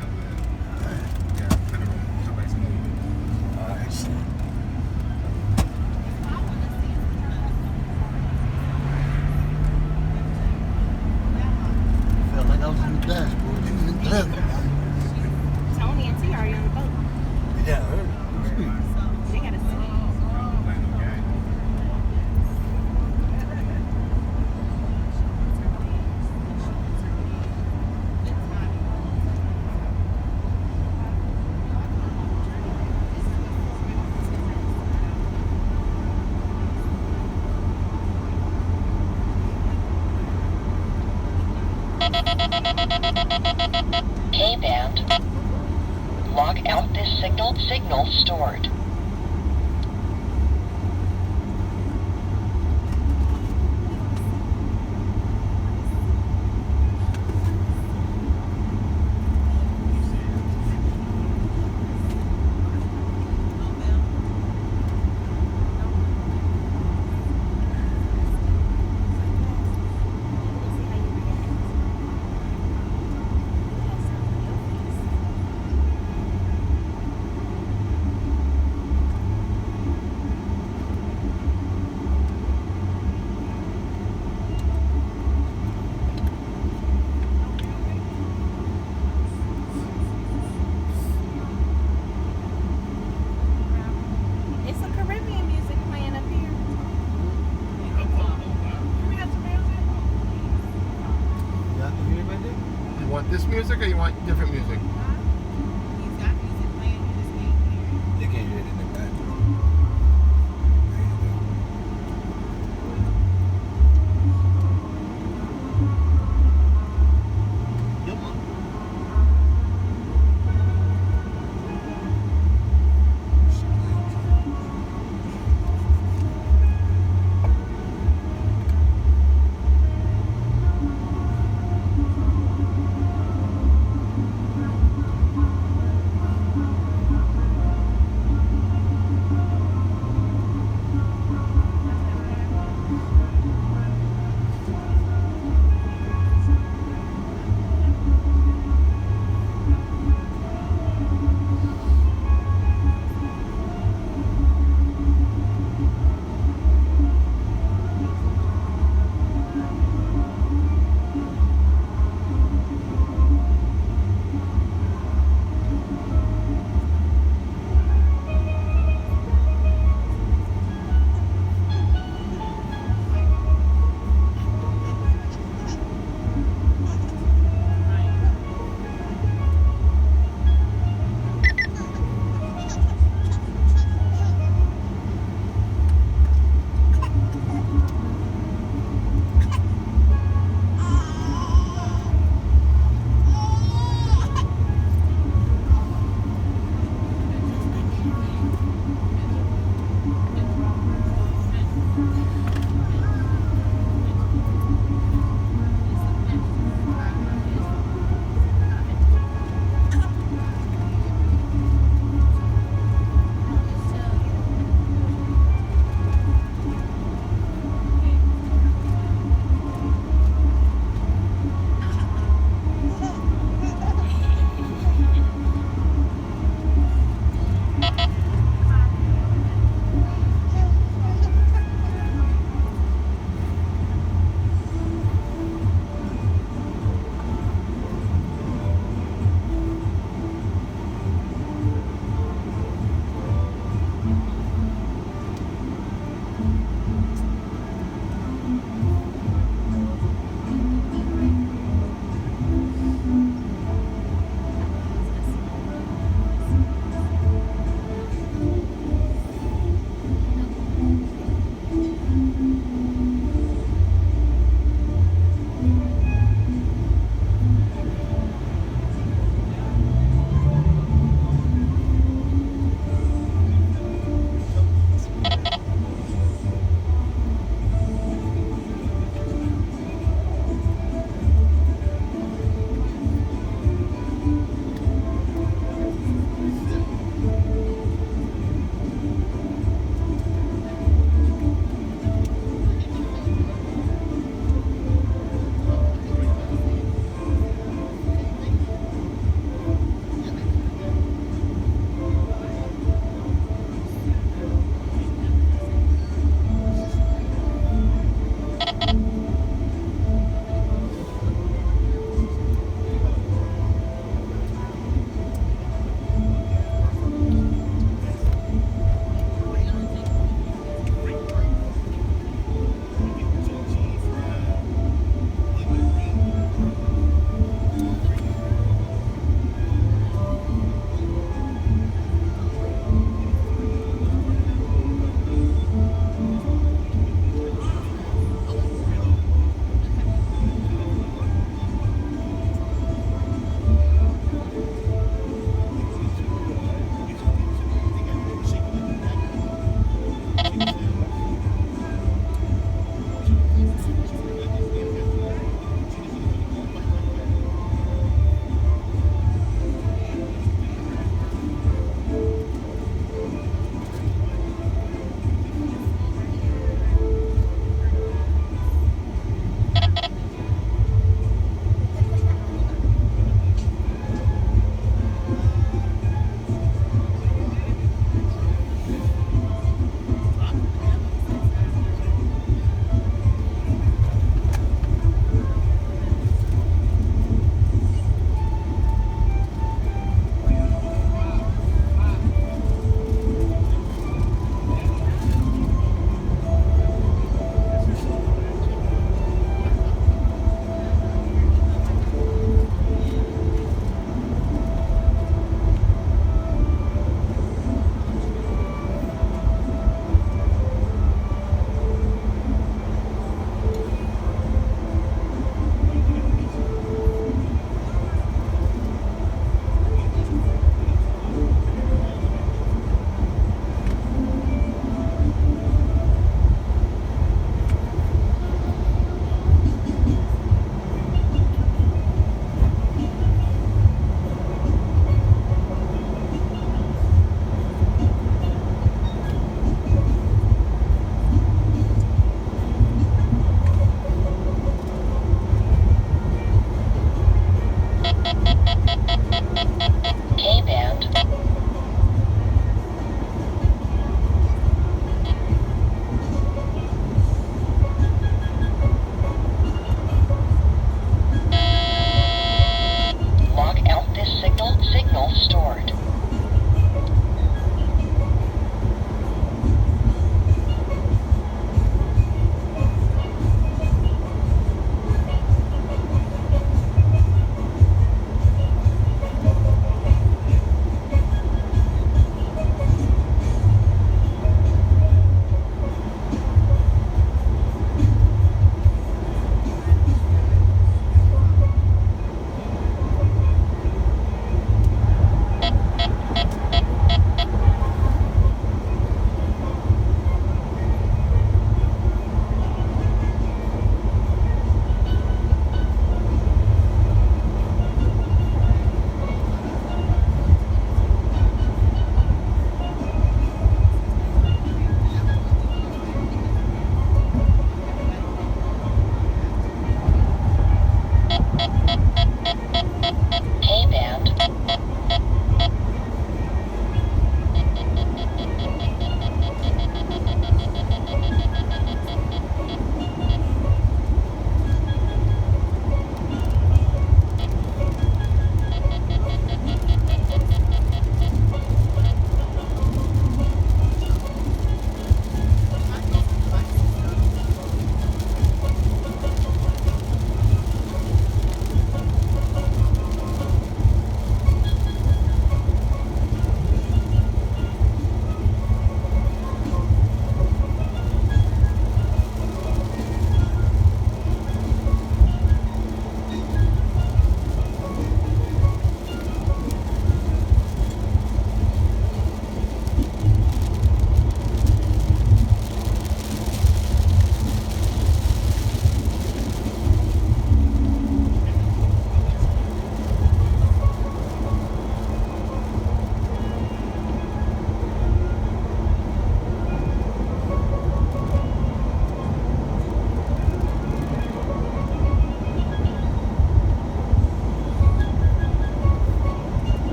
Carnival. Somebody's movie. Excellent. Felt like I was in the dashboard. You was in the leather. Tony and T are already on the boat. Yeah, I heard. They gotta see. K-band. Log out this signal. Signal stored. It's some Caribbean music playing up here. We got some music. Y'all can hear it right there? You want this music or you want different music? He's got music playing, you just can't hear it. They can't hear it in the back. Come on.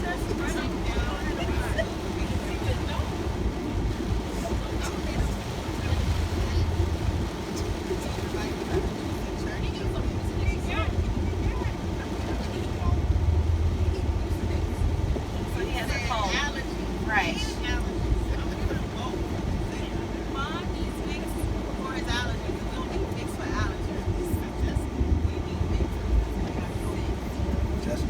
So he has a cold. Right. Mom needs fix for his allergies. We don't need fix for allergies. We need fix for Just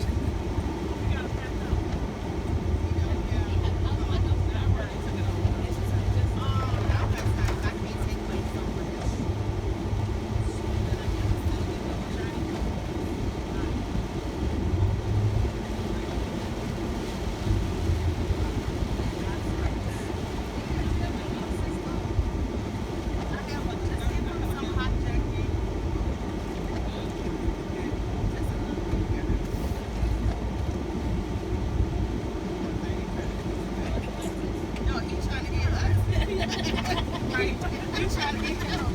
No, he's trying to get us. Right. He's trying to get him.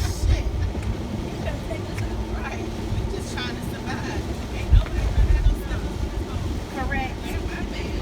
Shit. Right. We just trying to survive. Ain't nobody gonna have no stuff. Correct. My man.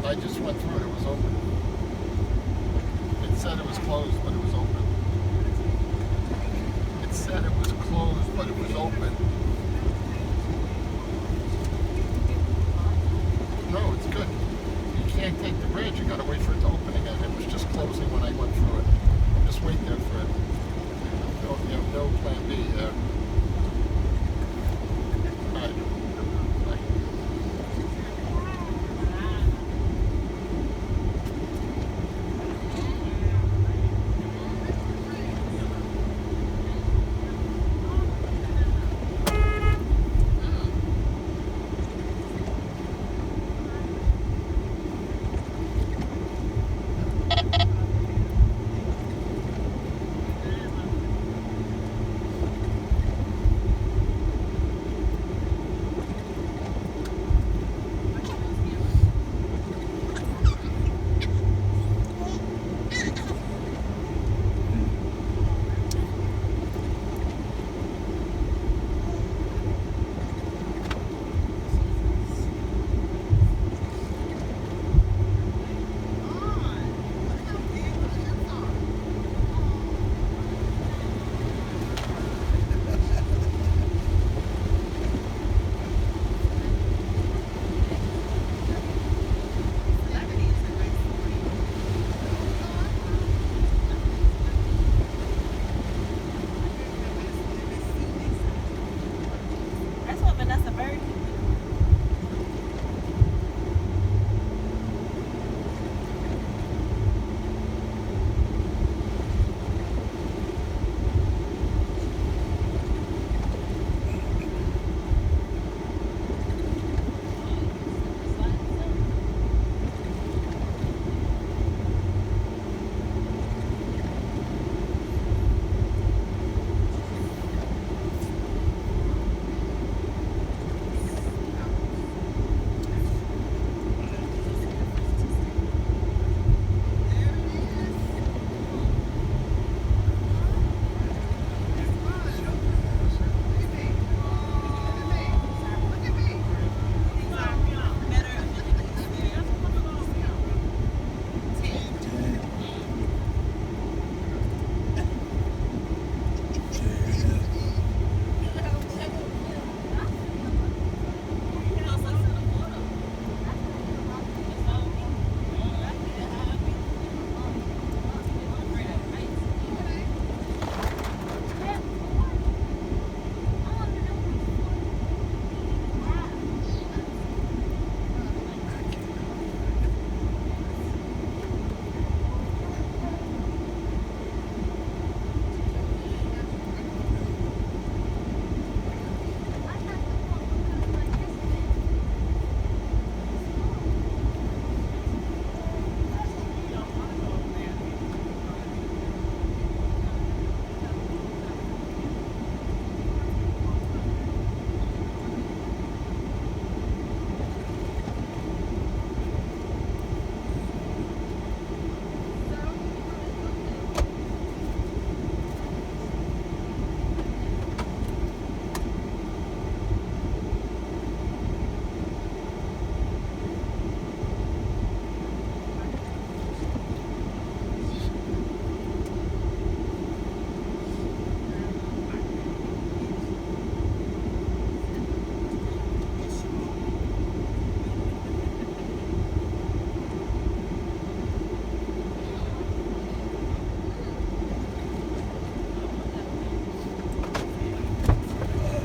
I just went through it. It was open. It said it was closed, but it was open. It said it was closed, but it was open. No, it's good. You can't take the bridge. You gotta wait for it to open again. It was just closing when I went through it. Just wait there for it. You have no plan B there. All right. Bye.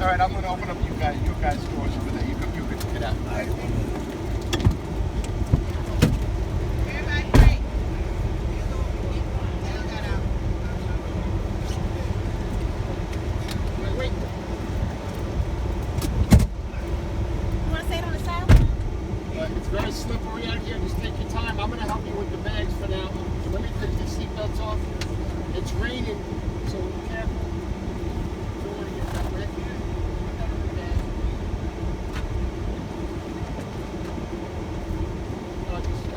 All right, I'm going to open up your guys' doors over there. You can get out. All right. Everybody break. Wait. You want to say it on the side? It's very slippery out here. Just take your time. I'm going to help you with the bags for now. Let me take the seatbelts off. It's raining, so be careful. Don't want to get that wet.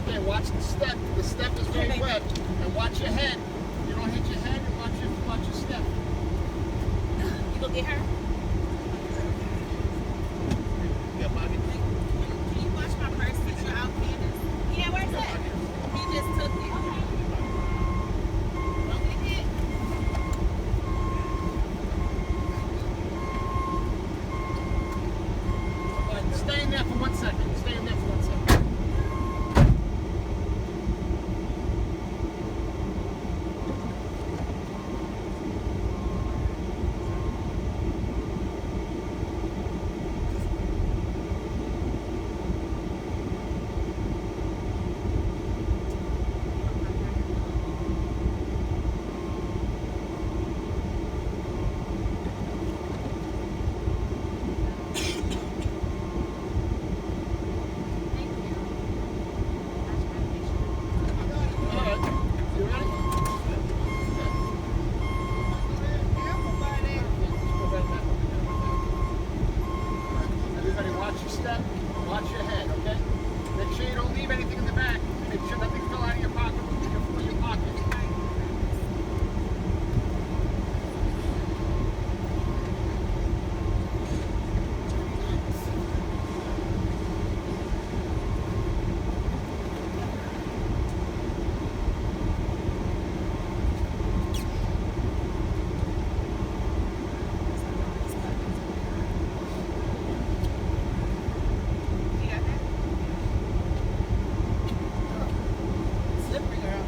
Okay, watch the step. The step is very wet. And watch your head. You don't hit your head, and watch your step. You go get her? Yeah, Bobby. Can you watch my purse since you're out, Candace? Yeah, where's that? He just took it. Don't get hit. Stay in there for 1 second. Stay in there for 1 second. Everybody watch your step, watch your head, okay? Make sure you don't leave anything in the back. Make sure nothing fell out of your pocket or your pocket. You got that? Slippery, girl.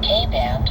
K-band